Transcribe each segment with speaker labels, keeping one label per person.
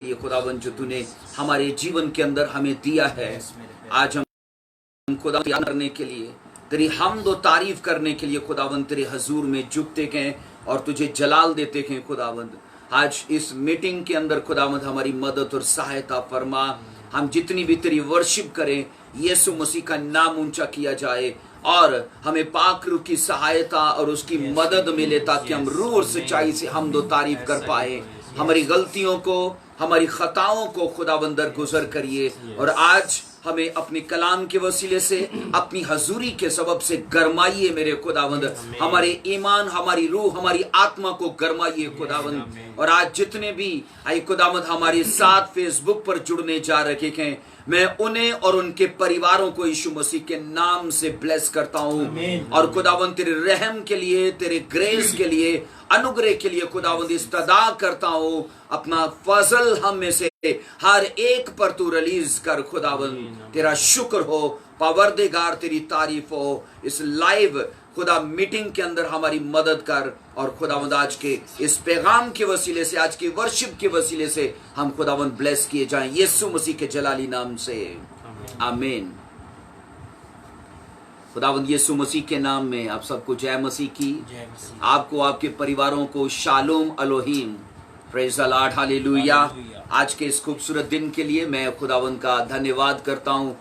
Speaker 1: ये खुदावन जो तूने हमारे जीवन के अंदर हमें दिया है। आज हम खुदा करने के लिए, तेरी हमद व तारीफ करने के लिए खुदावन तेरे हजूर में झुकते गए और तुझे जलाल देते गए। खुदावंद आज इस मीटिंग के अंदर खुदावंद हमारी मदद और सहायता फरमा। हम जितनी भी तेरी वर्शिप करें, यीशु मसीह का नाम ऊंचा किया जाए और हमें पाक रूह की सहायता और उसकी मदद मिले, ताकि हम रूह और सच्चाई से हमद व तारीफ कर पाए। हमारी गलतियों को, हमारी खताओं को खुदावंद दरगुजर करिए और आज हमें अपने कलाम के वसीले से, अपनी हजूरी के सबब से गरमाइए मेरे खुदावंद। हमारे ईमान, हमारी रूह, हमारी आत्मा को गरमाइए खुदावंद। और आज जितने भी आई खुदावंद हमारे साथ फेसबुक पर जुड़ने जा रहे हैं, मैं उन्हें और उनके परिवारों को यीशु मसीह के नाम से ब्लेस करता हूँ। और खुदावंद तेरे रहम के लिए, तेरे ग्रेस के लिए, अनुग्रह के लिए खुदावंद इस्तदा करता हूँ। अपना फजल हम में से हर एक पर तू रिलीज कर खुदावंद। तेरा शुक्र हो, पावरदेगार तेरी तारीफ हो। इस लाइव खुदा मीटिंग के अंदर हमारी मदद कर और खुदावंद आज के इस पैगाम के वसीले से, आज के वर्शिप के वसीले से हम खुदावंद ब्लेस किए जाएं यीशु मसीह के जलाली नाम से, आमीन। खुदावंद यीशु मसीह के नाम में आप सबको जय मसीह की। आपको, आपके परिवारों को shalom Elohim, praise the Lord, hallelujah. आज के इस खूबसूरत दिन के लिए मैं खुदावंद का धन्यवाद करता हूँ,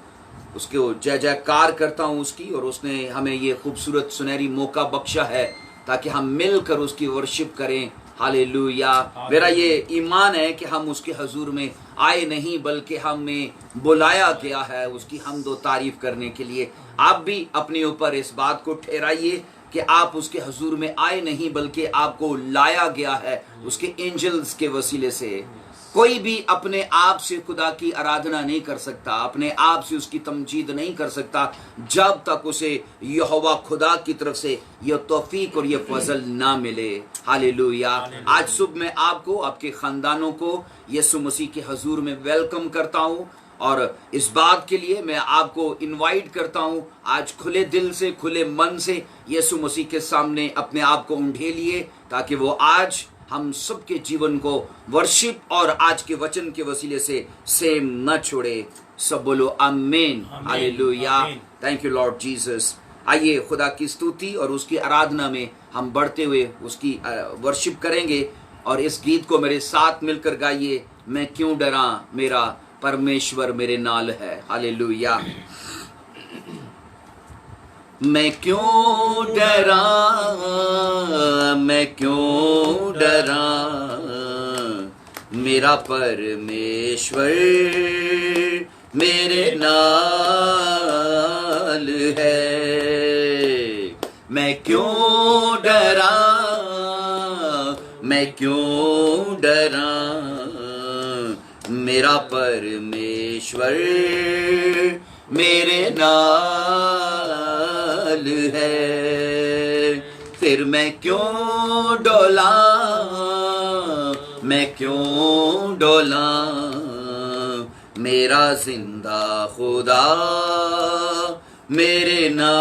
Speaker 1: उसको जय जयकार करता हूँ उसकी। और उसने हमें ये खूबसूरत सुनहरी मौका बख्शा है ताकि हम मिलकर उसकी वर्शिप करें, हालेलुया। मेरा ये ईमान है कि हम उसके हजूर में आए नहीं, बल्कि हमें बुलाया गया है उसकी हमद व तारीफ करने के लिए। आप भी अपने ऊपर इस बात को ठहराइए कि आप उसके हजूर में आए नहीं, बल्कि आपको लाया गया है उसके एंजल्स के वसीले से। कोई भी अपने आप से खुदा की आराधना नहीं कर सकता, अपने आप से उसकी तमजीद नहीं कर सकता, जब तक उसे यहोवा खुदा की तरफ से यह तौफीक और यह फजल ना मिले, हालेलुया। आज सुबह मैं आपको, आपके खानदानों को यीशु मसीह के हजूर में वेलकम करता हूँ। और इस बात के लिए मैं आपको इनवाइट करता हूँ, आज खुले दिल से, खुले मन से यीशु मसीह के सामने अपने आप को उंडेलिए, ताकि वो आज हम सबके जीवन को वर्शिप और आज के वचन के वसीले से सेम न छोड़े। सब बोलो आमीन, hallelujah. Thank you Lord Jesus. आइए खुदा की स्तुति और उसकी आराधना में हम बढ़ते हुए उसकी वर्शिप करेंगे। और इस गीत को मेरे साथ मिलकर गाइए, मैं क्यों डरा, मेरा परमेश्वर मेरे नाल है, हालेलुया। मैं क्यों डरा, मैं क्यों डरा, मेरा परमेश्वर मेरे नाल है। मैं क्यों डरा, मैं क्यों डरा, मेरा परमेश्वर मेरे नाल है। फिर मैं क्यों डोला, मैं क्यों डोला, मेरा जिंदा खुदा मेरे नाल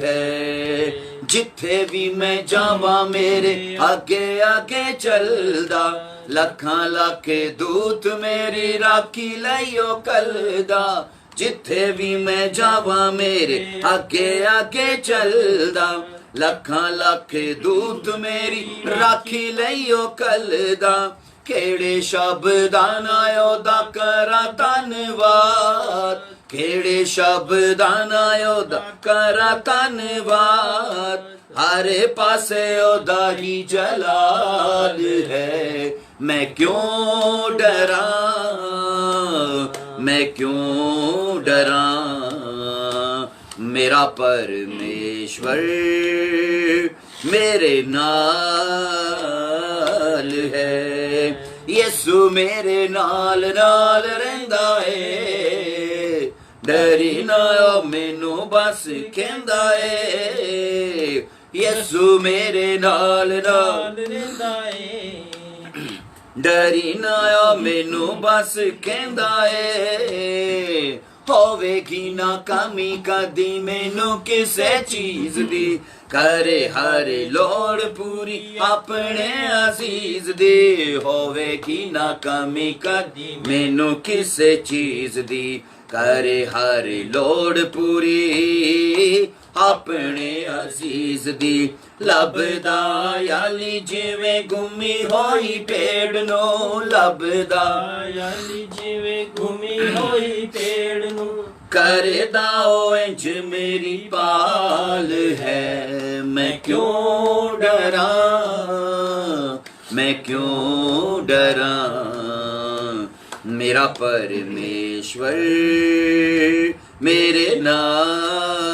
Speaker 1: है। जिथे भी मैं जावा मेरे आगे आगे चलदा, लखां लाखे दूत मेरी राखी लइयो कलदा। जिथे भी मैं जावा मेरे आगे आगे चलदा, लखां लाखे दूत मेरी राखी लइयो कलदा। केड़े शब्दां नाल ओदा करा धन्नवाद, केड़े शब्दां नाल ओदा करा धन्नवाद। हरे पासे ओदा ही जलाल है। मैं क्यों डरा, मैं क्यों डरा, मेरा परमेश्वर मेरे नाल है। यीशु मेरे नाल नाल रहिंदा है, डरी ना मैनू बस कहंदा है। यीशु मेरे नाल नाल रहिंदा है, डरी ना मैनू बस कहंदा है। होवेगी ना कमी कदी मैनू किसे चीज दी, करे हर लोड़ पूरी अपने अजीज दी, होवेगी ना कमी कदी मैनू किसे चीज दी। करे हर लोड़ पूरी अपने अजीज दी, लभदा याली जिवें गुमी होई पेड़ नो, लभदा याली जिवें गुमी होई पेड़ नो, करदा ओ इंज मेरी पाल है। मैं क्यों डरा, मैं क्यों डरा, मेरा परमेश्वर मेरे नाल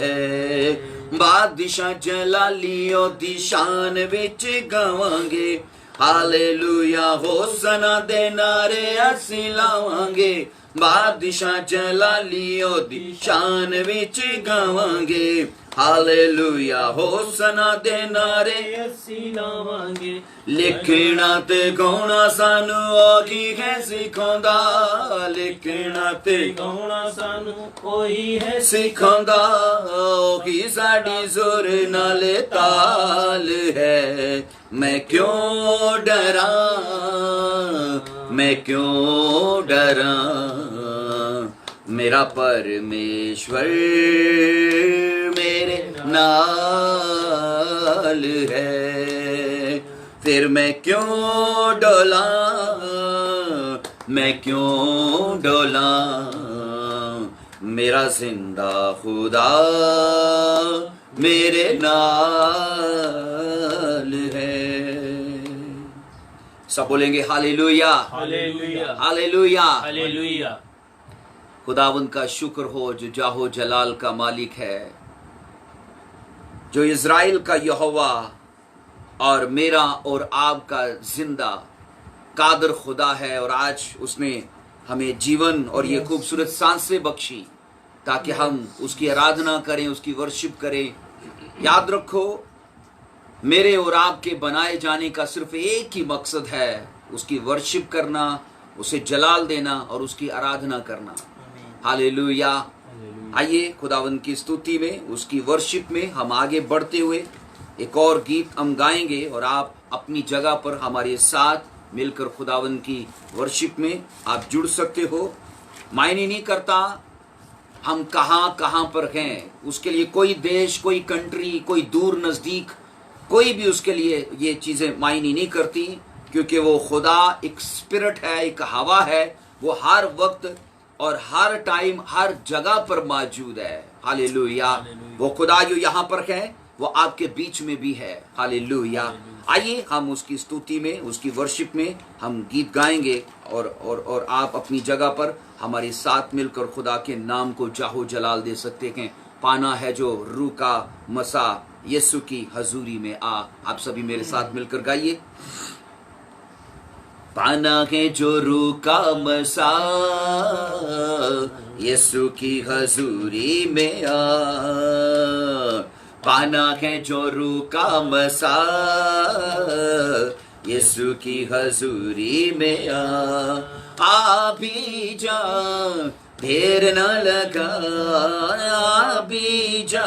Speaker 1: है। बादशाह जलालियों दी शान विच गावांगे, हालेलुया होसना दे नारे असीं लावांगे। बादशाह जलालियों दी शान विच गावांगे, हालेलुया होसना दे नारे असीं लावांगे। लिखना ते गाउणा सानू ओही है सिखांदा, लिखना ते गाउणा सानू ओही है सिखांदा, ओही साडी सुर नाल ताल है। मैं क्यों डरा, मैं क्यों डरा, मेरा परमेश्वर मेरे नाल है। फिर मैं क्यों डोला, मैं क्यों डोला, मेरा जिंदा खुदा मेरे नाल है। सब बोलेंगे हालेलुया,
Speaker 2: हालेलुया,
Speaker 1: हालेलुया,
Speaker 2: हालेलुया।
Speaker 1: खुदावंद का शुक्र हो जो जाहो जलाल का मालिक है, जो इज़राइल का यहोवा और मेरा और आपका जिंदा कादर खुदा है। और आज उसने हमें जीवन और ये खूबसूरत सांसें बख्शी ताकि हम उसकी आराधना करें, उसकी वर्शिप करें। याद रखो, मेरे और आपके बनाए जाने का सिर्फ एक ही मकसद है, उसकी वर्शिप करना, उसे जलाल देना और उसकी आराधना करना। हालेलुया। आइए खुदावंद की स्तुति में, उसकी वर्शिप में हम आगे बढ़ते हुए एक और गीत हम गाएंगे और आप अपनी जगह पर हमारे साथ मिलकर खुदावंद की वर्शिप में आप जुड़ सकते हो। मायने नहीं करता हम कहां पर हैं, उसके लिए कोई देश, कोई कंट्री, कोई दूर नजदीक, कोई भी उसके लिए ये चीजें मायने नहीं करती, क्योंकि वो खुदा एक स्पिरिट है, एक हवा है, वो हर वक्त और हर टाइम हर जगह पर मौजूद है। हालेलुया। वो खुदा जो यहाँ पर है वो आपके बीच में भी है। हालेलुया। आइए हम उसकी स्तुति में, उसकी वर्शिप में हम गीत गाएंगे और आप अपनी जगह पर हमारे साथ मिलकर खुदा के नाम को जाहो जलाल दे सकते हैं। पाना है जो रूह का मसा, यीशु की हजूरी में आ। आप सभी मेरे साथ मिलकर गाइए। पाना है जो रूह का मसा, यीशु की हजूरी में आ। पाना है जो रूह का मसा, यीशु की हजूरी में आ भी जा, देर न लगा, आ भी जा,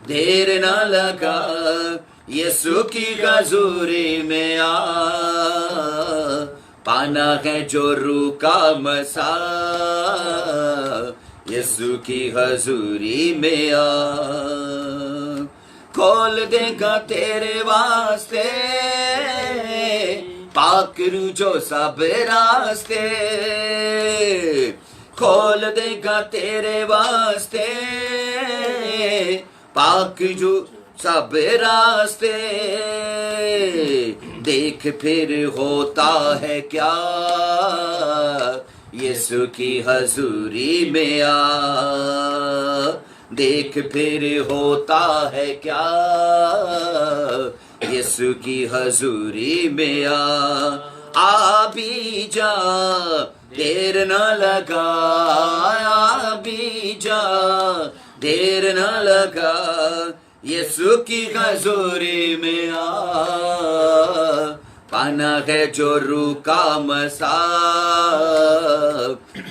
Speaker 1: देर न लगा, यीशु की हजूरी में आ। पाना है जो रूह का मसा, यीशु की हजूरी में आ। खोल देगा तेरे वास्ते पाक रूह जो सब रास्ते, खोल देगा तेरे वास्ते पाक जो सब रास्ते। देख फिर होता है क्या, यीशु की हजूरी में आ। देख फिर होता है क्या, यीशु की हजूरी में आ भी जा, देर न लगा, आ भी जा, देर न लगा, यीशु की हजूरी में आ। पाना है जो रूह का मसा,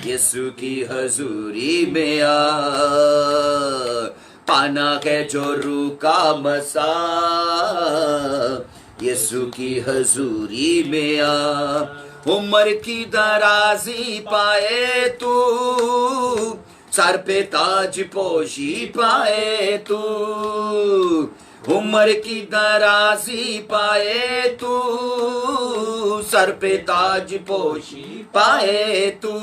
Speaker 1: यीशु की हजूरी में आ। पाना है जो रूह का मसा, यीशु की हजूरी में आ। उम्र की दराजी पाए तू, सर पे ताज पोशी पाए तू। उम्र की दराजी पाए तू, सर पे ताज पोशी पाए तू।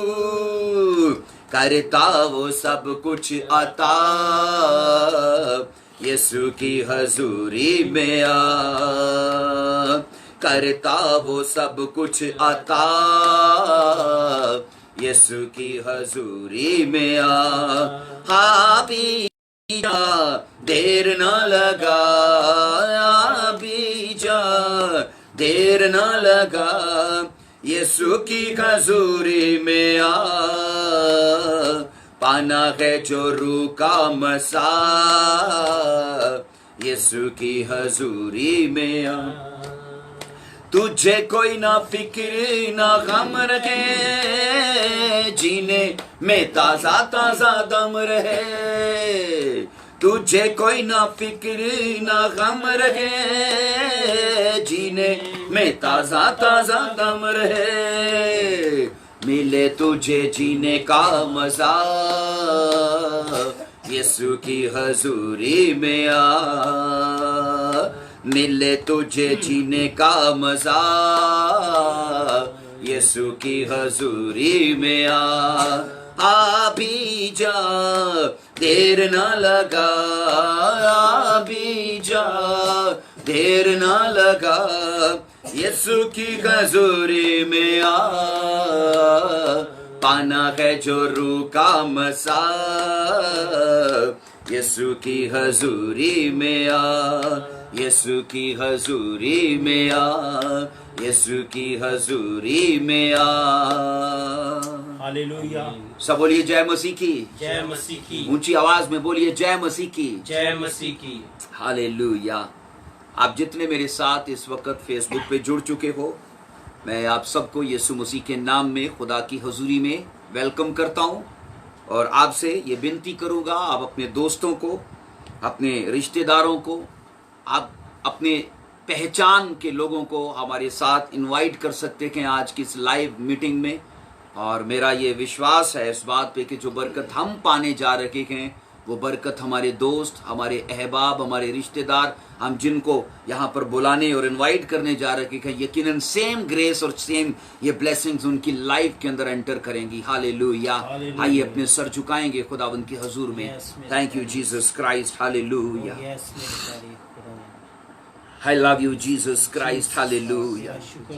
Speaker 1: करता वो सब कुछ अता, यीशु की हजूरी में आ। करता वो सब कुछ अता, यीशु की हजूरी में आ। हाँ बीजा देर न लगा, बीजा देर न लगा, यीशु की हजूरी में आ। पाना है जो रूह का मसा, यीशु की हजूरी में आ। तुझे कोई ना फिक्र ना गम रहे, जीने में ताजा ताजा दम रहे। तुझे कोई ना फिक्र ना गम रहे, जीने में ताजा ताजा दम रहे। मिले तुझे जीने का मजा, यीशु की हजूरी में आ। मिले तुझे जीने का मजा, यीशु की हजूरी में आ भी जा, देर न लगा, आ भी जा, देर न लगा, यीशु की हजूरी में आ। पाना है जो रूह का मसा, यीशु की हजूरी में आ। यीशु की हजूरी में आ, यीशु की हजूरी में आ।
Speaker 2: हालेलुया।
Speaker 1: सब बोलिए जय मसीह की,
Speaker 2: जय मसीह की।
Speaker 1: ऊंची आवाज में बोलिए जय मसीह की,
Speaker 2: जय मसीह की।
Speaker 1: हालेलुया। आप जितने मेरे साथ इस वक्त फेसबुक पे जुड़ चुके हो, मैं आप सबको यीशु मसीह के नाम में खुदा की हजूरी में वेलकम करता हूं और आपसे ये विनती करूंगा, आप अपने दोस्तों को, अपने रिश्तेदारों को, आप अपने पहचान के लोगों को हमारे साथ इनवाइट कर सकते हैं आज की इस लाइव मीटिंग में। और मेरा ये विश्वास है इस बात पे कि जो बरकत हम पाने जा रहे हैं वो बरकत हमारे दोस्त, हमारे अहबाब, हमारे रिश्तेदार, हम जिनको यहाँ पर बुलाने और इनवाइट करने जा रहे हैं, यकीनन सेम ग्रेस और सेम ये ब्लेसिंग्स उनकी लाइफ के अंदर एंटर करेंगी। हालेलुया। आइए अपने सर झुकाएंगे खुदावंद की हजूर में। Thank you Jesus Christ, hallelujah. I love you, Jesus Christ. Hallelujah.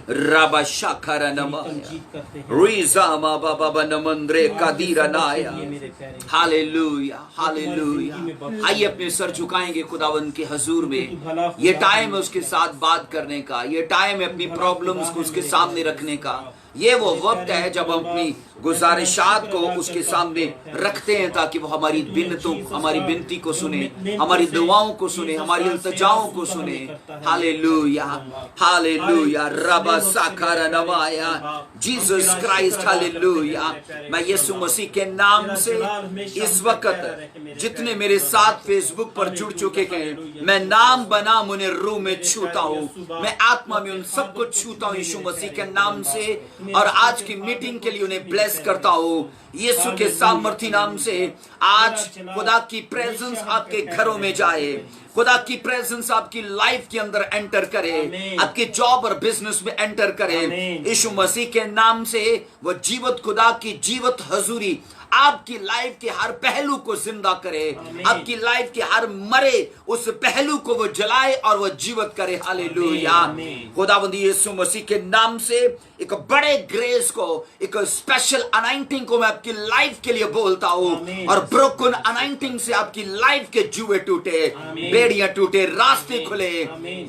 Speaker 1: Rabba Shakara Namaya. Rizama Baba Namandre Kadira Naya. Hallelujah. Hallelujah. आइए अपने सर झुकाएंगे खुदावंद के हजूर में। ये टाइम है उसके साथ बात करने का, ये टाइम है अपनी प्रॉब्लम्स को उसके सामने रखने का। ये वो वक्त है जब हम अपनी गुजारिशात को उसके सामने रखते हैं ताकि वो हमारी बिन्नतों, हमारी बिनती को सुने, हमारी दुआओं को सुने, हमारी इल्तिजाओं को सुने। Hallelujah, hallelujah. रबा साखरा नवाया, जीसस क्राइस्ट, हालेलुया। मैं यीशु मसीह के नाम से इस वक्त जितने मेरे साथ फेसबुक पर जुड़ चुके हैं, मैं नाम बनाम उन्हें रूह में छूता हूँ, मैं आत्मा में उन सबको छूता हूँ यीशु मसीह के नाम से। और आज की मीटिंग के लिए उन्हें ब्लेस करता हूँ यीशु के सामर्थी नाम से। आज खुदा की प्रेजेंस आपके घरों में जाए, खुदा की प्रेजेंस आपकी लाइफ के अंदर एंटर करे, आपके जॉब और बिजनेस में एंटर करे यीशु मसीह के नाम से। वो जीवत खुदा की जीवत हजूरी आपकी लाइफ के हर पहलू को जिंदा करे, आपकी लाइफ के हर मरे उस पहलू को वो जलाए और वो जीवित करे। हालेलुया। खुदावंद यीशु मसीह के नाम से एक बड़े ग्रेस को, एक स्पेशल अनाइंटिंग को मैं आपकी लाइफ के लिए बोलता हूँ। और ब्रोकन अनाइंटिंग से आपकी लाइफ के जुए टूटे, बेड़ियां टूटे, रास्ते खुले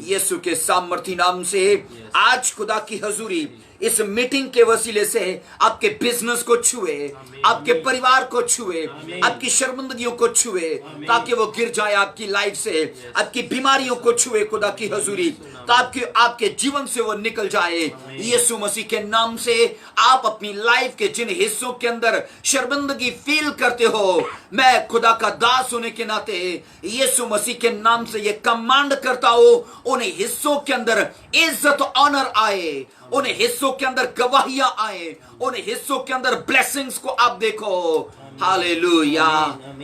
Speaker 1: यीशु के सामर्थी नाम से। आज खुदा की हजूरी इस मीटिंग के वसीले से आपके बिजनेस को छुए, आपके परिवार को छुए, आपकी शर्मिंदगियों को छुए, ताकि वो गिर जाए आपकी लाइफ से, आपकी बीमारियों को छुए खुदा की हजूरी, ताकि आपके जीवन से वो निकल जाए। यीशु मसीह के नाम से आप अपनी लाइफ के जिन हिस्सों के अंदर शर्मिंदगी फील करते हो, मैं खुदा का दास होने के नाते यीशु मसीह के नाम से ये कमांड करता हूं, उन हिस्सों के अंदर इज्जत ऑनर आए, उन हिस्सों के अंदर गवाहियां आए, उन हिस्सों के अंदर ब्लेसिंग्स को आप देखो। हालेलुया।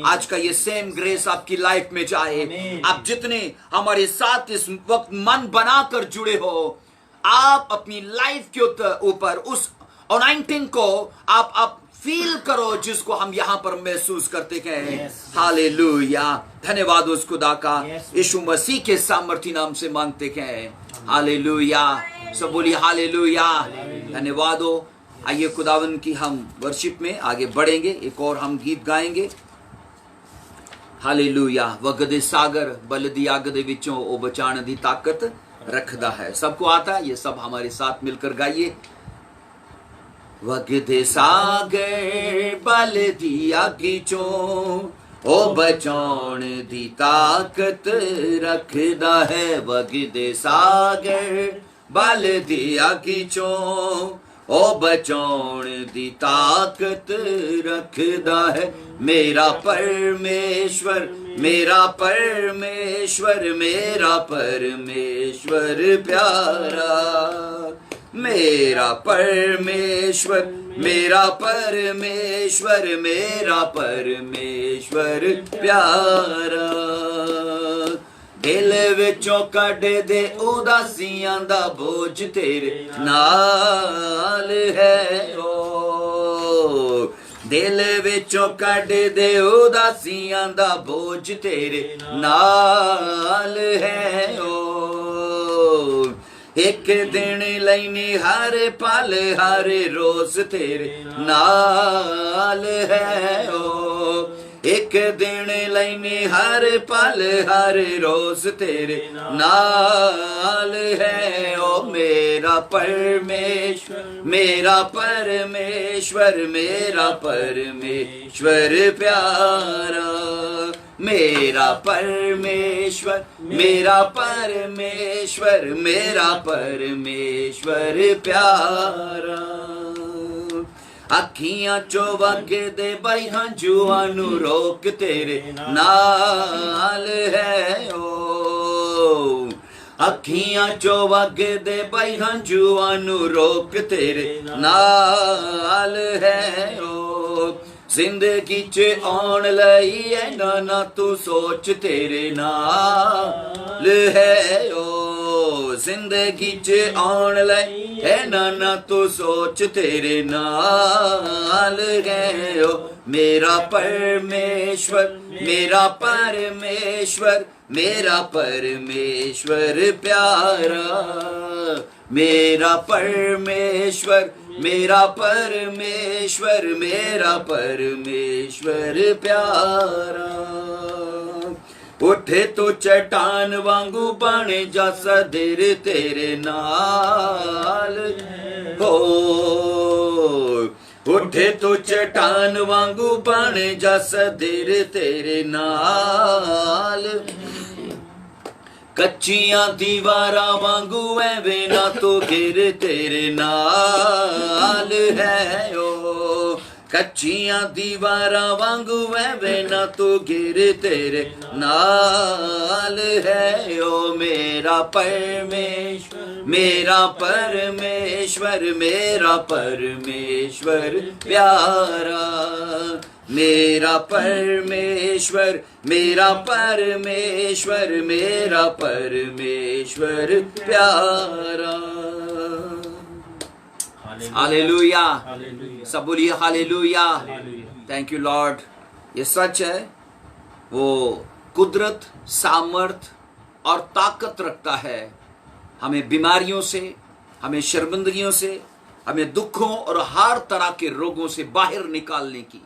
Speaker 1: आज का ये सेम ग्रेस आपकी लाइफ में जाए। आप जितने हमारे साथ इस वक्त मन बनाकर जुड़े हो, आप अपनी लाइफ के ऊपर उस अनॉइंटिंग को आप फील करो, जिसको हम यहां पर महसूस करते हैं। हालेलुया। धन्यवाद उस खुदा का, यीशु मसीह के सामर्थी नाम से मांगते हैं। हालेलुया। सब बोलिए हालेलुया। धन्यवाद हो। आइए खुदावन की हम वर्शिप में आगे बढ़ेंगे, एक और हम गीत गाएंगे। हालेलुया। वगदे सागर बलदी आग दे विचों ओ बचाण दी ताकत रखदा है। सबको आता है, ये सब हमारे साथ मिलकर गाइए। वगदे सागर बलदी आग चों ओ बचाण दी ताकत रखदा है। वगदे सागर बलदी आग चों ओ बचाउण दी ताकत रखदा है। मेरा परमेश्वर, मेरा परमेश्वर, मेरा परमेश्वर प्यारा, मेरा परमेश्वर, मेरा परमेश्वर, मेरा परमेश्वर प्यारा। दिल विचों कढ दे उदासियां दा बोझ तेरे नाल है ओ। दिल विचों कढ दे उदासियां दा बोझ तेरे नाल है ओ। एक दिन लैनी हर पल हर रोज तेरे नाल है ओ। एक दिन लैनी हर पल हर रोज तेरे नाल है ओ। मेरा परमेश्वर, मेरा परमेश्वर, मेरा परमेश्वर प्यारा, मेरा परमेश्वर, मेरा परमेश्वर, मेरा परमेश्वर प्यारा। अखियां चो वगदे बई हंजुआं नू रोक तेरे नाल है ओ। अखियां चो वगदे बई हंजुआं नू रोक तेरे नाल है ओ। जिंदगी च आउण लई ऐ ना तू सोच तेरे नाल है ओ। जिंदगी च आउण लई है ना तू सोच तेरे नाल है ओ। मेरा परमेश्वर, मेरा परमेश्वर, मेरा परमेश्वर प्यारा, मेरा परमेश्वर, मेरा परमेश्वर, मेरा परमेश्वर प्यारा। उठे तो चट्टान वांगू बने जा सदिर तेरे नाल हो। उठे तो चट्टान वांगू बने जा सदिर तेरे नाल। कच्चियां दीवारा वांगू एवें ना तो गिर तेरे नाल है ओ। कच्चियां दीवारा वांगू एवें ना तो गिर तेरे नाल है ओ। मेरा परमेश्वर, मेरा परमेश्वर, मेरा परमेश्वर प्यारा, मेरा परमेश्वर, मेरा परमेश्वर, मेरा परमेश्वर प्यारा। हालेलुया। सब बोलिए हालेलुया। Thank you Lord. ये सच है, वो कुदरत, सामर्थ और ताकत रखता है हमें बीमारियों से, हमें शर्मिंदगियों से, हमें दुखों और हर तरह के रोगों से बाहर निकालने की।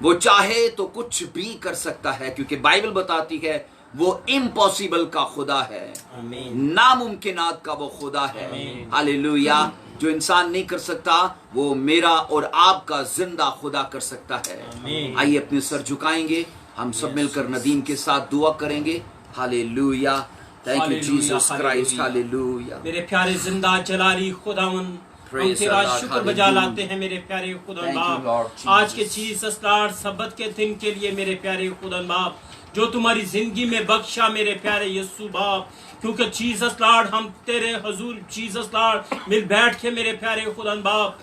Speaker 1: वो चाहे तो कुछ भी कर सकता है, क्योंकि बाइबल बताती है वो इम्पॉसिबल का खुदा है,
Speaker 2: आमीन।
Speaker 1: नामुमकिनात का वो खुदा है।
Speaker 2: आमीन।
Speaker 1: हालेलुया। जो इंसान नहीं कर सकता वो मेरा और आपका जिंदा खुदा कर सकता है।
Speaker 2: आमीन।
Speaker 1: आइए अपने सर झुकाएंगे, हम सब मिलकर नदीम के साथ दुआ करेंगे। Hallelujah. Thank you Jesus Christ. Hallelujah.
Speaker 2: मेरे प्यारे जिंदा जलाली खुदावन, हम
Speaker 1: Praise
Speaker 2: तेरा
Speaker 1: the Lord,
Speaker 2: शुक्र बजा
Speaker 1: hallelujah.
Speaker 2: लाते हैं मेरे प्यारे खुदा
Speaker 1: Thank you,
Speaker 2: बाप।
Speaker 1: Lord Jesus.
Speaker 2: आज के जीसस लॉर्ड सब्बत के दिन के लिए मेरे प्यारे खुदा बाप, जो तुम्हारी जिंदगी में बख्शा मेरे प्यारे यीशु बाप, क्योंकि जीसस लॉर्ड हम तेरे हजूर जीसस लॉर्ड मिल बैठ के मेरे प्यारे खुदा बाप,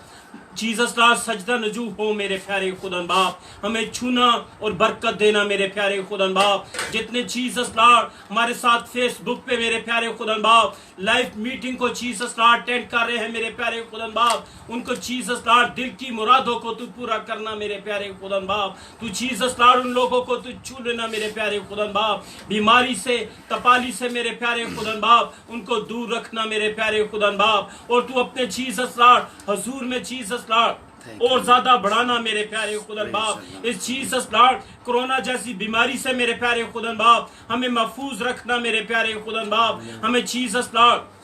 Speaker 2: जीसस लॉर्ड सजदा नजू हो मेरे प्यारे खुदा बाप, हमें छूना और बरकत देना मेरे प्यारे खुदा बाप। जितने जीसस लॉर्ड हमारे साथ फेसबुक पे मेरे प्यारे खुदा बाप लाइव मीटिंग को जीसस लॉर्ड अटेंड कर रहे हैं मेरे प्यारे खुदा बाप, उनको जीसस लॉर्ड दिल की मुरादों को तू पूरा करना मेरे प्यारे खुदा बाप। तू जीसस लॉर्ड उन लोगों को तू छू लेना मेरे प्यारे खुदा बाप, बीमारी से तपाली से मेरे प्यारे खुदा बाप उनको दूर रखना मेरे प्यारे खुदा बाप। और तू अपने जीसस लॉर्ड हजूर में जीसस लॉर्ड और ज्यादा बढ़ाना मेरे प्यारे खुदा बाप। इस जीसस लॉर्ड कोरोना जैसी बीमारी से मेरे प्यारे खुदा बाप हमें महफूज रखना मेरे प्यारे खुदा बाप। हमें जीसस लॉर्ड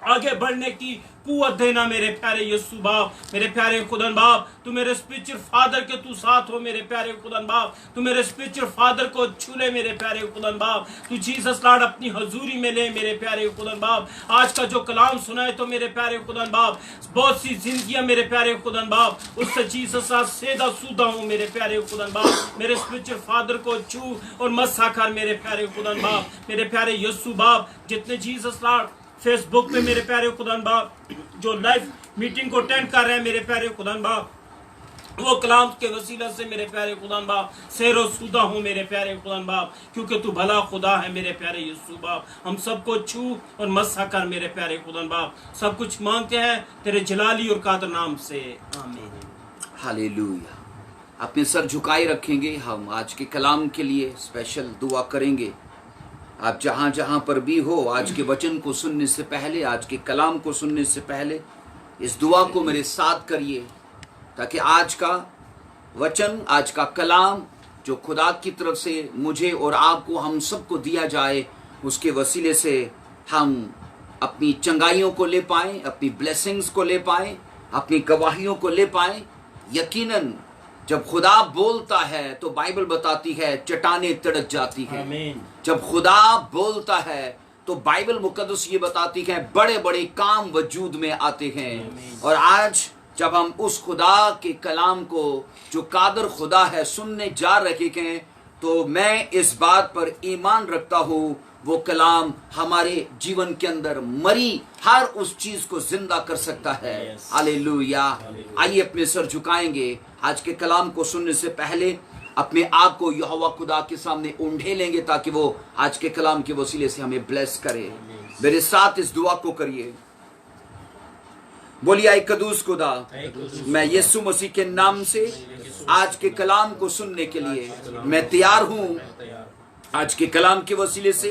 Speaker 2: आगे बढ़ने की कुव्वत देना मेरे प्यारे यीशु बाप। मेरे प्यारे खुदन बाप, तू मेरे स्पिरिचुअल फादर के तू साथ हो मेरे प्यारे खुदन बाप। तू मेरे स्पिरिचुअल फादर को छू ले मेरे प्यारे खुदन बाप। तू जीसस लॉर्ड अपनी हजूरी में ले मेरे प्यारे खुदन बाप। आज का जो कलाम सुना है तो मेरे प्यारे खुदन बाप बहुत सी जिंदगियां मेरे प्यारे खुदन बाप उससे जीसस साथ सीधा सूदा हूँ मेरे प्यारे खुदन बाप। मेरे स्पिरिचुअल फादर को छू और मस्सा कर मेरे प्यारे खुदन बाप। मेरे प्यारे यीशु बाप, जितने जीसस लॉर्ड फेसबुक पे मेरे प्यारे खुदान बाप जो लाइव मीटिंग को अटेंड कर रहे हैं मेरे प्यारे खुदान बाप, वो कलाम के वसीला से मेरे प्यारे खुदान बाप सैरो सुदा हूँ मेरे प्यारे खुदान बाप, क्योंकि तू भला खुदा है मेरे प्यारे यीशु बाप। हम सबको छू और मस्सा कर मेरे प्यारे खुदान बाप। सब कुछ मांगते हैं तेरे जलाली और कादर नाम से, आमीन।
Speaker 1: हालेलुया। अपने सर झुकाए रखेंगे, हम आज के कलाम के लिए स्पेशल दुआ करेंगे। आप जहां जहां पर भी हो, आज के वचन को सुनने से पहले, आज के कलाम को सुनने से पहले इस दुआ को मेरे साथ करिए, ताकि आज का वचन, आज का कलाम जो खुदा की तरफ से मुझे और आपको, हम सबको दिया जाए, उसके वसीले से हम अपनी चंगाइयों को ले पाएं, अपनी ब्लेसिंग्स को ले पाएं, अपनी गवाहियों को ले पाएं। यकीनन जब खुदा बोलता है तो बाइबल बताती है चट्टानें तड़क जाती है। जब खुदा बोलता है तो बाइबल मुकद्दस ये बताती है बड़े बड़े काम वजूद में आते हैं। और आज जब हम उस खुदा के कलाम को, जो कादर खुदा है, सुनने जा रहे हैं, तो मैं इस बात पर ईमान रखता हूँ वो कलाम हमारे जीवन के अंदर मरी हर उस चीज को जिंदा कर सकता है। हालेलुया। आइए अपने सर झुकाएंगे। आज के कलाम को सुनने से पहले अपने आप को यहोवा खुदा के सामने ऊंढे लेंगे, ताकि वो आज के कलाम के वसीले से हमें ब्लेस करे। मेरे साथ इस दुआ को करिए। बोलिए, ऐ कदूस खुदा, मैं यीशु मसीह के नाम से आज के कलाम को सुनने के लिए मैं तैयार हूं। आज के कलाम के वसीले से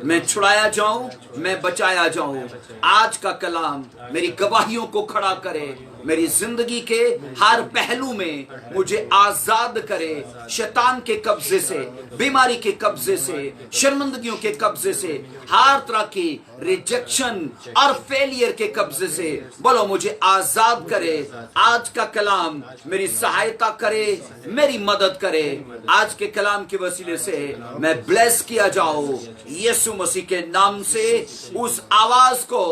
Speaker 1: मैं छुड़ाया जाऊं, मैं बचाया जाऊं। आज का कलाम मेरी गवाहियों को खड़ा करे, मेरी जिंदगी के हर पहलू में मुझे आजाद करे, शैतान के कब्जे से, बीमारी के कब्जे से, शर्मिंदगियों के कब्जे से, हर तरह की रिजेक्शन और फेलियर के कब्जे से। बोलो, मुझे आजाद करे। आज का कलाम मेरी सहायता करे, मेरी मदद करे। आज के कलाम के वसीले से मैं ब्लेस किया जाऊं यीशु मसीह के नाम से। उस आवाज को,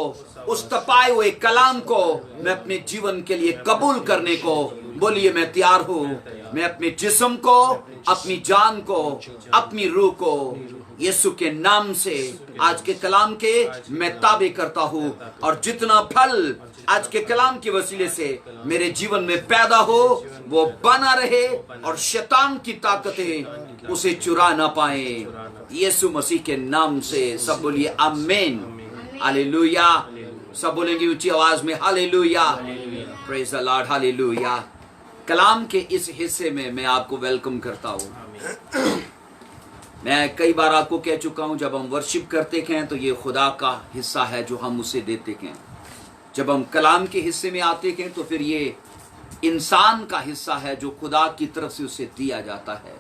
Speaker 1: उस तपाए हुए कलाम को मैं अपने जीवन के लिए कबूल करने को, बोलिए, मैं तैयार हूं। मैं अपने जिस्म को, अपनी जान को, अपनी रूह को यीशु के नाम से आज के कलाम के मैं ताबे करता हूं। और जितना फल आज के कलाम के वसीले से मेरे जीवन में पैदा हो, वो बना रहे और शैतान की ताकतें उसे चुरा ना पाए, यीशु मसीह के नाम से। सब बोलिए आमीन। हालेलुया। सब बोलेंगे ऊंची आवाज में hallelujah. Praise the Lord. Hallelujah. कलाम के इस हिस्से में मैं आपको वेलकम करता हूं। मैं कई बार आपको कह चुका हूं, जब हम वर्शिप करते हैं तो ये खुदा का हिस्सा है जो हम उसे देते हैं। जब हम कलाम के हिस्से में आते हैं तो फिर ये इंसान का हिस्सा है जो खुदा की तरफ से उसे दिया जाता है।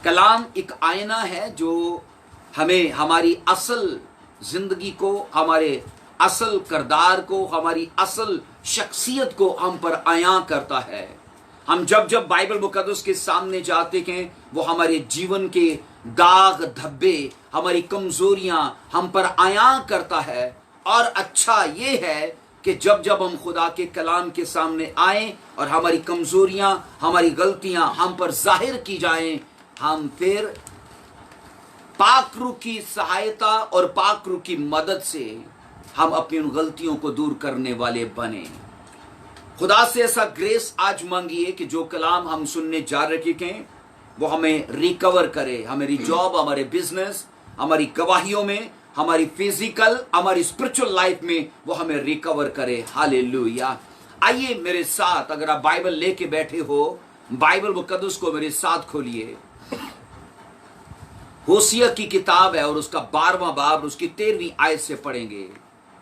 Speaker 1: कलाम एक आईना है जो हमें हमारी असल जिंदगी को, हमारे असल किरदार को, हमारी असल शख्सियत को हम पर आया करता है। हम जब जब बाइबल मुकद्दस के सामने जाते हैं, वो हमारे जीवन के दाग धब्बे, हमारी कमजोरियां हम पर आया करता है। और अच्छा ये है कि जब जब हम खुदा के कलाम के सामने आए और हमारी कमजोरियां, हमारी गलतियां हम पर जाहिर की जाएं, हम फिर पाकरू की सहायता और पाकरू की मदद से हम अपनी उन गलतियों को दूर करने वाले बने। खुदा से ऐसा ग्रेस आज मांगिए कि जो कलाम हम सुनने जा रहे हैं वो हमें रिकवर करे, हमारी जॉब, हमारे बिजनेस, हमारी गवाहियों में, हमारी फिजिकल, हमारी स्पिरिचुअल लाइफ में वो हमें रिकवर करे। हालेलुया। आइए मेरे साथ, अगर आप बाइबल लेके बैठे हो, बाइबल मुकद्दस को मेरे साथ खोलिए। होसिया की किताब है और उसका 12वां बाब, उसकी 13वीं आयत से पढ़ेंगे।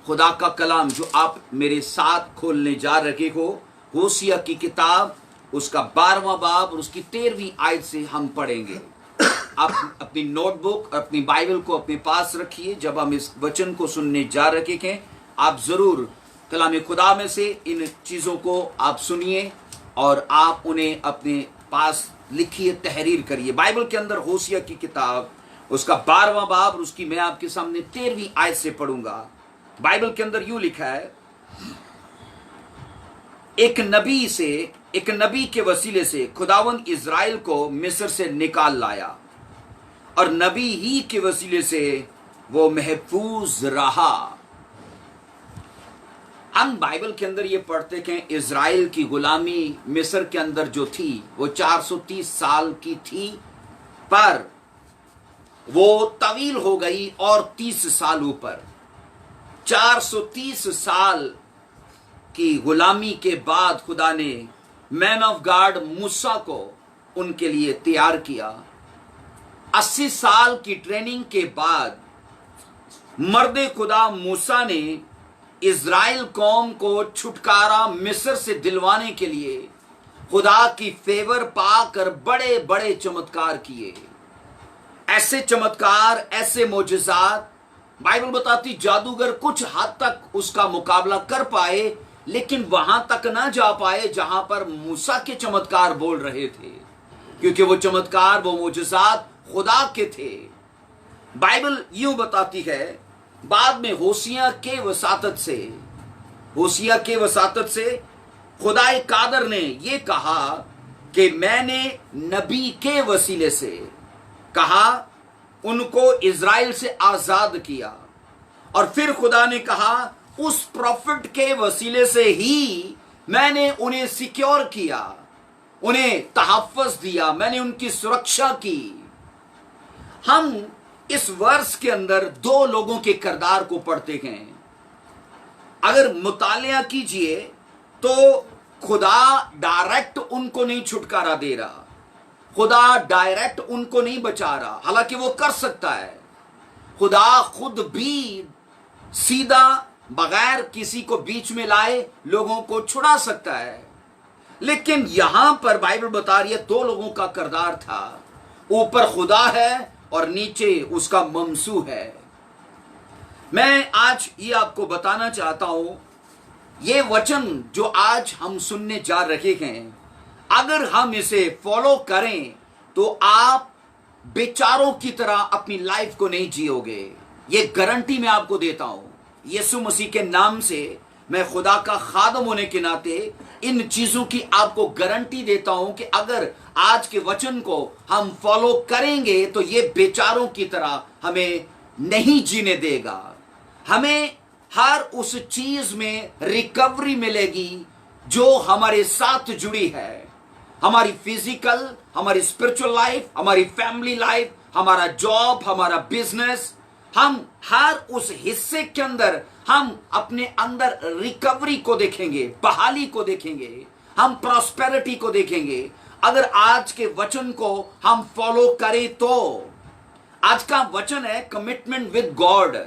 Speaker 1: खुदा का कलाम जो आप मेरे साथ खोलने जा रहे हो, होसिया की किताब, उसका 12वां बाब और उसकी 13वीं आयत से हम पढ़ेंगे। आप अपनी नोटबुक और अपनी बाइबल को अपने पास रखिए। जब हम इस वचन को सुनने जा रहे हैं, आप जरूर कलाम खुदा में से इन चीजों को आप सुनिए और आप उन्हें अपने पास लिखिए, तहरीर करिए। बाइबल के अंदर होसिया की किताब, उसका 12वां बाब और उसकी मैं आपके सामने 13वीं आयत से पढ़ूंगा। बाइबल के अंदर यूं लिखा है, एक नबी के वसीले से खुदावंद इज़राइल को मिस्र से निकाल लाया और नबी ही के वसीले से वो महफूज रहा। हम बाइबल के अंदर ये पढ़ते हैं, इज़राइल की गुलामी मिस्र के अंदर जो थी वो 430 साल की थी, पर वो तवील हो गई और 30 साल ऊपर। 430 साल की गुलामी के बाद खुदा ने मैन ऑफ गॉड मूसा को उनके लिए तैयार किया। 80 साल की ट्रेनिंग के बाद मर्दे खुदा मूसा ने इज़राइल कौम को छुटकारा मिस्र से दिलवाने के लिए खुदा की फेवर पाकर बड़े बड़े चमत्कार किए। ऐसे चमत्कार, ऐसे मोजज़ात, बाइबल बताती जादूगर कुछ हद तक उसका मुकाबला कर पाए, लेकिन वहां तक ना जा पाए जहां पर मूसा के चमत्कार बोल रहे थे, क्योंकि वो चमत्कार, वो मोजज़ात खुदा के थे। बाइबल यूं बताती है, बाद में होसिया के वसातत से खुदा कादर ने ये कहा कि मैंने नबी के वसीले से कहा, उनको इज़राइल से आजाद किया। और फिर खुदा ने कहा, उस प्रॉफिट के वसीले से ही मैंने उन्हें सिक्योर किया, उन्हें तहफ़्फ़ुज़ दिया, मैंने उनकी सुरक्षा की। हम इस वर्ष के अंदर 2 लोगों के किरदार को पढ़ते हैं। अगर मुतालिया कीजिए तो खुदा डायरेक्ट उनको नहीं छुटकारा दे रहा, खुदा डायरेक्ट उनको नहीं बचा रहा, हालांकि वो कर सकता है। खुदा खुद भी सीधा बगैर किसी को बीच में लाए लोगों को छुड़ा सकता है, लेकिन यहां पर बाइबल बता रही है 2 लोगों का किरदार था। ऊपर खुदा है और नीचे उसका ममसू है। मैं आज ये आपको बताना चाहता हूं, ये वचन जो आज हम सुनने जा रहे हैं, अगर हम इसे फॉलो करें तो आप बेचारों की तरह अपनी लाइफ को नहीं जियोगे। ये गारंटी मैं आपको देता हूं। यीशु मसीह के नाम से मैं खुदा का खादम होने के नाते इन चीजों की आपको गारंटी देता हूं कि अगर आज के वचन को हम फॉलो करेंगे तो ये बेचारों की तरह हमें नहीं जीने देगा। हमें हर उस चीज में रिकवरी मिलेगी जो हमारे साथ जुड़ी है, हमारी फिजिकल, हमारी स्पिरिचुअल लाइफ, हमारी फैमिली लाइफ, हमारा जॉब, हमारा बिजनेस। हम हर उस हिस्से के अंदर हम अपने अंदर रिकवरी को देखेंगे, बहाली को देखेंगे, हम प्रॉस्पेरिटी को देखेंगे अगर आज के वचन को हम फॉलो करें तो। आज का वचन है कमिटमेंट विद गॉड।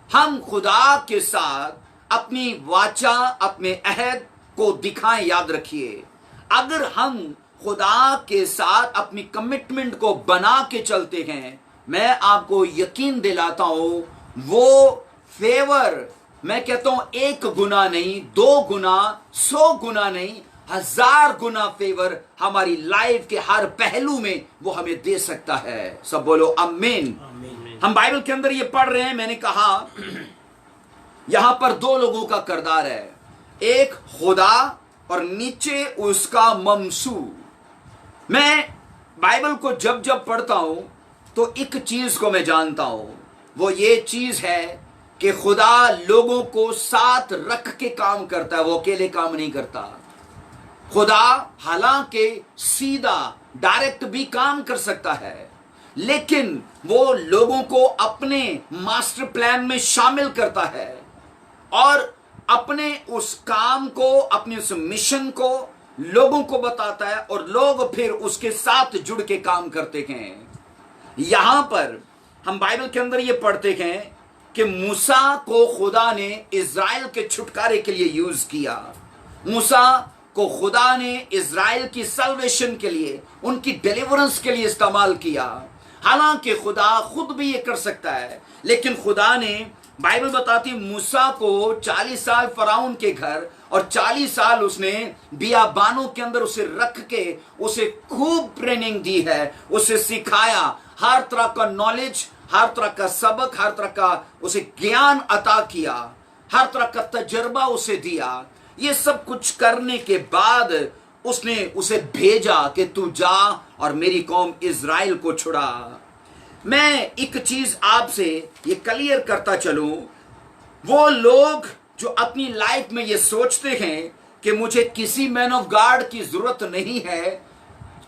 Speaker 1: हम खुदा के साथ अपनी वाचा, अपने अहद को दिखाएं। याद रखिए, अगर हम खुदा के साथ अपनी कमिटमेंट को बना के चलते हैं, मैं आपको यकीन दिलाता हूं, वो फेवर मैं कहता हूं 1 गुना नहीं, 2 गुना, 100 गुना नहीं, 1000 गुना फेवर हमारी लाइफ के हर पहलू में वो हमें दे सकता है। सब बोलो आमीन। हम बाइबल के अंदर ये पढ़ रहे हैं, मैंने कहा यहां पर 2 लोगों का किरदार है, एक खुदा और नीचे उसका ममसू। मैं बाइबल को जब जब पढ़ता हूं तो एक चीज को मैं जानता हूं, वो ये चीज है कि खुदा लोगों को साथ रख के काम करता है, वो अकेले काम नहीं करता। खुदा हालांकि सीधा डायरेक्ट भी काम कर सकता है, लेकिन वो लोगों को अपने मास्टर प्लान में शामिल करता है और अपने उस काम को, अपने उस मिशन को लोगों को बताता है और लोग फिर उसके साथ जुड़ के काम करते हैं। यहां पर हम बाइबल के अंदर ये पढ़ते हैं कि मूसा को खुदा ने इज़राइल के छुटकारे के लिए यूज किया। मूसा को खुदा ने इज़राइल की सल्वेशन के लिए, उनकी डिलीवरेंस के लिए इस्तेमाल किया। हालांकि खुदा खुद भी ये कर सकता है, लेकिन खुदा ने, बाइबल बताती मूसा को 40 साल फराउन के घर और 40 साल उसने बियाबानों के अंदर उसे रख के उसे खूब ट्रेनिंग दी है, उसे सिखाया, हर तरह का नॉलेज, हर तरह का सबक, हर तरह का उसे ज्ञान अता किया, हर तरह का तजर्बा उसे दिया। ये सब कुछ करने के बाद उसने उसे भेजा कि तू जा और मेरी कौम इज़राइल को छुड़ा। मैं एक चीज आपसे ये क्लियर करता चलूं, वो लोग जो अपनी लाइफ में ये सोचते हैं कि मुझे किसी मैन ऑफ गॉड की जरूरत नहीं है,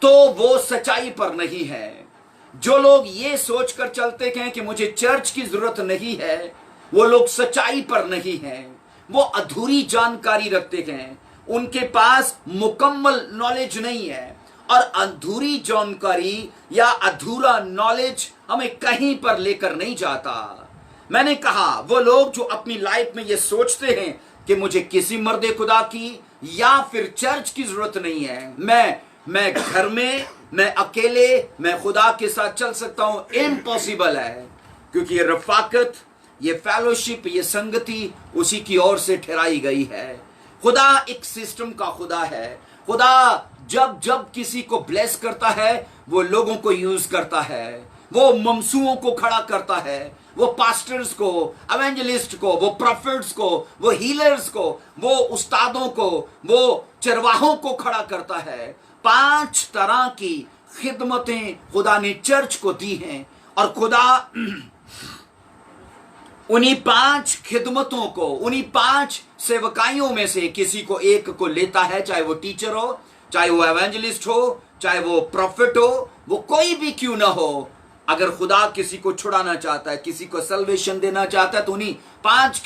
Speaker 1: तो वो सच्चाई पर नहीं है। जो लोग ये सोचकर चलते हैं कि मुझे चर्च की जरूरत नहीं है, वो लोग सच्चाई पर नहीं हैं। वो अधूरी जानकारी रखते हैं, उनके पास मुकम्मल नॉलेज नहीं है, और अधूरी जानकारी या अधूरा नॉलेज हमें कहीं पर लेकर नहीं जाता। मैंने कहा वो लोग जो अपनी लाइफ में ये सोचते हैं कि मुझे किसी मर्दे खुदा की या फिर चर्च की जरूरत नहीं है, मैं घर में, मैं अकेले, मैं खुदा के साथ चल सकता हूं, इम्पॉसिबल है। क्योंकि ये रफाकत, ये फेलोशिप, ये संगति उसी की ओर से ठहराई गई है। खुदा एक सिस्टम का खुदा है। खुदा जब जब किसी को ब्लेस करता है, वो लोगों को यूज करता है, वो ममसूओं को खड़ा करता है, वो पास्टर्स को, एवेंजलिस्ट को, वो प्रोफेट्स को, वो हीलर्स को, वो उस्तादों को, वो चरवाहों को खड़ा करता है। 5 तरह की खिदमतें खुदा ने चर्च को दी हैं, और खुदा उन्हीं 5 खिदमतों को, उन्हीं 5 सेवकाइयों में से किसी को एक को लेता है, चाहे वो टीचर हो, चाहे वो एवेंजलिस्ट हो, चाहे वो प्रॉफिट हो, वो कोई भी क्यों ना हो। अगर खुदा किसी को छुड़ाना चाहता है, किसी को सल्वेशन देना चाहता है, तो उन्हीं 5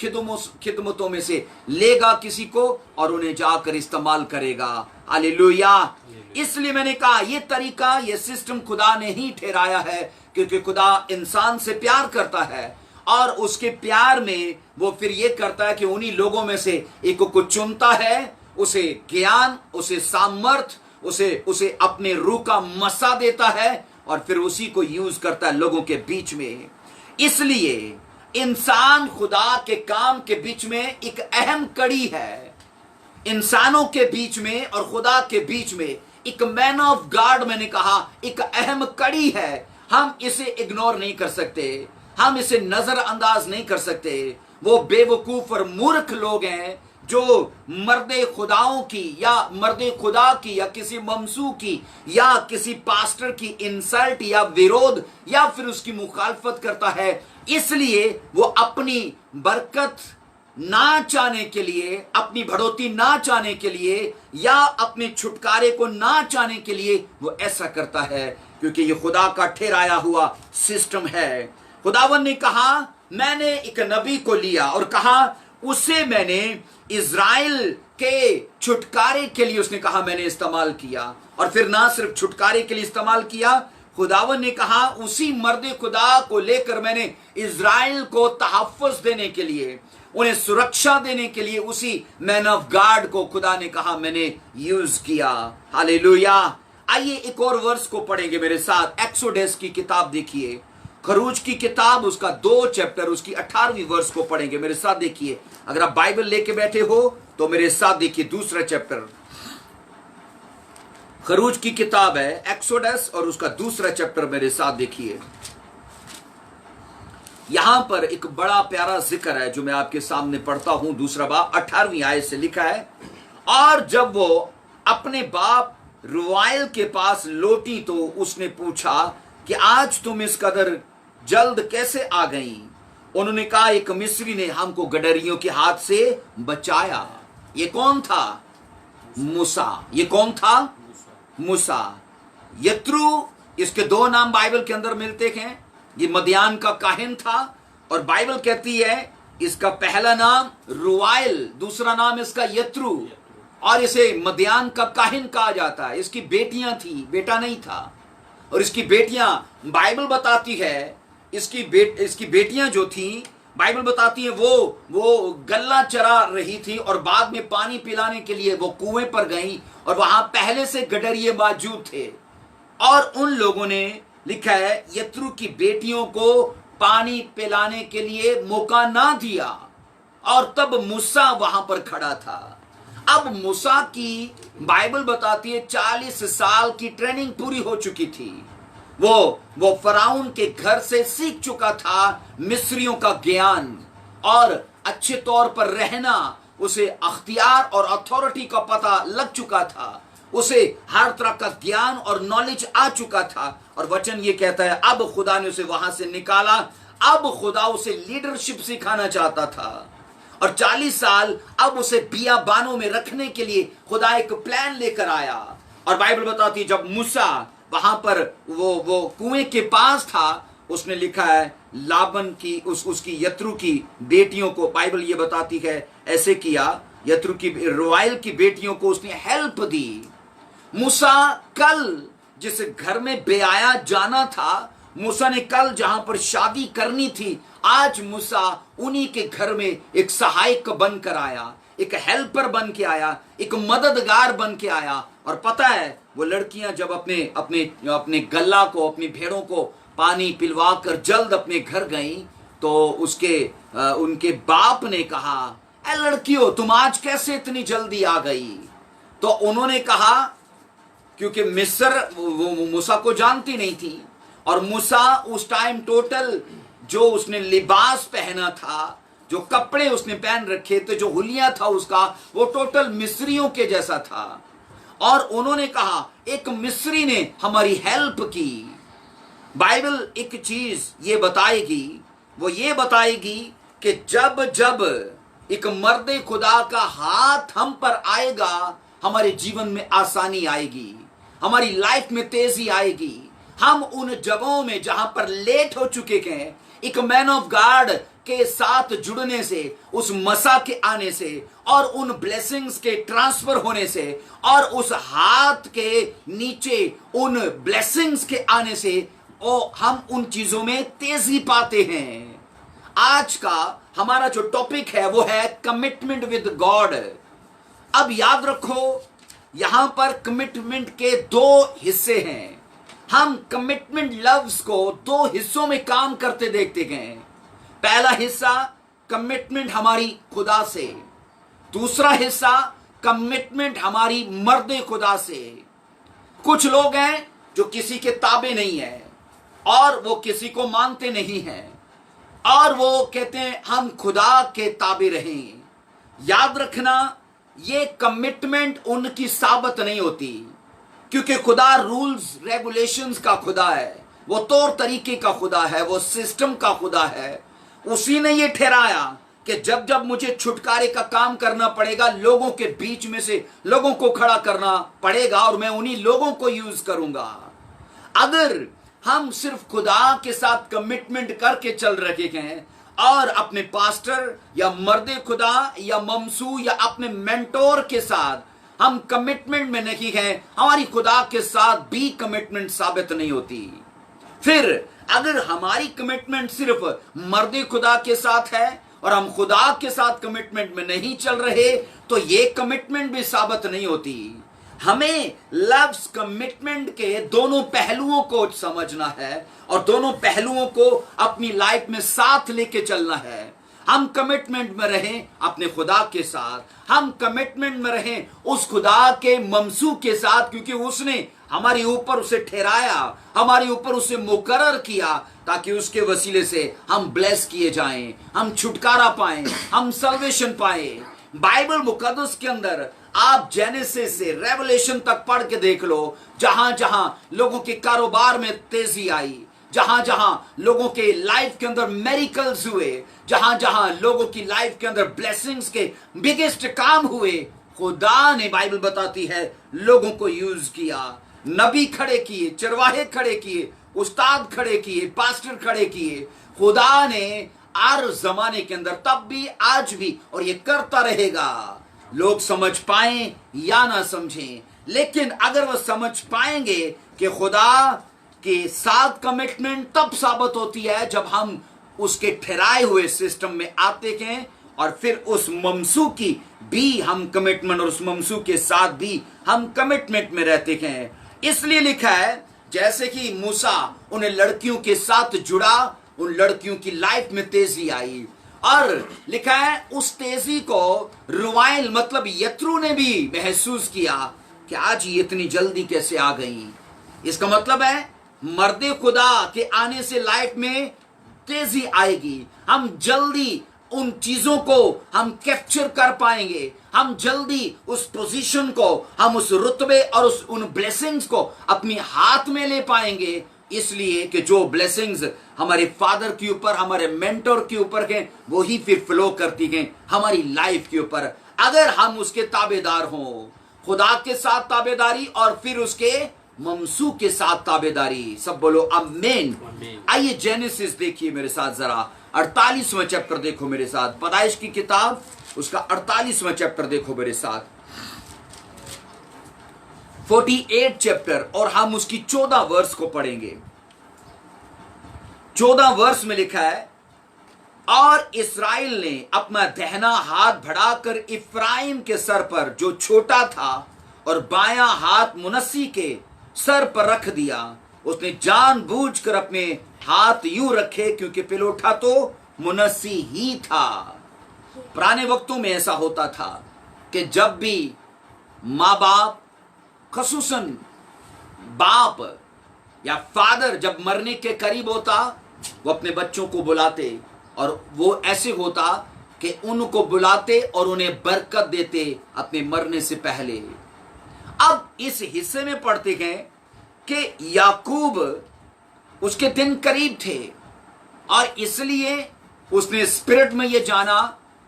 Speaker 1: खिदमतों में से लेगा किसी को और उन्हें जाकर इस्तेमाल करेगा। हालेलुया। इसलिए मैंने कहा ये तरीका, ये सिस्टम खुदा ने ही ठहराया है, क्योंकि खुदा इंसान से प्यार करता है, और उसके प्यार में वो फिर ये करता है कि उन्हीं लोगों में से एक को चुनता है, उसे ज्ञान, उसे सामर्थ, उसे अपने रूह का मसा देता है, और फिर उसी को यूज करता है लोगों के बीच में। इसलिए इंसान खुदा के काम के बीच में एक अहम कड़ी है। इंसानों के बीच में और खुदा के बीच में एक मैन ऑफ गॉड, मैंने कहा, एक अहम कड़ी है। हम इसे इग्नोर नहीं कर सकते, हम इसे नजरअंदाज नहीं कर सकते। वो बेवकूफ और मूर्ख लोग हैं जो मर्दे खुदाओं की या मर्दे खुदा की या किसी ममसू की या किसी पास्टर की इंसल्ट या विरोध या फिर उसकी मुखालफत करता है। इसलिए वो अपनी बरकत ना चाहने के लिए, अपनी बढ़ोतरी ना चाहने के लिए, या अपने छुटकारे को ना चाहने के लिए वो ऐसा करता है, क्योंकि ये खुदा का ठहराया हुआ सिस्टम है। खुदावन ने कहा, मैंने एक नबी को लिया और कहा उसे मैंने इज़राइल के छुटकारे के लिए, उसने कहा, मैंने इस्तेमाल किया। और फिर ना सिर्फ छुटकारे के लिए इस्तेमाल किया, खुदावन ने कहा उसी मर्दे खुदा को लेकर मैंने इज़राइल को तहफ़्फ़ुज़ देने के लिए, उन्हें सुरक्षा देने के लिए, उसी मैन ऑफ गॉड को खुदा ने कहा मैंने यूज किया। हालेलुया। आइए एक और वर्स को पढ़ेंगे मेरे साथ। एक्सोडस की किताब देखिए, खरूज की किताब उसका 2 चैप्टर उसकी 18वीं वर्ष को पढ़ेंगे। मेरे साथ देखिए, अगर आप बाइबल लेके बैठे हो तो मेरे साथ देखिए, दूसरा चैप्टर खरूज की किताब है एक्सोडस और उसका दूसरा चैप्टर मेरे साथ देखिए। यहां पर एक बड़ा प्यारा जिक्र है जो मैं आपके सामने पढ़ता हूं। दूसरा बाब 18वीं आयत से लिखा है, और जब वो अपने बाप रुवाइल के पास लौटी तो उसने पूछा कि आज तुम इस कदर जल्द कैसे आ गई? उन्होंने कहा, एक मिस्री ने हमको गडरियों के हाथ से बचाया। ये कौन था? मूसा। ये कौन था? मूसा। यत्रू, इसके 2 नाम बाइबल के अंदर मिलते हैं। ये मदियान का काहिन था और बाइबल कहती है इसका पहला नाम रुवाइल, दूसरा नाम इसका यत्रू, और इसे मदियान का काहिन कहा जाता है। इसकी बेटियां थी, बेटा नहीं था। और इसकी बेटियां, बाइबल बताती है इसकी बेटियां जो थी, बाइबल बताती है वो गल्ला चरा रही थी और बाद में पानी पिलाने के लिए वो कुएं पर गई और वहां पहले से गडरिये मौजूद थे। और उन लोगों ने, लिखा है, यत्रू की बेटियों को पानी पिलाने के लिए मौका ना दिया, और तब मूसा वहां पर खड़ा था। अब मूसा की, बाइबल बताती है, 40 साल की ट्रेनिंग पूरी हो चुकी थी। वो फराउन के घर से सीख चुका था मिस्रियों का ज्ञान और अच्छे तौर पर रहना। उसे अख्तियार और अथॉरिटी का पता लग चुका था। उसे हर तरह का ज्ञान और नॉलेज आ चुका था। और वचन ये कहता है, अब खुदा ने उसे वहां से निकाला। अब खुदा उसे लीडरशिप सिखाना चाहता था। और 40 साल अब उसे बियाबानों में रखने के लिए खुदा एक प्लान लेकर आया। और बाइबल बताती है, जब मूसा वहां पर वो कुएं के पास था, उसने लिखा है लाबन की उसकी यत्रू की बेटियों को, बाइबल ये बताती है, ऐसे किया। यत्रू की, रुवाइल की बेटियों को उसने हेल्प दी। मूसा कल जिस घर में बेआया जाना था, मूसा ने कल जहां पर शादी करनी थी, आज मूसा उन्हीं के घर में एक सहायक बनकर आया, एक हेल्पर बन के आया, एक मददगार बन के आया। और पता है, वो लड़कियां जब अपने गल्ला को, अपनी भेड़ों को पानी पिलवा कर जल्द अपने घर गईं, तो उनके बाप ने कहा, ए लड़कियों, तुम आज कैसे इतनी जल्दी आ गई? तो उन्होंने कहा, क्योंकि मिस्र वो मूसा को जानती नहीं थी, और मूसा उस टाइम टोटल जो उसने लिबास पहना था, जो कपड़े उसने पहन रखे थे, जो हुलिया था उसका, वो टोटल मिस्रियों के जैसा था। और उन्होंने कहा, एक मिस्री ने हमारी हेल्प की। बाइबल एक चीज ये बताएगी, वो ये बताएगी कि जब जब एक मर्दे खुदा का हाथ हम पर आएगा, हमारे जीवन में आसानी आएगी, हमारी लाइफ में तेजी आएगी। हम उन जगहों में जहां पर लेट हो चुके हैं, एक मैन ऑफ गॉड के साथ जुड़ने से, उस मसा के आने से, और उन ब्लेसिंग्स के ट्रांसफर होने से, और उस हाथ के नीचे उन ब्लेसिंग्स के आने से, हम उन चीजों में तेजी पाते हैं। आज का हमारा जो टॉपिक है वो है कमिटमेंट विद गॉड। अब याद रखो, यहां पर कमिटमेंट के 2 हिस्से हैं। हम कमिटमेंट लफ्ज को 2 हिस्सों में काम करते देखते हैं। पहला हिस्सा कमिटमेंट हमारी खुदा से, दूसरा हिस्सा कमिटमेंट हमारी मर्दे खुदा से। कुछ लोग हैं जो किसी के ताबे नहीं है और वो किसी को मानते नहीं हैं, और वो कहते हैं हम खुदा के ताबे रहें। याद रखना, ये कमिटमेंट उनकी साबित नहीं होती, क्योंकि खुदा रूल्स रेगुलेशंस का खुदा है, वो तौर तरीके का खुदा है, वो सिस्टम का खुदा है। उसी ने ये ठहराया कि जब जब मुझे छुटकारे का काम करना पड़ेगा, लोगों के बीच में से लोगों को खड़ा करना पड़ेगा, और मैं उन्हीं लोगों को यूज करूंगा। अगर हम सिर्फ खुदा के साथ कमिटमेंट करके चल रहे हैं और अपने पास्टर या मर्दे खुदा या ममसू या अपने मेंटोर के साथ हम कमिटमेंट में नहीं हैं, हमारी खुदा के साथ भी कमिटमेंट साबित नहीं होती। फिर अगर हमारी कमिटमेंट सिर्फ मर्दे खुदा के साथ है और हम खुदा के साथ कमिटमेंट में नहीं चल रहे, तो ये कमिटमेंट भी साबित नहीं होती। हमें लव्स कमिटमेंट के दोनों पहलुओं को समझना है और दोनों पहलुओं को अपनी लाइफ में साथ लेके चलना है। हम कमिटमेंट में रहें अपने खुदा के साथ, हम कमिटमेंट में रहें उस खुदा के ममसू के साथ, क्योंकि उसने हमारे ऊपर उसे ठहराया, हमारे ऊपर उसे मुकर्रर किया, ताकि उसके वसीले से हम ब्लेस किए जाएं, हम छुटकारा पाएं, हम सल्वेशन पाएं। बाइबल मुकद्दस के अंदर आप जेनेसिस से रेवलेशन तक पढ़ के देख लो, जहां जहां लोगों के कारोबार में तेजी आई, जहां जहां लोगों के लाइफ के अंदर मेरिकल्स हुए, जहां जहां लोगों की लाइफ के अंदर ब्लेसिंग्स के बिगेस्ट काम हुए, खुदा ने, बाइबल बताती है, लोगों को यूज किया। नबी खड़े किए, चरवाहे खड़े किए, उस्ताद खड़े किए, पास्टर खड़े किए। खुदा ने हर जमाने के अंदर, तब भी आज भी, और ये करता रहेगा। लोग समझ पाएं या ना समझें, लेकिन अगर वह समझ पाएंगे कि खुदा के साथ कमिटमेंट तब साबित होती है जब हम उसके ठहराए हुए सिस्टम में आते हैं और फिर उस ममसू की भी हम कमिटमेंट, और उस ममसू के साथ भी हम कमिटमेंट में रहते हैं। इसलिए लिखा है, जैसे कि मूसा उन लड़कियों के साथ जुड़ा, उन लड़कियों की लाइफ में तेजी आई, और लिखा है उस तेजी को रुवाइल मतलब यत्रो ने भी महसूस किया कि आज ये इतनी जल्दी कैसे आ गई। इसका मतलब है मर्दे खुदा के आने से लाइफ में तेजी आएगी, हम जल्दी उन चीजों को हम कैप्चर कर पाएंगे, हम जल्दी उस पोजीशन को, हम उस रुतबे और उन ब्लेसिंग्स को अपने हाथ में ले पाएंगे। इसलिए कि जो ब्लेसिंग्स हमारे फादर के ऊपर, हमारे मेंटर के ऊपर हैं, वो ही फिर फ्लो करती हैं हमारी लाइफ के ऊपर, अगर हम उसके ताबेदार हों। खुदा के साथ ताबेदारी और फिर उसके ममसू के साथ ताबेदारी। सब बोलो आमीन। आइए जेनेसिस देखिए मेरे साथ जरा, 48वां चैप्टर देखो मेरे साथ, पैदाइश की किताब उसका 48वां चैप्टर देखो मेरे साथ, 48 चैप्टर, और हम उसकी 14 वर्ष को पढ़ेंगे। 14 वर्ष में लिखा है, और इस्राएल ने अपना दाहिना हाथ बढ़ाकर इफ्राइम के सर पर जो छोटा था और बायां हाथ मुनस्सी के सर पर रख दिया। उसने जानबूझकर अपने हाथ यूं रखे क्योंकि पिलोठा तो मुनस्सी ही था। पुराने वक्तों में ऐसा होता था कि जब भी माँ बाप, खसूसन बाप या फादर जब मरने के करीब होता, वो अपने बच्चों को बुलाते, और वो ऐसे होता कि उनको बुलाते और उन्हें बरकत देते अपने मरने से पहले। अब इस हिस्से में पढ़ते हैं कि याकूब, उसके दिन करीब थे, और इसलिए उसने स्पिरिट में ये जाना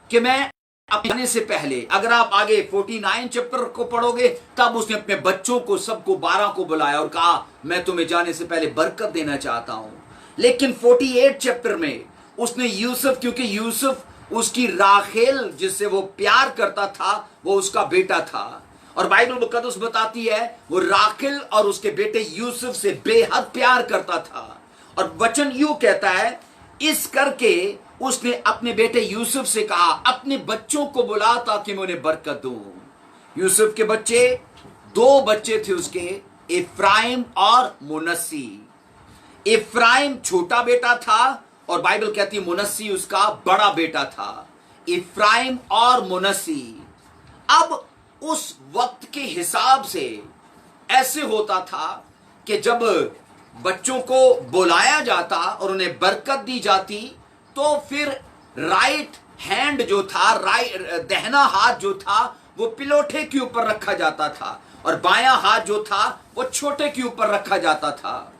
Speaker 1: कि मैं अपने से पहले, अगर आप आगे 49 चैप्टर को पढ़ोगे, तब उसने अपने बच्चों को, सबको 12 को बुलाया और कहा मैं तुम्हें जाने से पहले बरकत देना चाहता हूं। लेकिन 48 चैप्टर में उसने यूसुफ, क्योंकि यूसुफ उसकी राखेल जिससे वो प्यार करता था, वो उसका बेटा था, और बाइबल मुकद्दस बताती है वो राखेल और उसके बेटे यूसुफ से बेहद प्यार करता था। और वचन यूं कहता है, इस करके उसने अपने बेटे यूसुफ से कहा अपने बच्चों को बुला ताकि मैं उन्हें बरकत दूं। यूसुफ के बच्चे, 2 बच्चे थे उसके, इफ्राइम और मुनस्सी। इफ्राइम छोटा बेटा था और बाइबल कहती है मुनस्सी उसका बड़ा बेटा था। इफ्राइम और मुनस्सी। अब उस वक्त के हिसाब से ऐसे होता था कि जब बच्चों को बुलाया जाता और उन्हें बरकत दी जाती, तो फिर राइट हैंड जो था, दाहिना हाथ जो था, वो पिलोठे के ऊपर रखा जाता था, और बायां हाथ जो था वो छोटे के ऊपर रखा जाता था।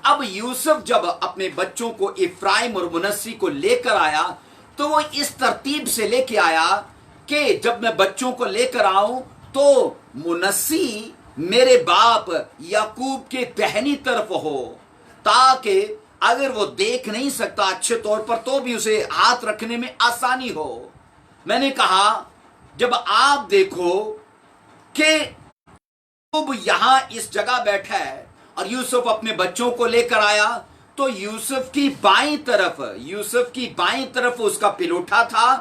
Speaker 1: अब यूसुफ जब अपने बच्चों को, इफ्राइम और मुनस्सी को लेकर आया, तो वो इस तरतीब से लेके आया कि जब मैं बच्चों को लेकर आऊं तो मुनस्सी मेरे बाप याकूब के दाहिनी तरफ हो, ताकि अगर वो देख नहीं सकता अच्छे तौर पर तो भी उसे हाथ रखने में आसानी हो। मैंने कहा जब आप देखो कि याकूब यहां इस जगह बैठा है और यूसुफ अपने बच्चों को लेकर आया, तो यूसुफ की बाईं तरफ उसका पिलोठा था,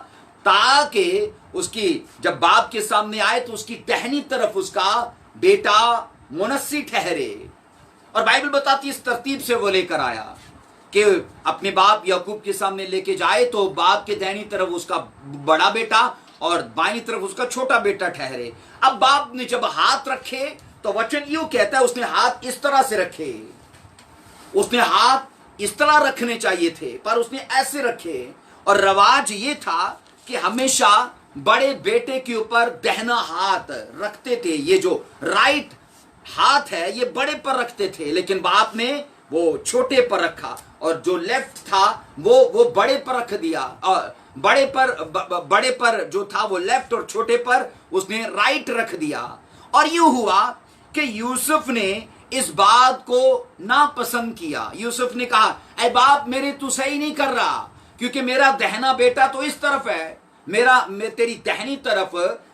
Speaker 1: ताकि उसकी जब बाप के सामने आए तो उसकी दाहिनी तरफ उसका बेटा मुनस्सी ठहरे। और बाइबल बताती है इस तरतीब से वो लेकर आया कि अपने बाप याकूब के सामने लेके जाए तो बाप के दाहिनी तरफ उसका बड़ा बेटा और बाईं तरफ उसका छोटा बेटा ठहरे। अब बाप ने जब हाथ रखे तो वचन यूं कहता है उसने हाथ इस तरह से रखे, उसने हाथ इस तरह रखने चाहिए थे पर उसने ऐसे रखे। और रवाज ये था कि हमेशा बड़े बेटे के ऊपर दाहिना हाथ रखते थे। ये जो राइट हाथ है ये बड़े पर रखते थे, लेकिन बाप ने वो छोटे पर रखा और जो लेफ्ट था वो बड़े पर रख दिया। और बड़े पर जो था वो लेफ्ट और छोटे पर उसने राइट रख दिया। और यूं हुआ कि यूसुफ ने इस बात को नापसंद किया। यूसुफ ने कहा, ऐ बाप मेरे तू सही नहीं कर रहा, क्योंकि मेरा दाहिना बेटा तो इस तरफ है, तेरी दाहिनी तरफ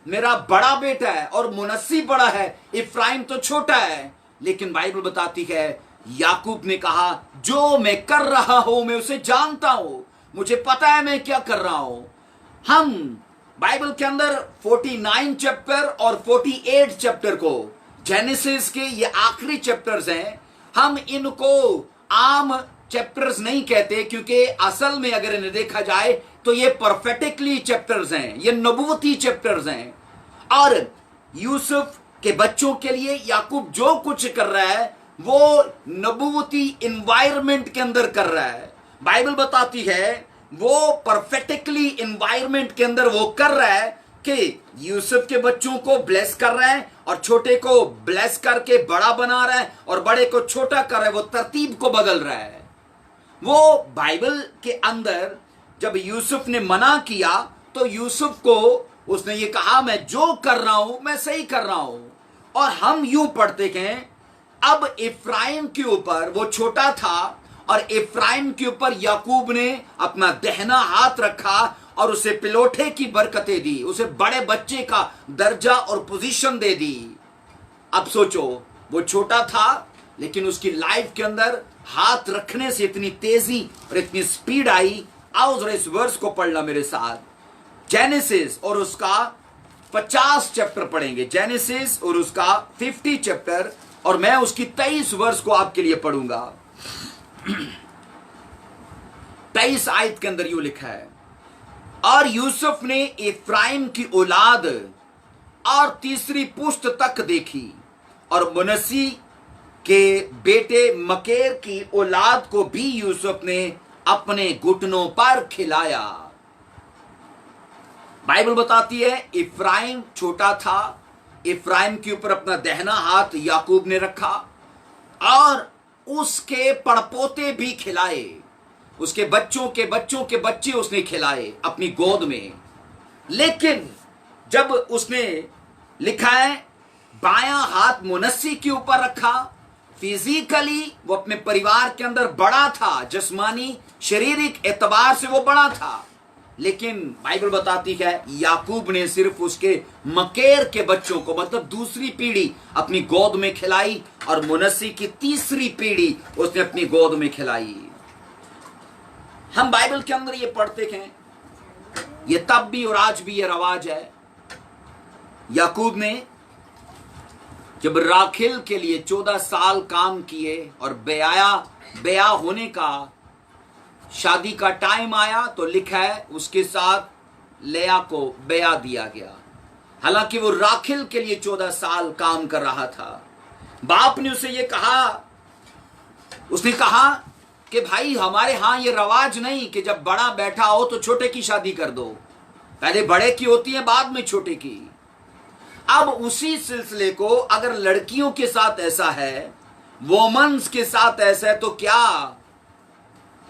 Speaker 1: मेरा बड़ा बेटा है और मुनस्सी बड़ा है, इफ्राइम तो छोटा है। लेकिन बाइबल बताती है याकूब ने कहा, जो मैं कर रहा हूं मैं उसे जानता हूं, मुझे पता है मैं क्या कर रहा हूं। हम बाइबल के अंदर 49 चैप्टर और 48 चैप्टर को, जेनेसिस के ये आखिरी चैप्टर्स हैं, हम इनको आम चैप्टर्स नहीं कहते, क्योंकि असल में अगर इन्हें देखा जाए तो ये परफेक्टली चैप्टर्स हैं, ये नबूवती चैप्टर्स हैं। और यूसुफ के बच्चों के लिए याकूब जो कुछ कर रहा है वो नबूवती इन्वायरमेंट के अंदर कर रहा है। बाइबल बताती है वो परफेक्टली इन्वायरमेंट के अंदर वो कर रहा है कि यूसुफ के बच्चों को ब्लेस कर रहा है और छोटे को ब्लेस करके बड़ा बना रहा है और बड़े को छोटा कर रहा है, वो तरतीब को बदल रहा है। वो बाइबल के अंदर जब यूसुफ ने मना किया तो यूसुफ को उसने ये कहा, मैं जो कर रहा हूं मैं सही कर रहा हूं। और हम यूं पढ़ते हैं, अब इफ्राइम के ऊपर, वो छोटा था और इफ्राइम के ऊपर याकूब ने अपना दाहिना हाथ रखा और उसे पिलोठे की बरकतें दी, उसे बड़े बच्चे का दर्जा और पोजीशन दे दी। अब सोचो, वो छोटा था लेकिन उसकी लाइफ के अंदर हाथ रखने से इतनी तेजी और इतनी स्पीड आई। आओ जरा इस वर्स को पढ़ना मेरे साथ, जेनेसिस और उसका 50 चैप्टर पढ़ेंगे, जेनेसिस और उसका 50 चैप्टर, और मैं उसकी 23 वर्स को आपके लिए पढ़ूंगा। 23 आयत के अंदर यूं लिखा है, और यूसुफ ने इफ्राइम की औलाद और तीसरी पुश्त तक देखी और मुनस्सी के बेटे मकेर की औलाद को भी यूसुफ ने अपने घुटनों पर खिलाया। बाइबल बताती है इफ्राइम छोटा था, इफ्राइम के ऊपर अपना दाहिना हाथ याकूब ने रखा और उसके पड़पोते भी खिलाए, उसके बच्चों के बच्चे उसने खिलाए अपनी गोद में। लेकिन जब उसने लिखा है बायां हाथ मुनस्सी के ऊपर रखा, फिजिकली वो अपने परिवार के अंदर बड़ा था, जिस्मानी शारीरिक एतबार से वो बड़ा था, लेकिन बाइबल बताती है याकूब ने सिर्फ उसके मकेर के बच्चों को, मतलब दूसरी पीढ़ी अपनी गोद में खिलाई और मुनस्सी की तीसरी पीढ़ी उसने अपनी गोद में खिलाई। हम बाइबल के अंदर ये पढ़ते हैं, ये तब भी और आज भी ये रवाज है। याकूब ने जब राखिल के लिए 14 साल काम किए और ब्याह होने का, शादी का टाइम आया तो लिखा है उसके साथ लेया को ब्याह दिया गया। हालांकि वो राखिल के लिए 14 साल काम कर रहा था। बाप ने उसे ये कहा, उसने कहा कि भाई हमारे यहां ये रवाज नहीं कि जब बड़ा बैठा हो तो छोटे की शादी कर दो, पहले बड़े की होती है बाद में छोटे की। अब उसी सिलसिले को अगर लड़कियों के साथ ऐसा है, वोमन्स के साथ ऐसा है, तो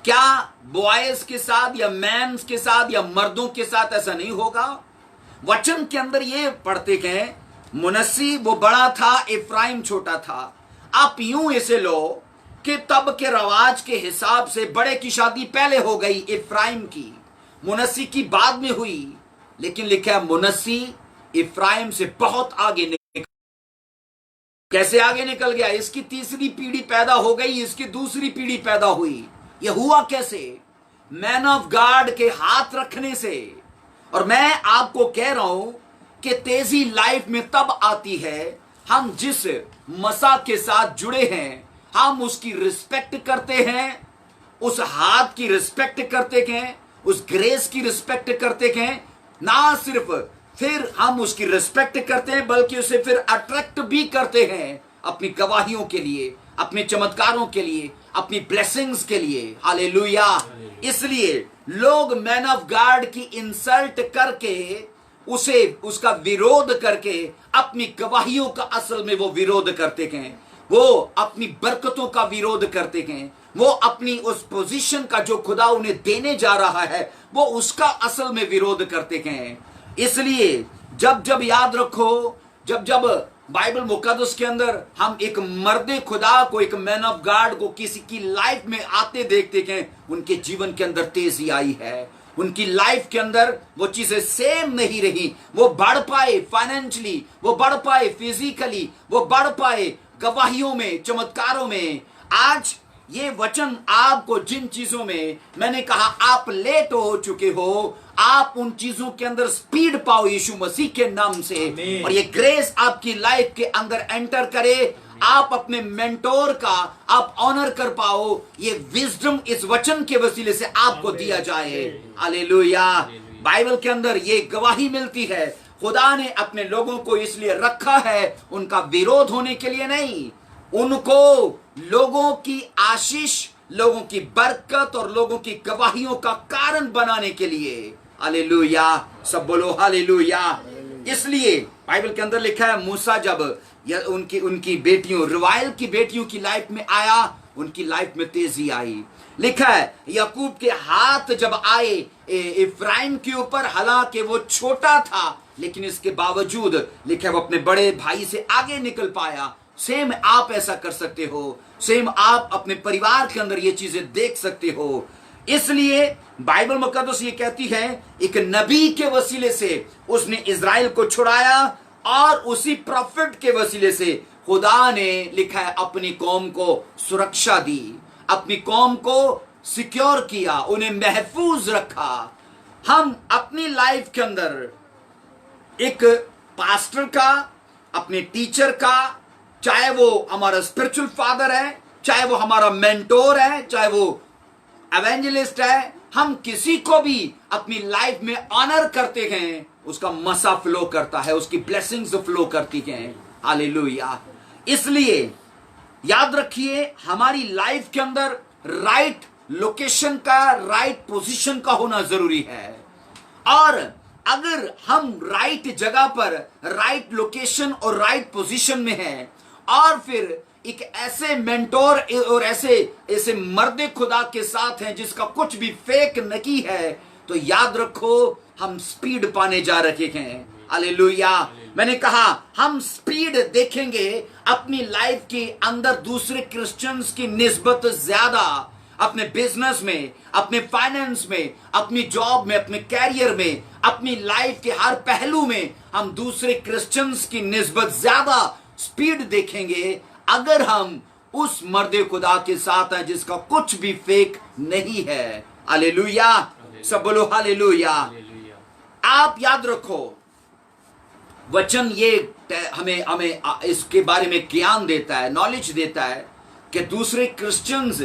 Speaker 1: क्या बॉयज के साथ या मैन्स के साथ या मर्दों के साथ ऐसा नहीं होगा? वचन के अंदर ये पढ़ते हैं, मुनस्सी वो बड़ा था, इफ्राइम छोटा था। आप यूं इसे लो कि तब के रवाज के हिसाब से बड़े की शादी पहले हो गई इफ्राइम की, मुनस्सी की बाद में हुई। लेकिन लिखा है मुनस्सी इफ्राइम से बहुत आगे निकल, कैसे आगे निकल गया? इसकी तीसरी पीढ़ी पैदा हो गई, इसकी दूसरी पीढ़ी पैदा हुई। ये हुआ कैसे? मैन ऑफ गॉड के हाथ रखने से। और मैं आपको कह रहा हूं कि तेजी लाइफ में तब आती है हम जिस मसा के साथ जुड़े हैं हम उसकी रिस्पेक्ट करते हैं, उस हाथ की रिस्पेक्ट करते हैं, उस ग्रेस की रिस्पेक्ट करते हैं। ना सिर्फ फिर हम उसकी रिस्पेक्ट करते हैं बल्कि उसे फिर अट्रैक्ट भी करते हैं अपनी गवाहियों के लिए, अपने चमत्कारों के लिए, अपनी ब्लेसिंग्स के लिए। हालेलुया। इसलिए लोग मैन ऑफ गॉड की इंसल्ट करके उसे उसका विरोध करके अपनी गवाहियों का असल में वो विरोध करते हैं, वो अपनी बरकतों का विरोध करते हैं, वो अपनी उस पोजीशन का जो खुदा उन्हें देने जा रहा है वो उसका असल में विरोध करते हैं। इसलिए जब जब याद रखो, जब जब बाइबल मुकद्दस के अंदर हम एक मर्दे खुदा को, एक मैन ऑफ गॉड को किसी की लाइफ में आते देखते हैं, उनके जीवन के अंदर तेजी आई है, उनकी लाइफ के अंदर वो चीजें सेम नहीं रही, वो बढ़ पाए फाइनेंशियली, वो बढ़ पाए फिजिकली, वो बढ़ पाए गवाहियों में, चमत्कारों में। आज ये वचन आपको जिन चीजों में मैंने कहा आप लेट हो चुके हो, आप उन चीजों के अंदर स्पीड पाओ यीशु मसीह के नाम से, और ये ग्रेस आपकी लाइफ के अंदर एंटर करे, आप अपने मेंटोर का आप ऑनर कर पाओ, ये विजडम इस वचन के वसीले से आपको दिया जाए। हालेलुया। बाइबल के अंदर ये गवाही मिलती है, खुदा ने अपने लोगों को इसलिए रखा है उनका विरोध होने के लिए नहीं, उनको लोगों की आशीष, लोगों की बरकत और लोगों की गवाहियों का कारण बनाने के लिए। हालेलुया। सब बोलो हालेलुया। इसलिए बाइबल के अंदर लिखा है मूसा जब उनकी बेटियों, रवाइल की बेटियों की लाइफ में आया, उनकी लाइफ में तेजी आई। लिखा है याकूब के हाथ जब आए इफ्राइम के ऊपर, हालांकि वो छोटा था लेकिन इसके बावजूद लिखा है वो अपने बड़े भाई से आगे निकल पाया। सेम आप ऐसा कर सकते हो, सेम आप अपने परिवार के अंदर ये चीजें देख सकते हो। इसलिए बाइबल मुकद्दस ये कहती है एक नबी के वसीले से उसने इजराइल को छुड़ाया, और उसी प्रॉफिट के वसीले से खुदा ने लिखा है अपनी कौम को सुरक्षा दी, अपनी कौम को सिक्योर किया, उन्हें महफूज रखा। हम अपनी लाइफ के अंदर एक पास्टर का, अपने टीचर का, चाहे वो हमारा स्पिरिचुअल फादर है, चाहे वो हमारा मेंटोर है, चाहे वो एवेंजलिस्ट है, हम किसी को भी अपनी लाइफ में ऑनर करते हैं, उसका मसा फ्लो करता है, उसकी ब्लेसिंग्स फ्लो करती हैं। हालेलुया। इसलिए याद रखिए हमारी लाइफ के अंदर राइट लोकेशन का, राइट पोजीशन का होना जरूरी है, और अगर हम राइट जगह पर, राइट लोकेशन और राइट पोजीशन में हैं, और फिर एक ऐसे मेंटोर और ऐसे मर्दे खुदा के साथ हैं जिसका कुछ भी फेक नहीं है, तो याद रखो हम स्पीड पाने जा रहे हैं। हालेलुया। मैंने कहा हम स्पीड देखेंगे अपनी लाइफ के अंदर दूसरे क्रिश्चियंस की निस्बत ज्यादा, अपने बिजनेस में, अपने फाइनेंस में, अपनी जॉब में, अपने कैरियर में, अपनी लाइफ के हर पहलू में हम दूसरे क्रिश्चियंस की निस्बत ज्यादा स्पीड देखेंगे अगर हम उस मर्दे खुदा के साथ है जिसका कुछ भी फेक नहीं है। हालेलुया। सब बोलो हालेलुया। आप याद रखो वचन ये हमें इसके बारे में ज्ञान देता है, नॉलेज देता है कि दूसरे क्रिश्चियंस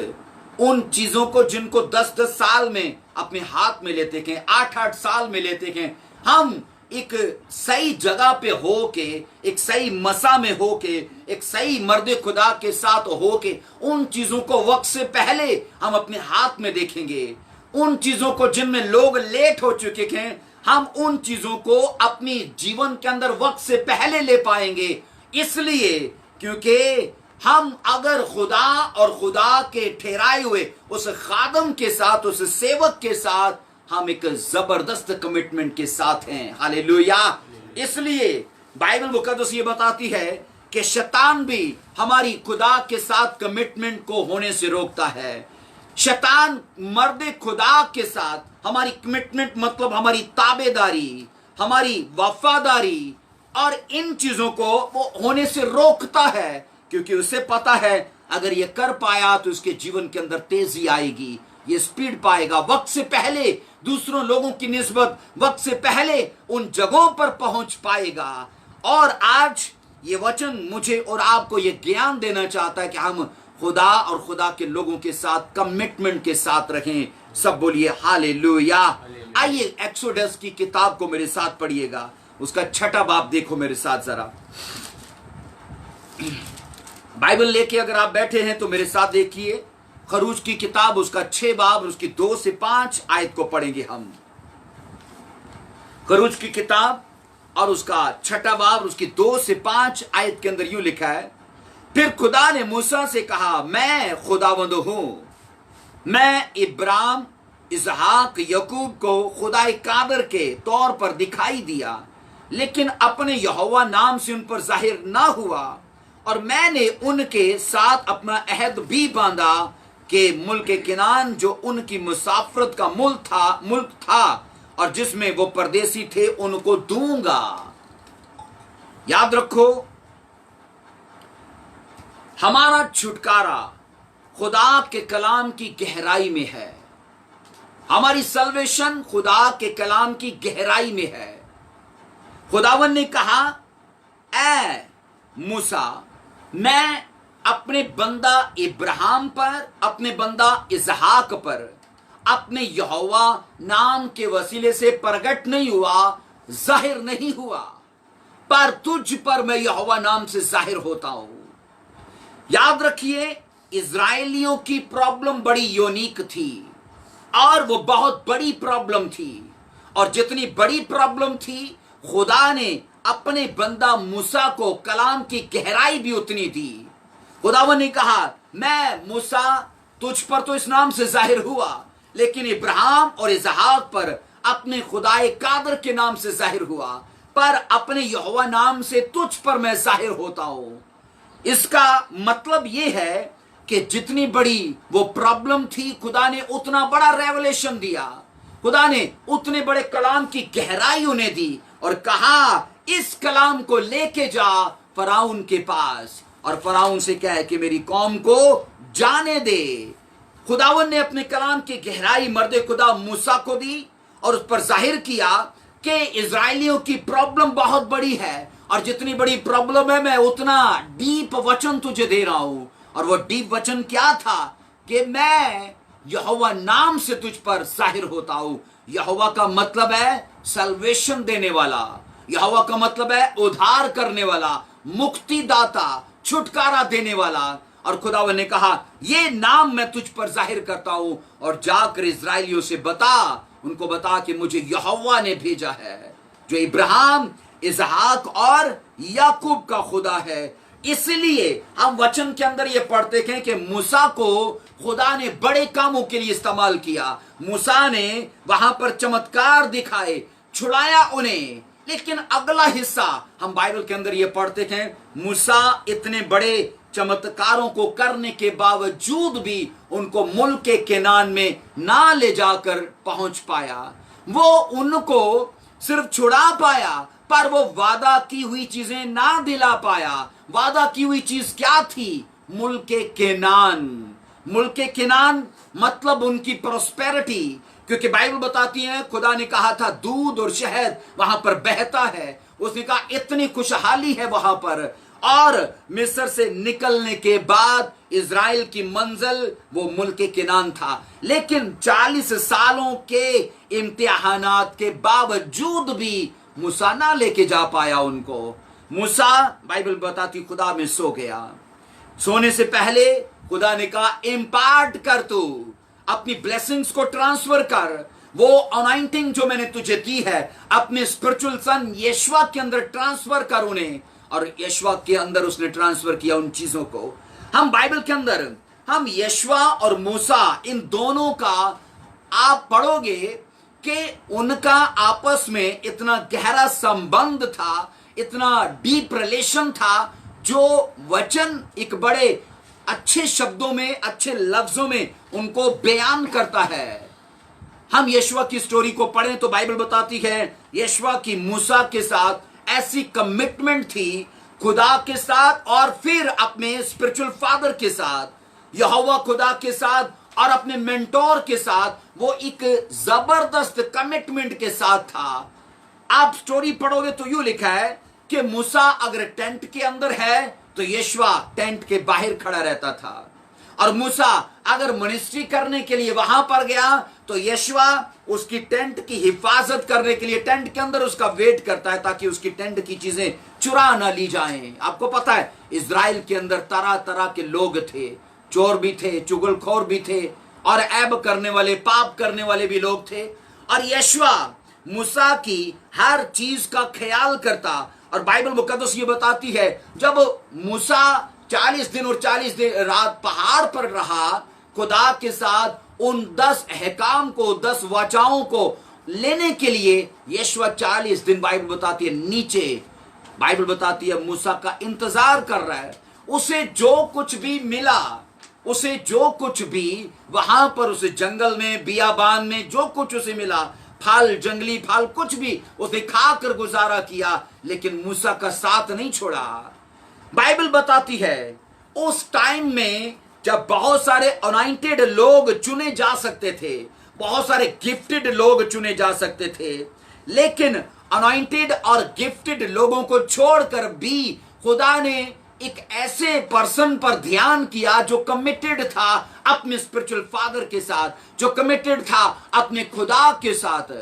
Speaker 1: उन चीजों को जिनको 10-10 साल में अपने हाथ में लेते हैं, 8-8 साल में लेते हैं, हम एक सही जगह पे होके, एक सही मसा में होके, एक सही मर्दे खुदा के साथ होके उन चीजों को वक्त से पहले हम अपने हाथ में देखेंगे। उन चीजों को जिनमें लोग लेट हो चुके हैं, हम उन चीजों को अपनी जीवन के अंदर वक्त से पहले ले पाएंगे। इसलिए क्योंकि हम अगर खुदा और खुदा के ठहराए हुए उस खादम के साथ, उस सेवक के साथ हम एक जबरदस्त कमिटमेंट के साथ हैं। हालेलुया। इसलिए बाइबल मुकद्दस ये बताती है कि शैतान भी हमारी खुदा के साथ कमिटमेंट को होने से रोकता है। शैतान मर्दे खुदा के साथ हमारी कमिटमेंट मतलब हमारी ताबेदारी, हमारी वफादारी और इन चीजों को वो होने से रोकता है, क्योंकि उसे पता है अगर ये कर पाया तो उसके जीवन के अंदर तेजी आएगी, ये स्पीड पाएगा, वक्त से पहले दूसरों लोगों की निस्बत वक्त से पहले उन जगहों पर पहुंच पाएगा। और आज ये वचन मुझे और आपको ये ज्ञान देना चाहता है कि हम खुदा और खुदा के लोगों के साथ कमिटमेंट के साथ रहें। सब बोलिए हालेलुया। आइए एक्सोडस की किताब को मेरे साथ पढ़िएगा, उसका 6वां बाब देखो मेरे साथ जरा। बाइबल लेके अगर आप बैठे हैं तो मेरे साथ देखिए, खरूज की किताब उसका 6 बाब उसकी 2 से 5 आयत को पढ़ेंगे हम। खरूज की किताब और उसका 6वां बाब उसकी 2 से 5 आयत के अंदर यूं लिखा है, फिर खुदा ने मूसा से कहा, मैं खुदावंद हूं। मैं इब्राहिम, इसहाक, याकूब को खुदाए कादर के तौर पर दिखाई दिया, लेकिन अपने यहोवा नाम से उन पर जाहिर ना हुआ। और मैंने उनके साथ अपना अहद भी बांधा कि मुल्क किनान जो उनकी मुसाफरत का मुल्क था और जिसमें वो परदेसी थे, उनको दूंगा। याद रखो, हमारा छुटकारा खुदा के कलाम की गहराई में है। हमारी सल्वेशन खुदा के कलाम की गहराई में है। खुदावन ने कहा, ऐ मूसा, मैं अपने बंदा इब्राहिम पर, अपने बंदा इसहाक पर, अपने यहोवा नाम के वसीले से प्रकट नहीं हुआ, जाहिर नहीं हुआ, पर तुझ पर मैं यहोवा नाम से जाहिर होता हूं। याद रखिए, इजराइलियों की प्रॉब्लम बड़ी यूनिक थी और वो बहुत बड़ी प्रॉब्लम थी, और जितनी बड़ी प्रॉब्लम थी, खुदा ने अपने बंदा मूसा को कलाम की गहराई भी उतनी दी। खुदावन ने कहा, मैं मूसा तुझ पर तो इस नाम से जाहिर हुआ, लेकिन इब्राहिम और इसहाक पर अपने खुदाए कादर के नाम से जाहिर हुआ, पर अपने यहोवा नाम से तुझ पर मैं जाहिर होता हूं। इसका मतलब यह है कि जितनी बड़ी वो प्रॉब्लम थी, खुदा ने उतना बड़ा रेवलेशन दिया, खुदा ने उतने बड़े कलाम की गहराई उन्हें दी और कहा, इस कलाम को लेके जा फराउन के पास और फराउन से कह कि मेरी कौम को जाने दे। खुदावन ने अपने कलाम की गहराई मर्दे खुदा मूसा को दी और उस पर जाहिर किया कि इजराइलियों की प्रॉब्लम बहुत बड़ी है, और जितनी बड़ी प्रॉब्लम है, मैं उतना डीप वचन तुझे दे रहा हूं। और वो डीप वचन क्या था कि मैं यहोवा नाम से तुझ पर जाहिर होता हूं। यहोवा का मतलब है सल्वेशन देने वाला, यहोवा का मतलब है उद्धार करने वाला, मुक्तिदाता, छुटकारा देने वाला। और खुदावन ने कहा, ये नाम मैं तुझ पर जाहिर करता हूं, और जाकर इजराइलियों से उनको बता कि मुझे यहोवा ने भेजा है, जो इब्राहिम, इसहाक और याकूब का खुदा है। इसलिए हम वचन के अंदर ये पढ़ते हैं कि मूसा को खुदा ने बड़े कामों के लिए इस्तेमाल किया। मूसा ने वहां पर चमत्कार दिखाए, छुड़ाया उन्हें। लेकिन अगला हिस्सा हम बाइबल के अंदर ये पढ़ते हैं, मूसा इतने बड़े चमत्कारों को करने के बावजूद भी उनको मुल्क के केनान में ना ले जाकर पहुंच पाया। वो उनको सिर्फ छुड़ा पाया, पर वो वादा की हुई चीजें ना दिला पाया। वादा की हुई चीज क्या थी? मुल्क के केनान। मुल्क के केनान मतलब उनकी प्रोस्पेरिटी, क्योंकि बाइबल बताती है खुदा ने कहा था दूध और शहद वहां पर बहता है। उसने कहा इतनी खुशहाली है वहां पर। और मिस्र से निकलने के बाद इजराइल की मंजिल वो मुल्क केनान था। लेकिन 40 सालों के इम्तिहानात के बावजूद भी मूसा ना लेके जा पाया उनको। मूसा, बाइबल बताती, खुदा में सो गया। सोने से पहले खुदा ने कहा इम्पार्ट कर, तू अपनी ब्लेसिंग्स को ट्रांसफर कर। वो अनाइंटिंग जो मैंने तुझे दी है अपने स्पिरिचुअल सन यशवा के अंदर ट्रांसफर कर उन्हें। और यशवा के अंदर उसने ट्रांसफर किया उन चीजों को। हम बाइबल के अंदर हम यशवा और मूसा इन दोनों का आप पढ़ोगे कि उनका आपस में इतना गहरा संबंध था, इतना डीप रिलेशन था, जो वचन एक बड़े अच्छे शब्दों में, अच्छे लफ्जों में उनको बयान करता है। हम यशवा की स्टोरी को पढ़ें तो बाइबल बताती है यशवा की मूसा के साथ ऐसी कमिटमेंट थी, खुदा के साथ और फिर अपने स्पिरिचुअल फादर के साथ, यहोवा खुदा के साथ और अपने मेंटोर के साथ। वो एक जबरदस्त कमिटमेंट के साथ था। आप स्टोरी पढ़ोगे तो यूं लिखा है कि मूसा अगर टेंट के अंदर है तो यशवा टेंट के बाहर खड़ा रहता था, और मूसा अगर मिनिस्ट्री करने के लिए वहां पर गया तो यशवा उसकी टेंट की हिफाजत करने के लिए टेंट के अंदर उसका वेट करता है ताकि उसकी टेंट की चीजें चुरा ना ली जाएं। आपको पता है इज़राइल के अंदर तरह तरह के लोग थे, चोर भी थे, चुगलखोर भी थे, और ऐब करने वाले, पाप करने वाले भी लोग थे। और यशवा मूसा की हर चीज का ख्याल करता, और बाइबल मुकद्दस ये बताती है जब मूसा 40 दिन और 40 दिन रात पहाड़ पर रहा खुदा के साथ, उन 10 अहकाम को, 10 वाचाओं को लेने के लिए यशवा 40 दिन बाइबल बताती है नीचे, बाइबल बताती है मूसा का इंतजार कर रहा है। उसे जो कुछ भी मिला, उसे जो कुछ भी वहां पर, उसे जंगल में, बियाबान में जो कुछ उसे मिला, फल, जंगली फल, कुछ भी उसने खाकर गुजारा किया, लेकिन मूसा का साथ नहीं छोड़ा। बाइबल बताती है उस टाइम में जब बहुत सारे अनॉइंटेड लोग चुने जा सकते थे, बहुत सारे गिफ्टेड लोग चुने जा सकते थे, लेकिन अनॉइंटेड और गिफ्टेड लोगों को छोड़कर भी खुदा ने एक ऐसे पर्सन पर ध्यान किया जो कमिटेड था अपने स्पिरिचुअल फादर के साथ, जो कमिटेड था अपने खुदा के साथ।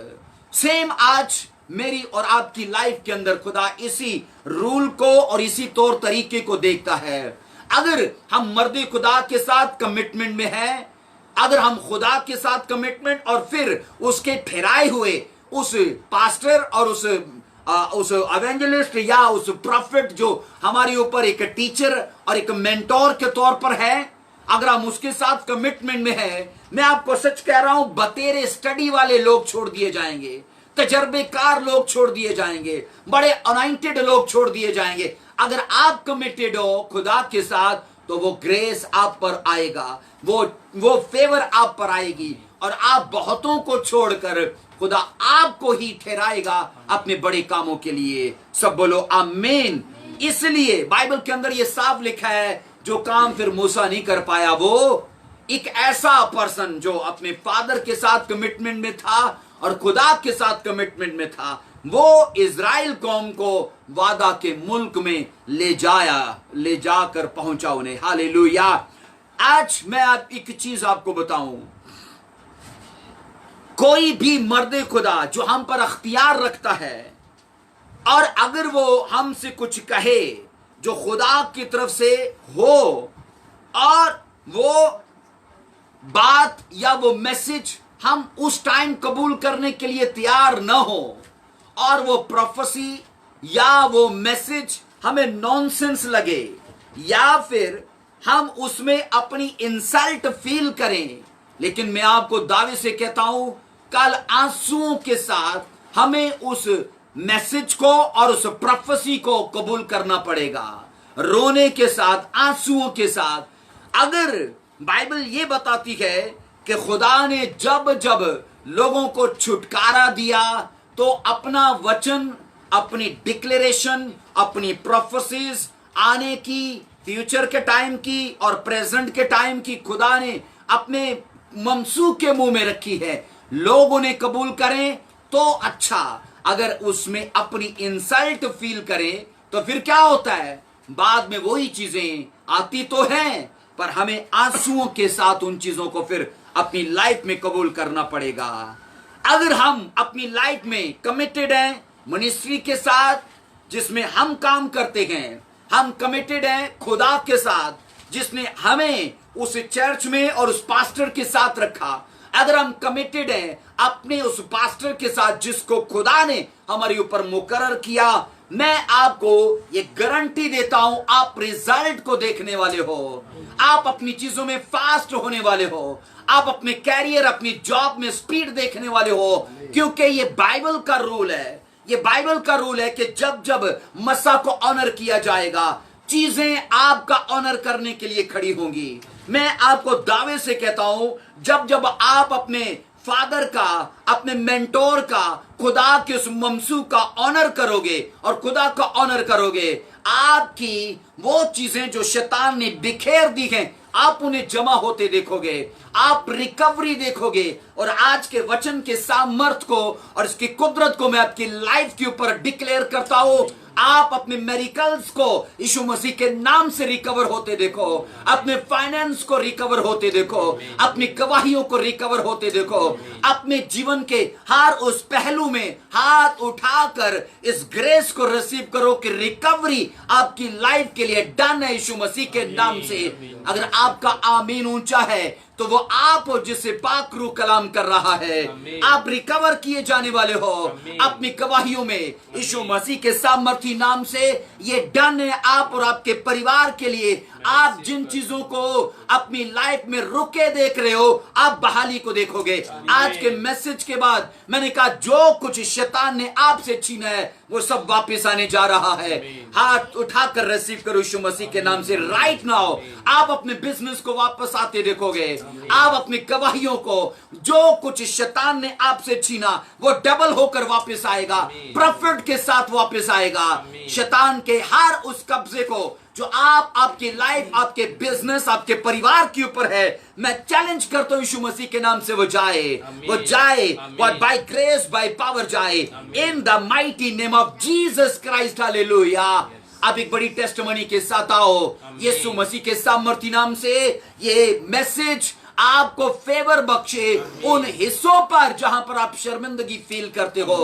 Speaker 1: सेम आज मेरी और आपकी लाइफ के अंदर खुदा इसी रूल को और इसी तौर तरीके को देखता है। अगर हम मर्द खुदा के साथ कमिटमेंट में हैं, अगर हम खुदा के साथ कमिटमेंट और फिर उसके ठहराए हुए उस पास्टर और उस एवेंजलिस्ट या उस प्रॉफिट जो हमारे ऊपर एक टीचर और एक मेंटोर के तौर पर है, अगर हम उसके साथ कमिटमेंट में है, मैं आपको सच कह रहा हूं, बतेरे स्टडी वाले लोग छोड़ दिए जाएंगे, तजर्बेकार लोग छोड़ दिए जाएंगे, बड़े अनॉइंटेड लोग छोड़ दिए जाएंगे। अगर आप कमिटेड हो खुदा के साथ तो वो ग्रेस आप पर आएगा, वो फेवर आप पर आएगी, और आप बहुतों को छोड़कर खुदा आपको ही ठहराएगा अपने बड़े कामों के लिए। सब बोलो आमीन। इसलिए बाइबल के अंदर ये साफ लिखा है जो काम फिर मूसा नहीं कर पाया, वो एक ऐसा पर्सन जो अपने फादर के साथ कमिटमेंट में था और खुदा के साथ कमिटमेंट में था, वो इज़राइल कौम को वादा के मुल्क में ले जाकर पहुंचा उन्हें। हालेलुया। आज मैं आप एक चीज आपको बताऊं, कोई भी मर्द खुदा जो हम पर अख्तियार रखता है और अगर वो हमसे कुछ कहे जो खुदा की तरफ से हो और वो बात या वो मैसेज हम उस टाइम कबूल करने के लिए तैयार न हो, और वो प्रोफेसी या वो मैसेज हमें नॉनसेंस लगे, या फिर हम उसमें अपनी इंसल्ट फील करें, लेकिन मैं आपको दावे से कहता हूं कल आंसुओं के साथ हमें उस मैसेज को और उस प्रोफेसी को कबूल करना पड़ेगा, रोने के साथ, आंसुओं के साथ। अगर बाइबल ये बताती है कि खुदा ने जब जब लोगों को छुटकारा दिया तो अपना वचन, अपनी डिक्लेरेशन, अपनी प्रोफेसीज आने की, फ्यूचर के टाइम की और प्रेजेंट के टाइम की खुदा ने अपने ममसूख के मुंह में रखी है। लोग उन्हें कबूल करें तो अच्छा, अगर उसमें अपनी इंसल्ट फील करें तो फिर क्या होता है, बाद में वही चीजें आती तो हैं पर हमें आंसुओं के साथ उन चीजों को फिर अपनी लाइफ में कबूल करना पड़ेगा। अगर हम अपनी लाइफ में कमिटेड हैं मिनिस्ट्री के साथ जिसमें हम काम करते हैं, हम कमिटेड हैं खुदा के साथ जिसने हमें उस चर्च में और उस पास्टर के साथ रखा, अगर हम कमिटेड हैं अपने उस पास्टर के साथ जिसको खुदा ने हमारे ऊपर मुकर्रर किया, मैं आपको ये गारंटी देता हूं आप रिजल्ट को देखने वाले हो, आप अपनी चीजों में फास्ट होने वाले हो, आप अपने कैरियर, अपनी जॉब में स्पीड देखने वाले हो, क्योंकि ये बाइबल का रूल है। ये बाइबल का रूल है कि जब जब मसा को ऑनर किया जाएगा चीजें आपका ऑनर करने के लिए खड़ी होंगी। मैं आपको दावे से कहता हूं जब जब आप अपने फादर का, अपने मेंटोर का, खुदा के उस ममसू का ऑनर करोगे और खुदा का ऑनर करोगे, आपकी वो चीजें जो शैतान ने बिखेर दी हैं आप उन्हें जमा होते देखोगे, आप रिकवरी देखोगे। और आज के वचन के सामर्थ को और इसकी कुदरत को मैं आपकी लाइफ के ऊपर डिक्लेयर करता हूं, आप अपने मेरिकल्स को यीशु मसीह के नाम से रिकवर होते देखो, अपने फाइनेंस को रिकवर होते देखो, अपनी गवाहियों को रिकवर होते देखो, अपने जीवन के हर उस पहलू में हाथ उठाकर इस ग्रेस को रिसीव करो कि रिकवरी आपकी लाइफ के लिए डन है यीशु मसीह के नाम से। अगर आपका आमीन ऊंचा है तो वो आप हो जिससे पाक रूह कलाम कर रहा है। आप रिकवर किए जाने वाले हो अपनी गवाहियों में यीशु मसीह के सामर्थी नाम से। ये डन है आप और आपके परिवार के लिए। आप जिन चीजों को अपनी लाइफ में रुके देख रहे हो, आप बहाली को देखोगे। आज के मैसेज के बाद मैंने कहा जो कुछ शैतान ने आपसे छीना है वो सब वापस आने जा रहा है। हाथ उठाकर रिसीव करो यीशु मसीह के नाम से राइट नाउ। आप अपने बिजनेस को वापस आते देखोगे, आप अपनी गवाहियों को, जो कुछ शैतान ने आपसे छीना वो डबल होकर वापस आएगा, प्रॉफिट के साथ वापस आएगा। शैतान के हर उस कब्जे को जो आपकी लाइफ, आपके बिजनेस, आपके परिवार के ऊपर है, मैं चैलेंज करता हूं यीशु मसीह के नाम से वो जाए, वो जाए, वो बाय ग्रेस बाय पावर जाए, इन the mighty name of Jesus Christ. Hallelujah. आप एक बड़ी टेस्टिमनी के साथ आओ यीशु मसीह के सामर्थी नाम से। ये मैसेज आपको फेवर बख्शे उन हिस्सों पर जहां पर आप शर्मिंदगी फील करते हो।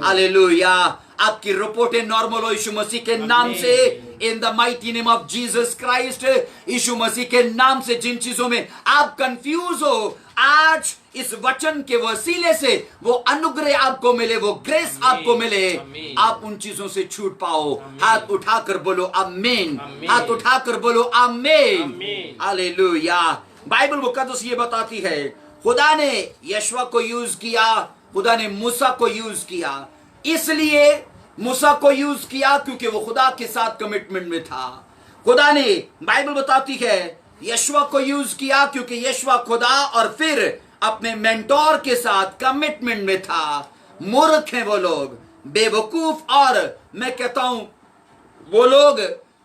Speaker 1: हालेलुया। आपकी रिपोर्टें नॉर्मल हो यीशु मसीह के नाम से, in the mighty name of Jesus Christ. Yeshu Masih के नाम से जिन चीजों में आप कंफ्यूज हो, आज इस वचन के वसीले से वो अनुग्रह आपको मिले, वो ग्रेस आपको मिले, आप उन चीजों से छूट पाओ। हाथ उठाकर बोलो आमीन, हाथ उठाकर बोलो आमीन। हालेलुया। बाइबल मुकद्दस ये बताती है खुदा ने यशवा को यूज किया, खुदा ने मूसा को यूज किया। इसलिए मूसा को यूज किया क्योंकि वो खुदा के साथ कमिटमेंट में था। खुदा ने, बाइबल बताती है, यशवा को यूज किया क्योंकि यशवा खुदा और फिर अपने मेंटोर के साथ कमिटमेंट में था। मूर्ख हैं वो लोग, बेवकूफ, और मैं कहता हूं वो लोग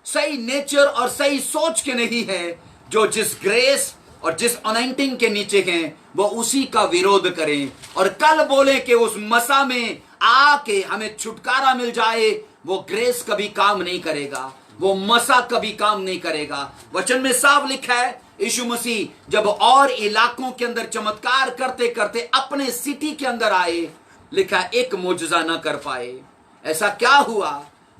Speaker 1: सही नेचर और सही सोच के नहीं है, जो जिस ग्रेस और जिस अनॉइंटिंग के नीचे हैं वो उसी का विरोध करें और कल बोले कि उस मसा में आके हमें छुटकारा मिल जाए। वो ग्रेस कभी काम नहीं करेगा, वो मसा कभी काम नहीं करेगा। वचन में साफ लिखा है यीशु मसीह जब और इलाकों के अंदर चमत्कार करते करते अपने सिटी के अंदर आए, लिखा एक मोजज़ा ना कर पाए। ऐसा क्या हुआ?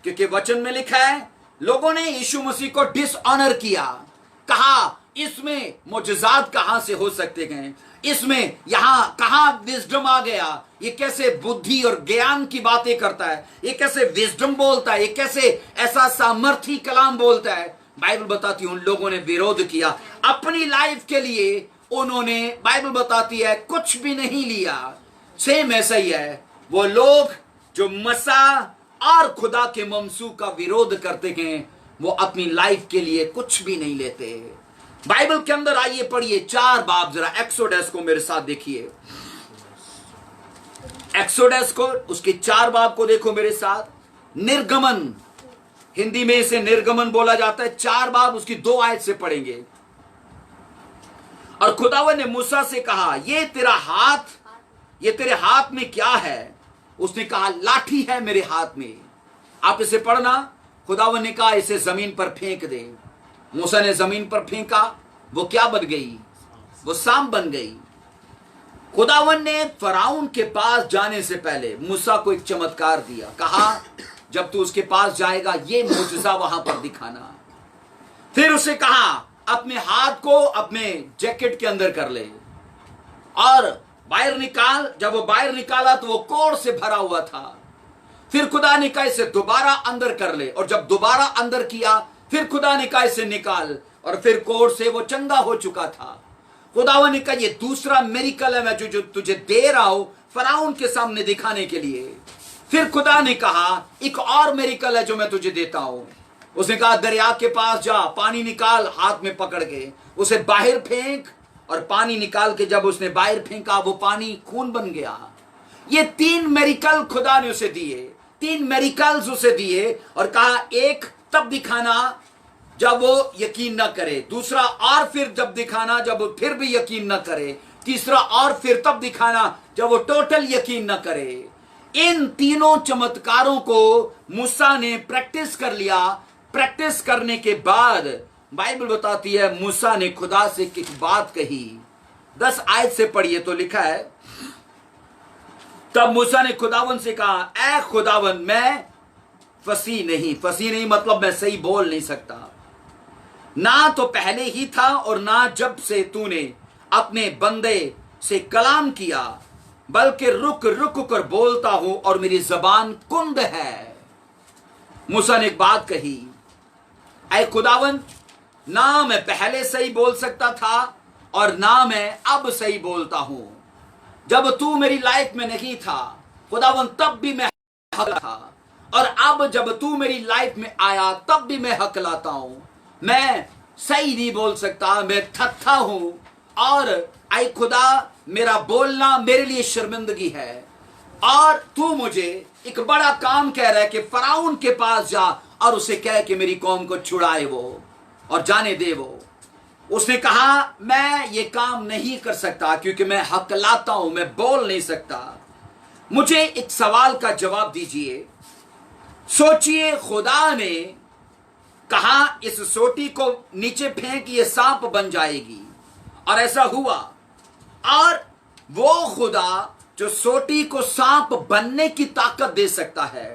Speaker 1: क्योंकि वचन में लिखा है लोगों ने यीशु मसीह को डिसऑनर किया। कहा इसमें मोजज़ात कहां से हो सकते हैं, इसमें यहां कहां विजडम आ गया, ये कैसे बुद्धि और ज्ञान की बातें करता है, ये कैसे विजडम बोलता है, ये कैसे ऐसा सामर्थी कलाम बोलता है। बाइबल बताती है उन लोगों ने विरोध किया अपनी लाइफ के लिए। उन्होंने, बाइबल बताती है, कुछ भी नहीं लिया। सेम ऐसा ही है वो लोग जो मसा और खुदा के ममसू का विरोध करते हैं, वो अपनी लाइफ के लिए कुछ भी नहीं लेते। बाइबल के अंदर आइए पढ़िए 4 बाब, जरा एक्सोडस को मेरे साथ देखिए, एक्सोडस को, उसके 4 बाब को देखो मेरे साथ। निर्गमन, हिंदी में इसे निर्गमन बोला जाता है। 4 बाब उसकी 2 आयत से पढ़ेंगे। और खुदावन ने मूसा से कहा ये तेरा हाथ, ये तेरे हाथ में क्या है? उसने कहा लाठी है मेरे हाथ में। आप इसे पढ़ना। खुदावन ने कहा इसे जमीन पर फेंक दे। मूसा ने जमीन पर फेंका, वो क्या बन गई? वो सांप बन गई। खुदावन ने फराउन के पास जाने से पहले मूसा को एक चमत्कार दिया। कहा जब तू उसके पास जाएगा ये मुजज़ा वहां पर दिखाना। फिर उसे कहा अपने हाथ को अपने जैकेट के अंदर कर ले और बाहर निकाल। जब वो बाहर निकाला तो वो कोढ़ से भरा हुआ था। फिर खुदा ने कहा इसे दोबारा अंदर कर ले, और जब दोबारा अंदर किया फिर खुदा ने कहा इसे निकाल, और फिर कोढ़ से वो चंगा हो चुका था। खुदावन ने कहा ये दूसरा मेरिकल है मैं जो तुझे दे रहा हूं फराउन के सामने दिखाने के लिए। फिर खुदा ने कहा एक और मेरिकल है जो मैं तुझे देता हूं। उसने कहा दरिया के पास जा, पानी निकाल, हाथ में पकड़ के उसे बाहर फेंक, और पानी निकाल के जब उसने बाहर फेंका वो पानी खून बन गया। ये 3 मेरिकल खुदा ने उसे दिए, 3 मेरिकल्स उसे दिए, और कहा एक तब दिखाना जब वो यकीन ना करे, दूसरा और फिर जब दिखाना जब वो फिर भी यकीन ना करे, तीसरा और फिर तब दिखाना जब वो टोटल यकीन ना करे। इन तीनों चमत्कारों को मूसा ने प्रैक्टिस कर लिया। प्रैक्टिस करने के बाद बाइबल बताती है मूसा ने खुदा से एक बात कही। 10 आयत से पढ़िए तो लिखा है, तब मूसा ने खुदावन से कहा, ऐ खुदावन मैं फसी नहीं मतलब मैं सही बोल नहीं सकता, ना तो पहले ही था और ना जब से तूने अपने बंदे से कलाम किया, बल्कि रुक रुक कर बोलता हूं और मेरी जबान कुंद है। मूसा ने एक बात कही, ऐ खुदावन ना मैं पहले सही बोल सकता था और ना मैं अब सही बोलता हूं। जब तू मेरी लाइफ में नहीं था खुदावन तब भी मैं हक था, और अब जब तू मेरी लाइफ में आया तब भी मैं हक लाता हूं। मैं सही नहीं बोल सकता, मैं थत्था हूं, और ऐ खुदा मेरा बोलना मेरे लिए शर्मिंदगी है। और तू मुझे एक बड़ा काम कह रहा है कि फराउन के पास जा और उसे कह कि मेरी कौम को छुड़ाए वो और जाने दे वो। उसने कहा मैं ये काम नहीं कर सकता क्योंकि मैं हक लाता हूं, मैं बोल नहीं सकता। मुझे एक सवाल का जवाब दीजिए। सोचिए, खुदा ने कहा इस सोटी को नीचे फेंक, ये सांप बन जाएगी, और ऐसा हुआ। और वो खुदा जो सोटी को सांप बनने की ताकत दे सकता है,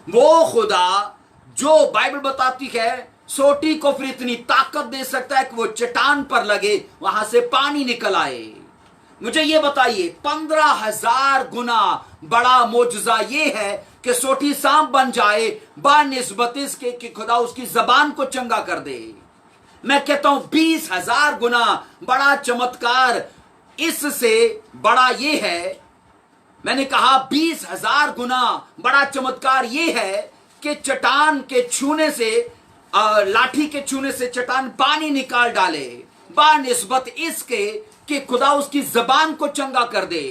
Speaker 1: वो खुदा जो बाइबल बताती है सोटी को फिर इतनी ताकत दे सकता है कि वो चट्टान पर लगे वहां से पानी निकल आए। मुझे ये बताइए, 15,000 गुना बड़ा मोजजा ये है कि सोटी सांप बन जाए बानिस्बत इसके कि खुदा उसकी जबान को चंगा कर दे। मैं कहता हूं 20,000 गुना बड़ा चमत्कार इससे बड़ा ये है। मैंने कहा 20,000 गुना बड़ा चमत्कार ये है कि चट्टान के छूने से, लाठी के छूने से चट्टान पानी निकाल डाले बानिस्बत इसके कि खुदा उसकी जबान को चंगा कर दे।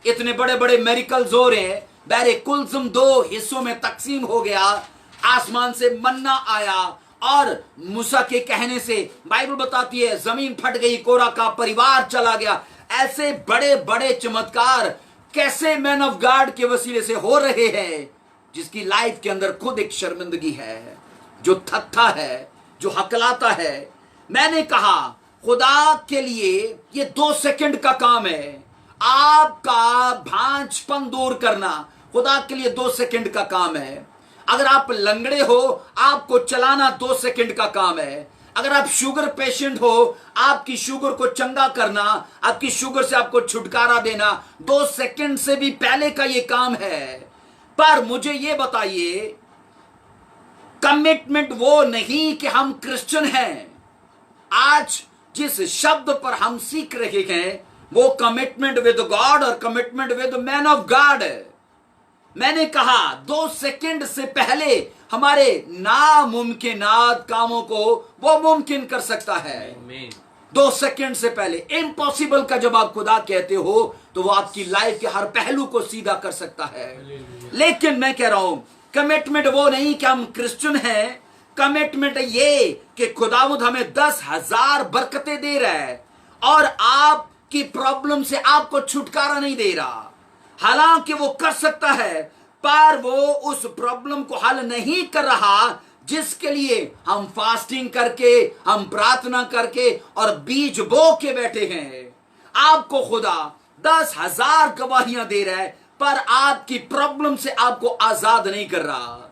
Speaker 1: इतने बड़े बड़े मेरिकल्स हो रहे हैं। बहरे कुलजुम 2 हिस्सों में तकसीम हो गया, आसमान से मन्ना आया, और मूसा के कहने से बाइबल बताती है जमीन फट गई, कोरा का परिवार चला गया। ऐसे बड़े बड़े चमत्कार कैसे मैन ऑफ गॉड के वसीले से हो रहे हैं, जिसकी लाइफ के अंदर खुद एक शर्मिंदगी है, जो थत्था है, जो हकलाता है। मैंने कहा खुदा के लिए ये 2 सेकंड का काम है। आपका भांजपन दूर करना खुदा के लिए 2 सेकंड का काम है। अगर आप लंगड़े हो आपको चलाना 2 सेकंड का काम है। अगर आप शुगर पेशेंट हो आपकी शुगर को चंगा करना, आपकी शुगर से आपको छुटकारा देना 2 सेकंड से भी पहले का ये काम है। पर मुझे ये बताइए, कमिटमेंट वो नहीं कि हम क्रिश्चियन हैं। आज जिस शब्द पर हम सीख रहे हैं वो कमिटमेंट विद गॉड और commitment with man of God है। मैंने कहा 2 सेकंड से पहले हमारे नामुमकिनात कामों को वो मुमकिन कर सकता है। 2 सेकंड से पहले इम्पॉसिबल का जब आप खुदा कहते हो तो वो आपकी लाइफ के हर पहलू को सीधा कर सकता है। लेकिन मैं कह रहा हूं कमिटमेंट वो नहीं कि हम क्रिश्चियन हैं। कमिटमेंट ये कि खुदावंद हमें 10,000 बरकतें दे रहा है और आपकी प्रॉब्लम से आपको छुटकारा नहीं दे रहा। हालांकि वो कर सकता है पर वो उस प्रॉब्लम को हल नहीं कर रहा जिसके लिए हम फास्टिंग करके, हम प्रार्थना करके और बीज बो के बैठे हैं। आपको खुदा 10,000 गवाहियां दे रहा है पर आपकी प्रॉब्लम से आपको आजाद नहीं कर रहा।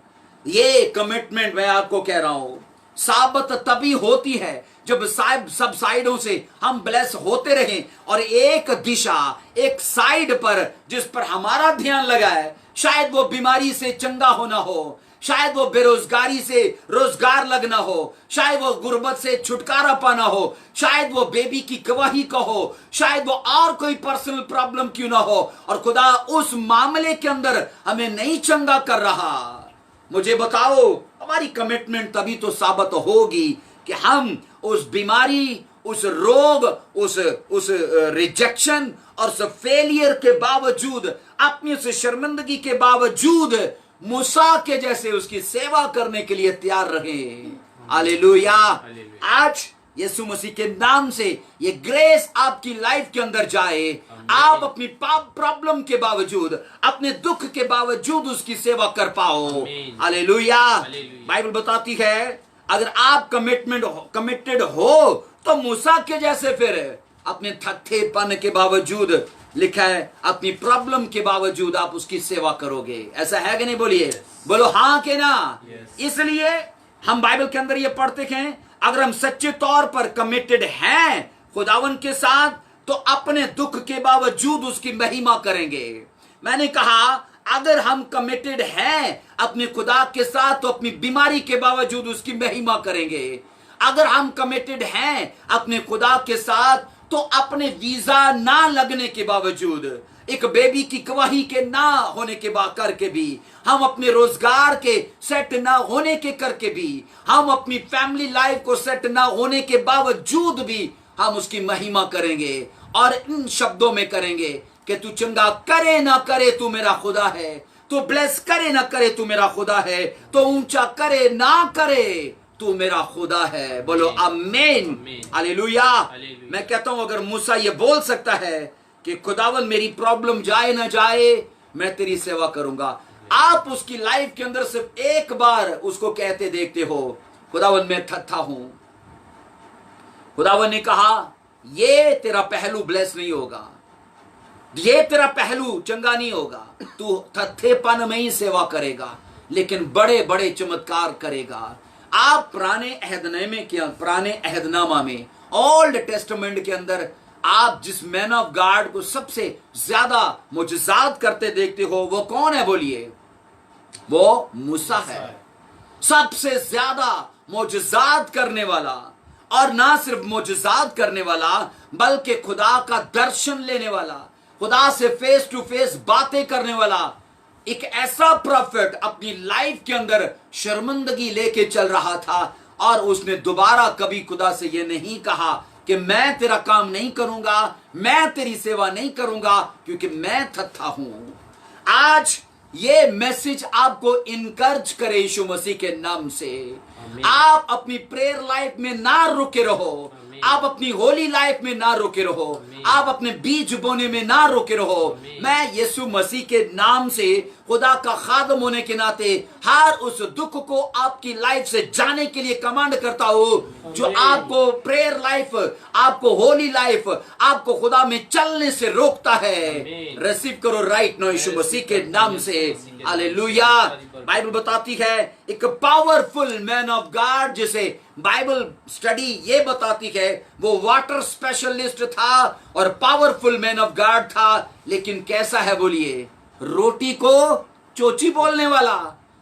Speaker 1: ये कमिटमेंट मैं आपको कह रहा हूं साबित तभी होती है जब सब साइडों से हम ब्लेस होते रहें और एक दिशा, एक साइड पर जिस पर हमारा ध्यान लगा है, शायद वो बीमारी से चंगा होना हो, शायद वो बेरोजगारी से रोजगार लगना हो, शायद वो गुर्बत से छुटकारा पाना हो, शायद वो बेबी की गवाही का हो, शायद वो और कोई पर्सनल प्रॉब्लम क्यों ना हो, और खुदा उस मामले के अंदर हमें नहीं चंगा कर रहा। मुझे बताओ हमारी कमिटमेंट तभी तो साबित होगी कि हम उस बीमारी, उस रोग, उस रिजेक्शन और उस फेलियर के बावजूद, अपनी उस शर्मिंदगी के बावजूद मूसा के जैसे उसकी सेवा करने के लिए तैयार रहे। हालेलुया। आज यीशु मसीह के नाम से ये ग्रेस आपकी लाइफ के अंदर जाए। आप अपनी प्रॉब्लम के बावजूद, अपने दुख के बावजूद उसकी सेवा कर पाओ। हालेलुया। बाइबल बताती है अगर आप कमिटेड हो तो मूसा के जैसे फिर अपने थक्थेपन के बावजूद, लिखा है अपनी प्रॉब्लम के बावजूद आप उसकी सेवा करोगे। ऐसा है कि नहीं? बोलिए, बोलो हाँ के ना। इसलिए हम बाइबल के अंदर ये पढ़ते हैं अगर हम सच्चे तौर पर कमिटेड हैं खुदावन के साथ तो अपने दुख के बावजूद उसकी महिमा करेंगे। मैंने कहा अगर हम कमिटेड हैं अपने खुदा के साथ तो अपनी बीमारी के बावजूद उसकी महिमा करेंगे। अगर हम कमिटेड हैं अपने खुदा के साथ तो अपने वीजा ना लगने के बावजूद, एक बेबी की गवाही के ना होने के करके भी, हम अपने रोजगार के सेट ना होने के करके भी, हम अपनी फैमिली लाइफ को सेट ना होने के बावजूद भी हम उसकी महिमा करेंगे। और इन शब्दों में करेंगे कि तू चंगा करे ना करे तू मेरा खुदा है, तू ब्लेस करे ना करे तू मेरा खुदा है, तो ऊंचा करे ना करे तू मेरा खुदा है। बोलो आमीन, हालेलुया। मैं कहता हूं अगर मूसा ये बोल सकता है कि खुदावन मेरी प्रॉब्लम जाए ना जाए मैं तेरी सेवा करूंगा, आप उसकी लाइफ के अंदर सिर्फ एक बार उसको कहते देखते हो खुदावन मैं थथा हूं। खुदावन ने कहा ये तेरा पहलू ब्लेस नहीं होगा, ये तेरा पहलू चंगा नहीं होगा, तू थथेपन में ही सेवा करेगा लेकिन बड़े बड़े चमत्कार करेगा। आप पुराने अहदनामा में ओल्ड टेस्टामेंट के अंदर आप जिस मैन ऑफ गॉड को सबसे ज्यादा मुजज़ात करते देखते हो वो कौन है? बोलिए, वो मूसा है। सबसे ज्यादा मुजज़ात करने वाला, और ना सिर्फ मुजज़ात करने वाला बल्कि खुदा का दर्शन लेने वाला, खुदा से फेस टू फेस बातें करने वाला एक ऐसा प्रॉफिट अपनी लाइफ के अंदर शर्मिंदगी लेके चल रहा था। और उसने दोबारा कभी खुदा से यह नहीं कहा कि मैं तेरा काम नहीं करूंगा, मैं तेरी सेवा नहीं करूंगा क्योंकि मैं थथा हूं। आज ये मैसेज आपको इनकरेज करे यीशु मसीह के नाम से। आप अपनी प्रेयर लाइफ में ना रुके रहो, आप अपनी होली लाइफ में ना रुके रहो, आप अपने बीज बोने में ना रुके रहो। मैं यीशु मसीह के नाम से खुदा का खादम होने के नाते हर उस दुख को आपकी लाइफ से जाने के लिए कमांड करता हूं जो आपको प्रेयर लाइफ, आपको होली लाइफ, आपको खुदा में चलने से रोकता है। रिसीव करो राइट नो यीशु मसीह के नाम से। हालेलुया। बाइबल बताती है एक पावरफुल मैन ऑफ गॉड जिसे बाइबल स्टडी ये बताती है वो वाटर स्पेशलिस्ट था और पावरफुल मैन ऑफ गॉड था, लेकिन कैसा है? बोलिए, रोटी को चोची बोलने वाला।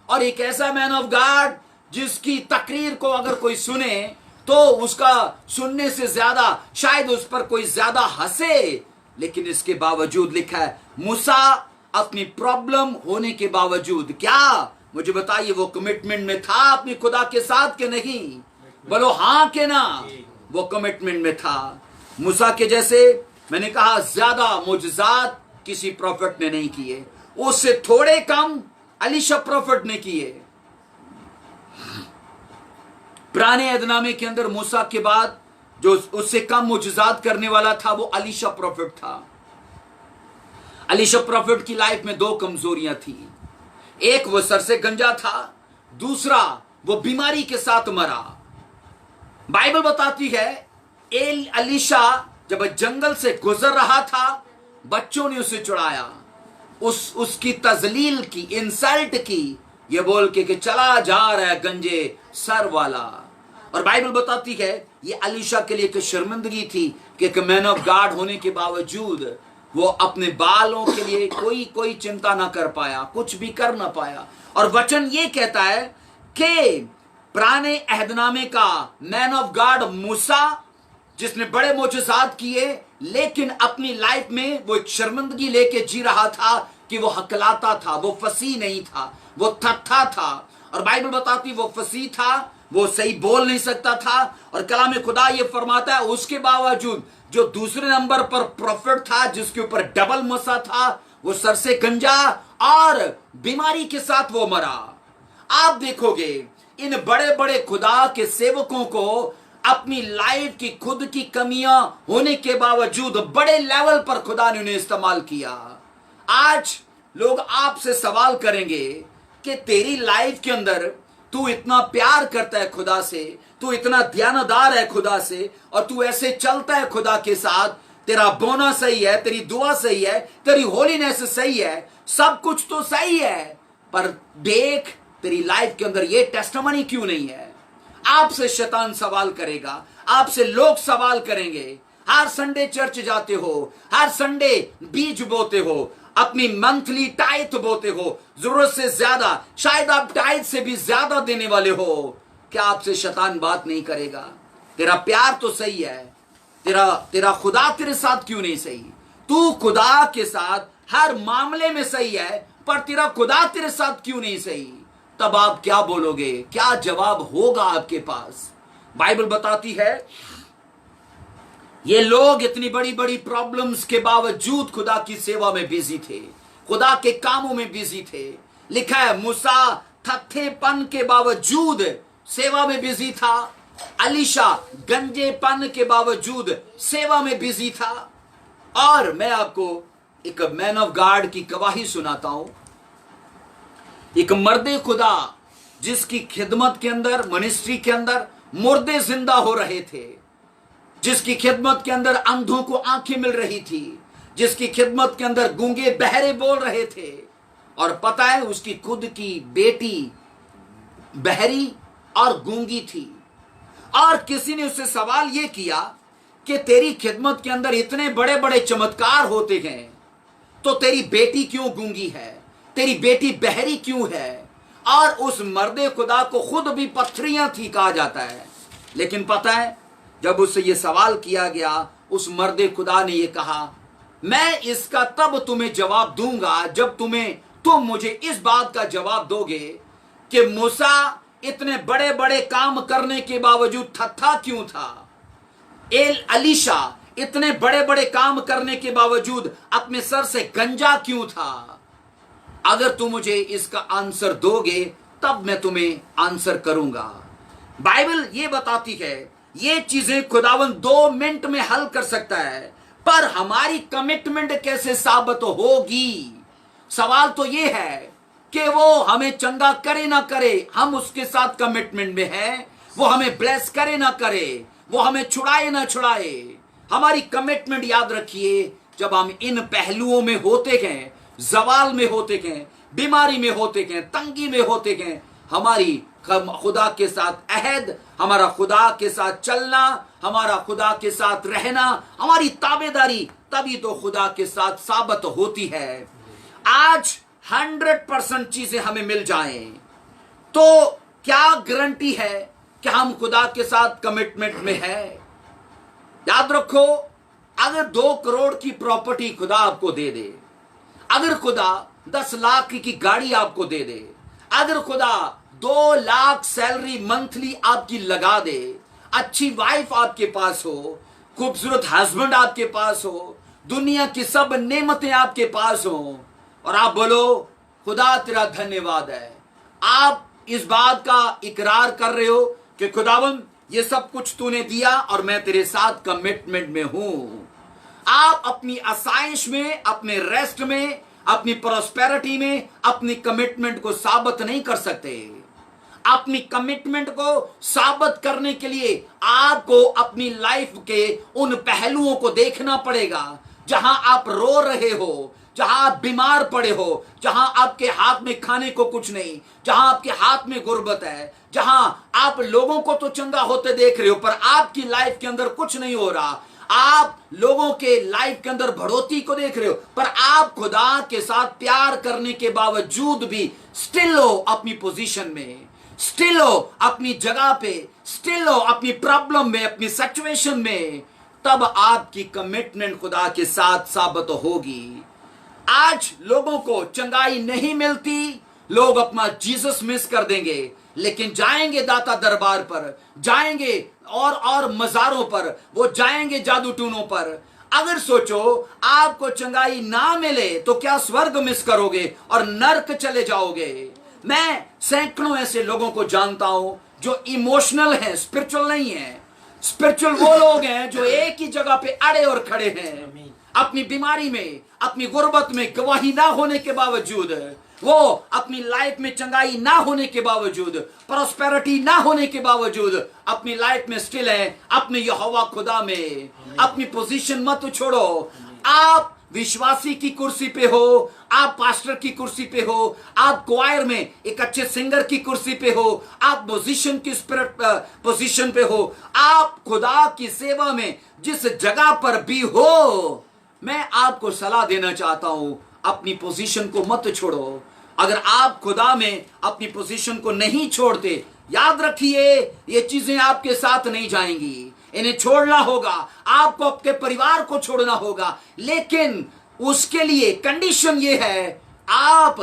Speaker 1: और एक ऐसा मैन ऑफ गॉड जिसकी तकरीर को अगर कोई सुने तो उसका सुनने से ज्यादा शायद उस पर कोई ज्यादा हंसे, लेकिन इसके बावजूद लिखा है मूसा अपनी प्रॉब्लम होने के बावजूद, क्या मुझे बताइए, वो कमिटमेंट में था अपने खुदा के साथ के नहीं? बोलो हाँ के ना। वो कमिटमेंट में था। मूसा के जैसे मैंने कहा ज्यादा मुजज़ात किसी प्रॉफिट ने नहीं किए, उससे थोड़े कम अलीशा प्रॉफिट ने किए। पुराने अहदनामे के अंदर मूसा के बाद जो उससे कम मुजज़ात करने वाला था वो अलीशा प्रॉफिट था। अलीशा प्रॉफिट की लाइफ में दो कमजोरियां थी, एक वो सर से गंजा था, दूसरा वो बीमारी के साथ मरा। बाइबल बताती है अलीशा जब जंगल से गुजर रहा था बच्चों ने उसे चुड़ाया, उसकी तजलील की, इंसल्ट की, ये बोल के कि चला जा रहा है गंजे सर वाला। और बाइबल बताती है ये अलीशा के लिए एक शर्मिंदगी थी कि एक मैन ऑफ गॉड होने के बावजूद वो अपने बालों के लिए कोई चिंता ना कर पाया, कुछ भी कर ना पाया। और वचन ये कहता है कि पुराने अहदनामे का मैन ऑफ गॉड मूसा जिसने बड़े मोजज़ात किए, लेकिन अपनी लाइफ में वो एक शर्मिंदगी लेके जी रहा था कि वो हकलाता था, वो फसी नहीं था, वो थथा था। और बाइबल बताती वो फसी था, वो सही बोल नहीं सकता था। और कलाम खुदा ये फरमाता है उसके बावजूद जो दूसरे नंबर पर प्रॉफिट था जिसके ऊपर डबल मसा था, वो सर से गंजा और बीमारी के साथ वो मरा। आप देखोगे इन बड़े बड़े खुदा के सेवकों को अपनी लाइफ की खुद की कमियां होने के बावजूद बड़े लेवल पर खुदा ने उन्हें इस्तेमाल किया। आज लोग आपसे सवाल करेंगे कि तेरी लाइफ के अंदर तू इतना प्यार करता है खुदा से, तू इतना ध्यानदार है खुदा से, और तू ऐसे चलता है खुदा के साथ, तेरा बोना सही है, तेरी दुआ सही है, तेरी होलीनेस सही है, सब कुछ तो सही है, पर देख तेरी लाइफ के अंदर ये टेस्टिमनी क्यों नहीं है। आपसे शैतान सवाल करेगा, आपसे लोग सवाल करेंगे। हर संडे चर्च जाते हो, हर संडे बीज बोते हो, अपनी मंथली टाइथ बोते हो, जरूरत से ज्यादा, शायद आप टाइथ से भी ज्यादा देने वाले हो, क्या आपसे शैतान बात नहीं करेगा? तेरा प्यार तो सही है, तेरा खुदा तेरे साथ क्यों नहीं सही? तू खुदा के साथ हर मामले में सही है, पर तेरा खुदा तेरे साथ क्यों नहीं सही? तब आप क्या बोलोगे? क्या जवाब होगा आपके पास? बाइबल बताती है ये लोग इतनी बड़ी बड़ी प्रॉब्लम्स के बावजूद खुदा की सेवा में बिजी थे, खुदा के कामों में बिजी थे। लिखा है मूसा थत्थेपन के बावजूद सेवा में बिजी था, अलीशा गंजेपन के बावजूद सेवा में बिजी था। और मैं आपको एक मैन ऑफ गॉड की गवाही सुनाता हूं। एक मर्दे खुदा जिसकी खिदमत के अंदर, मिनिस्ट्री के अंदर मुर्दे जिंदा हो रहे थे, जिसकी खिदमत के अंदर अंधों को आंखें मिल रही थी, जिसकी खिदमत के अंदर गूंगे बहरे बोल रहे थे, और पता है उसकी खुद की बेटी बहरी और गूंगी थी। और किसी ने उससे सवाल यह किया कि तेरी खिदमत के अंदर इतने बड़े बड़े चमत्कार होते हैं, तो तेरी बेटी क्यों गूंगी है, तेरी बेटी बहरी क्यों है? और उस मर्दे खुदा को खुद भी पत्थरियां थी कहा जाता है। लेकिन पता है जब उससे यह सवाल किया गया, उस मर्दे खुदा ने यह कहा, मैं इसका तब तुम्हें जवाब दूंगा जब तुम मुझे इस बात का जवाब दोगे कि मूसा इतने बड़े बड़े काम करने के बावजूद थत्था क्यों था, अलीशा इतने बड़े बड़े काम करने के बावजूद अपने सर से गंजा क्यों था। अगर तुम मुझे इसका आंसर दोगे तब मैं तुम्हें आंसर करूंगा। बाइबल ये बताती है ये चीजें खुदावन 2 मिनट में हल कर सकता है, पर हमारी कमिटमेंट कैसे साबित होगी? सवाल तो ये है कि वो हमें चंगा करे ना करे, हम उसके साथ कमिटमेंट में हैं। वो हमें ब्लेस करे ना करे, वो हमें छुड़ाए ना छुड़ाए, हमारी कमिटमेंट याद रखिए। जब हम इन पहलुओं में होते हैं, जवाल में होते हैं, बीमारी में होते हैं, तंगी में होते हैं, हमारी खुदा के साथ अहद, हमारा खुदा के साथ चलना, हमारा खुदा के साथ रहना, हमारी ताबेदारी, तभी तो खुदा के साथ साबित होती है। आज 100% चीजें हमें मिल जाएं, तो क्या गारंटी है कि हम खुदा के साथ कमिटमेंट में है? याद रखो, अगर 2 करोड़ की प्रॉपर्टी खुदा आपको दे दे, अगर खुदा 10 लाख की गाड़ी आपको दे दे, अगर खुदा 2 लाख सैलरी मंथली आपकी लगा दे, अच्छी वाइफ आपके पास हो, खूबसूरत हस्बैंड आपके पास हो, दुनिया की सब नेमतें आपके पास हो, और आप बोलो खुदा तेरा धन्यवाद है, आप इस बात का इकरार कर रहे हो कि खुदावन ये सब कुछ तूने दिया और मैं तेरे साथ कमिटमेंट में हूं। आप अपनी आसाइश में, अपने रेस्ट में, अपनी प्रॉस्पेरिटी में अपनी कमिटमेंट को साबित नहीं कर सकते। अपनी कमिटमेंट को साबित करने के लिए आपको अपनी लाइफ के उन पहलुओं को देखना पड़ेगा जहां आप रो रहे हो, जहां आप बीमार पड़े हो, जहां आपके हाथ में खाने को कुछ नहीं, जहां आपके हाथ में गुर्बत है, जहां आप लोगों को तो चंगा होते देख रहे हो पर आपकी लाइफ के अंदर कुछ नहीं हो रहा। आप लोगों के लाइफ के अंदर बढ़ोतरी को देख रहे हो पर आप खुदा के साथ प्यार करने के बावजूद भी स्टिल हो अपनी पोजीशन में, स्टिल हो अपनी जगह पे, स्टिल हो अपनी प्रॉब्लम में, अपनी सिचुएशन में, तब आपकी कमिटमेंट खुदा के साथ साबित होगी। आज लोगों को चंगाई नहीं मिलती, लोग अपना जीसस मिस कर देंगे, लेकिन जाएंगे दाता दरबार पर, जाएंगे और मजारों पर, वो जाएंगे जादू टूनों पर। अगर सोचो आपको चंगाई ना मिले तो क्या स्वर्ग मिस करोगे और नरक चले जाओगे? मैं सैकड़ों ऐसे लोगों को जानता हूं जो इमोशनल हैं, स्पिरिचुअल नहीं है। स्पिरिचुअल वो लोग हैं जो एक ही जगह पे अड़े और खड़े हैं, अपनी बीमारी में, अपनी गुर्बत में गवाही ना होने के बावजूद, वो अपनी लाइफ में चंगाई ना होने के बावजूद, प्रॉस्पेरिटी ना होने के बावजूद अपनी लाइफ में स्टिल है अपने यहोवा खुदा में। अपनी पोजीशन मत छोड़ो। आप विश्वासी की कुर्सी पे हो, आप पास्टर की कुर्सी पे हो, आप क्वायर में एक अच्छे सिंगर की कुर्सी पे हो, आप म्यूजिशियन की स्पिरिट पोजीशन पे हो, आप खुदा की सेवा में जिस जगह पर भी हो, मैं आपको सलाह देना चाहता हूं, अपनी पोजीशन को मत छोड़ो। अगर आप खुदा में अपनी पोजीशन को नहीं छोड़ते, याद रखिए ये चीजें आपके साथ नहीं जाएंगी। इन्हें छोड़ना होगा, आपको अपने परिवार को छोड़ना होगा, लेकिन उसके लिए कंडीशन ये है, आप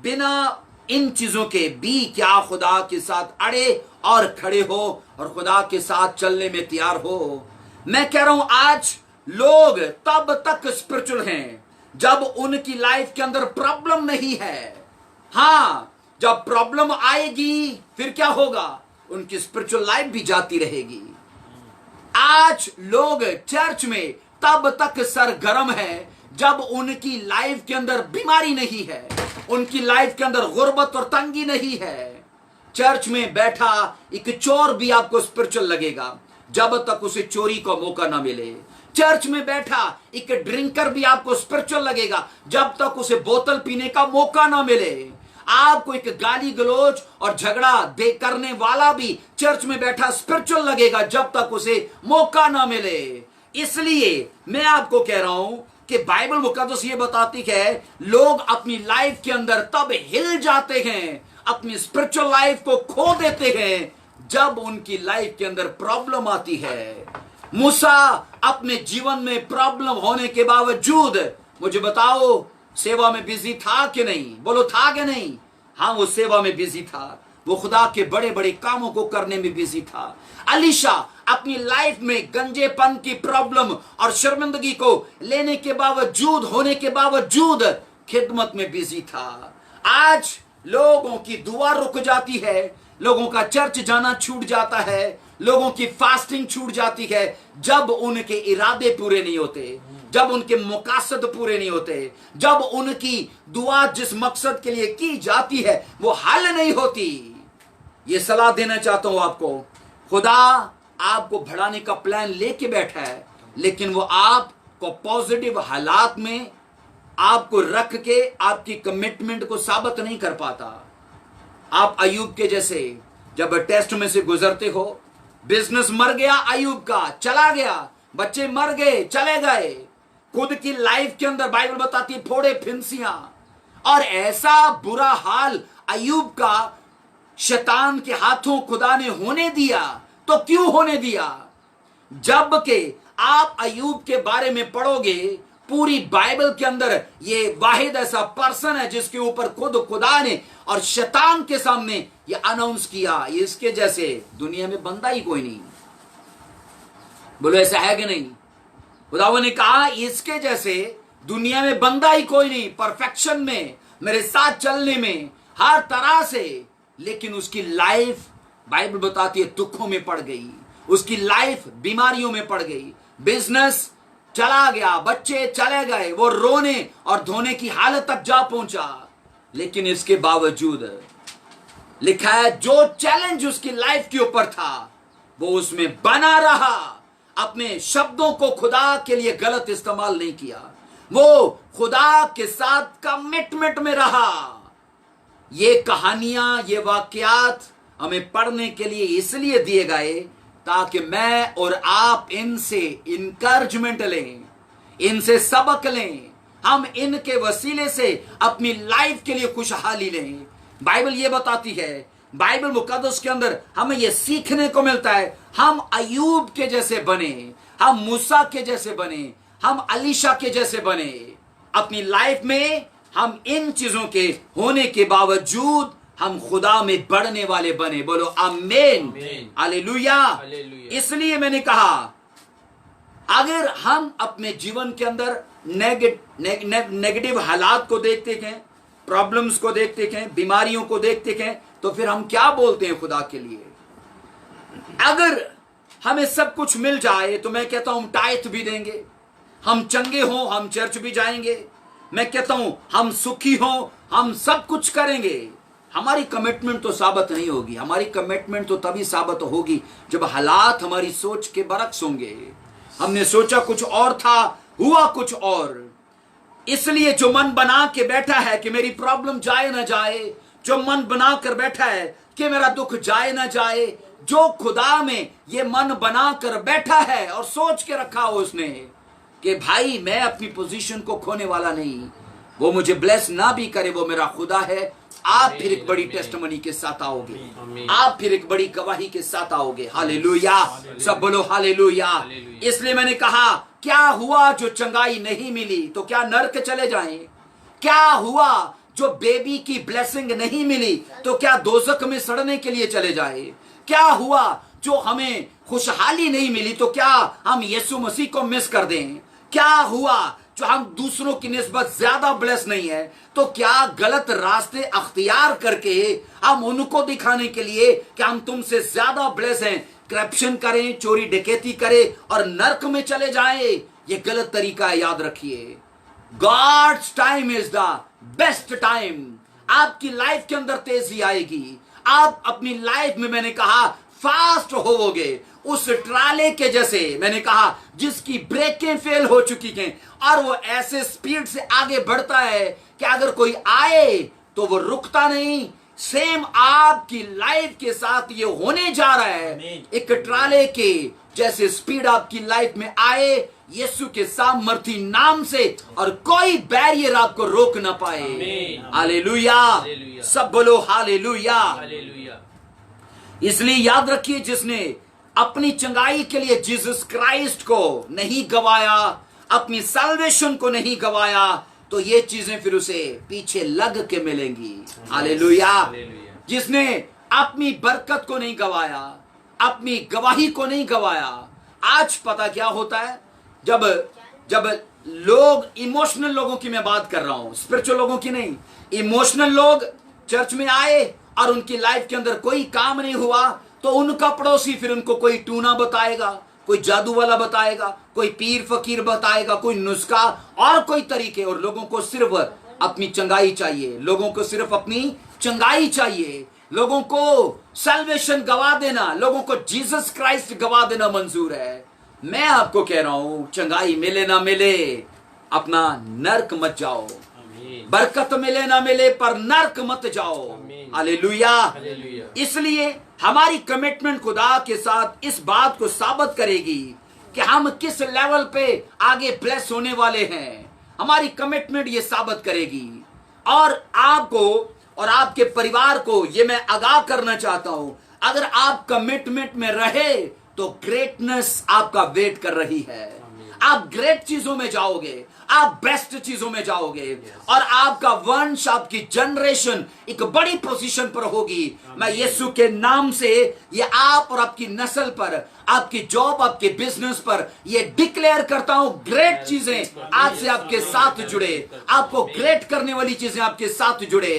Speaker 1: बिना इन चीजों के भी क्या खुदा के साथ अड़े और खड़े हो और खुदा के साथ चलने में तैयार हो। मैं कह रहा हूं आज लोग तब तक स्पिरिचुअल हैं जब उनकी लाइफ के अंदर प्रॉब्लम नहीं है। हां, जब प्रॉब्लम आएगी फिर क्या होगा, उनकी स्पिरिचुअल लाइफ भी जाती रहेगी। आज लोग चर्च में तब तक सरगर्म है जब उनकी लाइफ के अंदर बीमारी नहीं है, उनकी लाइफ के अंदर गुर्बत और तंगी नहीं है। चर्च में बैठा एक चोर भी आपको स्पिरिचुअल लगेगा जब तक उसे चोरी का मौका ना मिले। चर्च में बैठा एक ड्रिंकर भी आपको स्पिरिचुअल लगेगा जब तक उसे बोतल पीने का मौका ना मिले। आपको एक गाली गलोच और झगड़ा दे करने वाला भी चर्च में बैठा स्पिरिचुअल लगेगा जब तक उसे मौका ना मिले। इसलिए मैं आपको कह रहा हूं कि बाइबल मुकद्दस ये बताती है लोग अपनी लाइफ के अंदर तब हिल जाते हैं, अपनी स्पिरिचुअल लाइफ को खो देते हैं जब उनकी लाइफ के अंदर प्रॉब्लम आती है। मूसा अपने जीवन में प्रॉब्लम होने के बावजूद, मुझे बताओ, सेवा में बिजी था कि नहीं? बोलो, था कि नहीं? हाँ, वो सेवा में बिजी था, वो खुदा के बड़े बड़े कामों को करने में बिजी था। अलीशा अपनी लाइफ में गंजेपन की प्रॉब्लम और शर्मिंदगी को लेने के बावजूद, होने के बावजूद खिदमत में बिजी था। आज लोगों की दुआ रुक जाती है, लोगों का चर्च जाना छूट जाता है, लोगों की फास्टिंग छूट जाती है जब उनके इरादे पूरे नहीं होते, जब उनके मुकासद पूरे नहीं होते, जब उनकी दुआ जिस मकसद के लिए की जाती है वो हल नहीं होती। ये सलाह देना चाहता हूं आपको, खुदा आपको बढ़ाने का प्लान लेके बैठा है, लेकिन वो आपको पॉजिटिव हालात में आपको रख के आपकी कमिटमेंट को साबित नहीं कर पाता। आप अयूब के जैसे जब टेस्ट में से गुजरते हो, बिजनेस मर गया अयूब का, चला गया, बच्चे मर गए, चले गए, खुद की लाइफ के अंदर बाइबल बताती है फोड़े फिंसियां, और ऐसा बुरा हाल अयूब का शैतान के हाथों खुदा ने होने दिया। तो क्यों होने दिया? जबकि आप अयूब के बारे में पढ़ोगे, पूरी बाइबल के अंदर ये वाहिद ऐसा पर्सन है जिसके ऊपर खुद खुदा ने और शैतान के सामने ये अनाउंस किया, इसके जैसे दुनिया में बंदा ही कोई नहीं। बोलो, ऐसा है कि नहीं? खुदावंद ने कहा इसके जैसे दुनिया में बंदा ही कोई नहीं, परफेक्शन में, मेरे साथ चलने में, हर तरह से। लेकिन उसकी लाइफ बाइबल बताती है दुखों में पड़ गई, उसकी लाइफ बीमारियों में पड़ गई, बिजनेस चला गया, बच्चे चले गए, वो रोने और धोने की हालत तक जा पहुंचा। लेकिन इसके बावजूद लिखा है जो चैलेंज उसकी लाइफ के ऊपर था वो उसमें बना रहा, अपने शब्दों को खुदा के लिए गलत इस्तेमाल नहीं किया, वो खुदा के साथ कमिटमेंट में रहा। ये कहानियां, ये वाकयात हमें पढ़ने के लिए इसलिए दिए गए ताकि मैं और आप इनसे इंकरेजमेंट लें, इनसे सबक लें, हम इनके वसीले से अपनी लाइफ के लिए खुशहाली लें। बाइबल ये बताती है, बाइबल मुकद्दस के अंदर हमें यह सीखने को मिलता है, हम अयूब के जैसे बने, हम मूसा के जैसे बने, हम अलीशा के जैसे बने। अपनी लाइफ में हम इन चीजों के होने के बावजूद हम खुदा में बढ़ने वाले बने। बोलो आमीन, हालेलुया। इसलिए मैंने कहा अगर हम अपने जीवन के अंदर नेगेटिव हालात को देखते हैं, प्रॉब्लम्स को देखते हैं, बीमारियों को देखते हैं, तो फिर हम क्या बोलते हैं खुदा के लिए? अगर हमें सब कुछ मिल जाए तो मैं कहता हूं टाइथ भी देंगे, हम चंगे हों हम चर्च भी जाएंगे, मैं कहता हूं हम सुखी हों हम सब कुछ करेंगे। हमारी कमिटमेंट तो साबित नहीं होगी। हमारी कमिटमेंट तो तभी साबित होगी जब हालात हमारी सोच के बरक्स होंगे। हमने सोचा कुछ और था, हुआ कुछ और। इसलिए जो मन बना के बैठा है कि मेरी प्रॉब्लम जाए ना जाए, जो मन बना कर बैठा है कि मेरा दुख जाए ना जाए, जो खुदा में ये मन बना कर बैठा है और सोच के रखा हो उसने कि भाई मैं अपनी पोजीशन को खोने वाला नहीं, वो मुझे ब्लेस ना भी करे, वो मेरा खुदा है। आप फिर एक बड़ी टेस्टमनी के साथ आओगे, आप फिर एक बड़ी गवाही के साथ आओगे। हालेलुया, सब बोलो हालेलुया। इसलिए मैंने कहा क्या हुआ जो चंगाई नहीं मिली तो क्या नर्क चले जाएं? क्या हुआ जो बेबी की ब्लेसिंग नहीं मिली तो क्या दोजख में सड़ने के लिए चले जाए? क्या हुआ जो हमें खुशहाली नहीं मिली तो क्या हम यीशु मसीह को मिस कर दें? क्या हुआ जो हम दूसरों की निस्बत ज्यादा ब्लेस नहीं है तो क्या गलत रास्ते अख्तियार करके हम उनको दिखाने के लिए कि हम तुमसे ज्यादा ब्लेस हैं करप्शन करें, चोरी डकैती करें और नर्क में चले जाएं? ये गलत तरीका है, याद रखिए। God's time is the best time. आपकी लाइफ के अंदर तेजी आएगी। आप अपनी लाइफ में, मैंने कहा, फास्ट होवोगे उस ट्राले के जैसे, मैंने कहा, जिसकी ब्रेकें फेल हो चुकी हैं और वो ऐसे स्पीड से आगे बढ़ता है कि अगर कोई आए तो वो रुकता नहीं। सेम आपकी लाइफ के साथ ये होने जा रहा है। एक ट्राले के जैसे स्पीड आपकी लाइफ में आए यीशु के सामर्थी नाम से, और कोई बैरियर आपको रोक ना पाए। हालेलुया, सब बोलो हालेलुया। इसलिए याद रखिए, जिसने अपनी चंगाई के लिए जीसस क्राइस्ट को नहीं गवाया, अपनी सैल्वेशन को नहीं गवाया, तो ये चीजें फिर उसे पीछे लग के मिलेंगी। हालेलुया। जिसने अपनी बरकत को नहीं गवाया, अपनी गवाही को नहीं गवाया, आज पता क्या होता है, जब लोग, इमोशनल लोगों की मैं बात कर रहा हूं, स्पिरिचुअल लोगों की नहीं, इमोशनल लोग चर्च में आए और उनकी लाइफ के अंदर कोई काम नहीं हुआ तो उनका पड़ोसी फिर उनको कोई टूना बताएगा, कोई जादू वाला बताएगा, कोई पीर फकीर बताएगा, कोई नुस्खा और कोई तरीके। और लोगों को सिर्फ अपनी चंगाई चाहिए, लोगों को सिर्फ अपनी चंगाई चाहिए, लोगों को सैल्वेशन गवा देना, लोगों को जीसस क्राइस्ट गवा देना मंजूर है। मैं आपको कह रहा हूं, चंगाई मिले ना मिले, अपना नर्क मत जाओ। बरकत मिले ना मिले पर नर्क मत जाओ। हालेलुया। इसलिए हमारी कमिटमेंट खुदा के साथ इस बात को साबित करेगी कि हम किस लेवल पे आगे ब्लेस होने वाले हैं। हमारी कमिटमेंट ये साबित करेगी। और आपको और आपके परिवार को ये मैं आगाह करना चाहता हूं, अगर आप कमिटमेंट में रहे तो ग्रेटनेस आपका वेट कर रही है। आप ग्रेट चीजों में जाओगे, आप बेस्ट चीजों में जाओगे और आपका वंश, आपकी जनरेशन एक बड़ी पोजीशन पर होगी। मैं यीशु के नाम से ये आप और आपकी नस्ल पर, आपकी जॉब, आपके बिजनेस पर ये डिक्लेयर करता हूं, ग्रेट चीजें आज से आपके साथ जुड़े, आपको ग्रेट करने वाली चीजें आपके साथ जुड़े।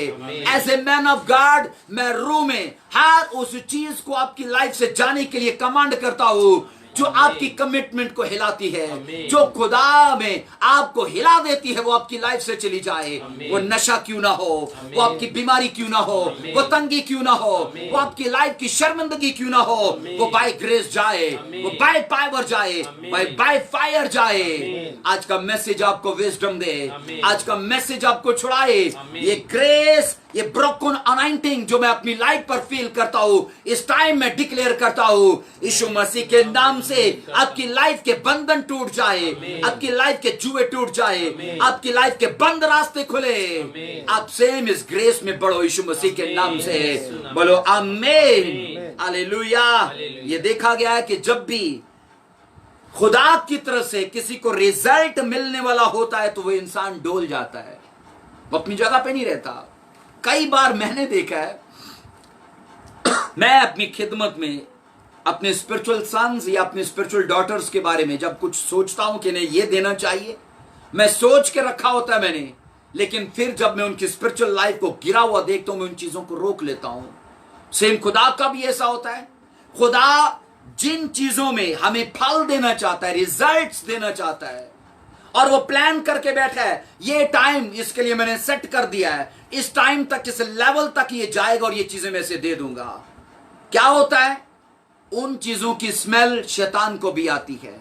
Speaker 1: As a man of God मैं रूह में हर उस चीज को आपकी लाइफ से जाने के लिए कमांड करता हूं जो आपकी कमिटमेंट को हिलाती है, जो खुदा में आपको हिला देती है, वो आपकी लाइफ से चली जाए। वो नशा क्यों ना हो, वो आपकी बीमारी क्यों ना हो, वो तंगी क्यों ना हो, वो आपकी लाइफ की शर्मिंदगी क्यों ना हो, वो बाय ग्रेस जाए, वो बाय पावर जाए, बाय फायर जाए। आज का मैसेज आपको विजडम दे, आज का मैसेज आपको छुड़ाए। ये ग्रेस, ये ब्रोकन अनाइंटिंग जो मैं अपनी लाइफ पर फील करता हूं, इस टाइम में डिक्लेयर करता हूं, यीशु मसीह के नाम से आपकी लाइफ के बंधन टूट जाए, आपकी लाइफ के जुए टूट जाए, आपकी लाइफ के बंद रास्ते खुले। आप सेम इस ग्रेस में बढ़ो यीशु मसीह के नाम से। बोलो आमीन, हालेलुया। ये देखा गया है कि जब भी खुदा की तरफ से किसी को रिजल्ट मिलने वाला होता है तो वो इंसान डोल जाता है, वो अपनी जगह पे नहीं रहता। कई बार मैंने देखा है, मैं अपनी खिदमत में अपने स्पिरिचुअल सन्स या अपने स्पिरिचुअल डॉटर्स के बारे में जब कुछ सोचता हूं कि नहीं ये देना चाहिए, मैं सोच के रखा होता है मैंने, लेकिन फिर जब मैं उनकी स्पिरिचुअल लाइफ को गिरा हुआ देखता हूं मैं उन चीजों को रोक लेता हूं। सेम खुदा का भी ऐसा होता है। खुदा जिन चीजों में हमें फल देना चाहता है, रिजल्ट्स देना चाहता है, और वो प्लान करके बैठा है, ये टाइम इसके लिए मैंने सेट कर दिया है, इस टाइम तक, इस लेवल तक ये जाएगा और ये चीजें मैं इसे दे दूंगा, क्या होता है? उन चीजों की स्मेल शैतान को भी आती है।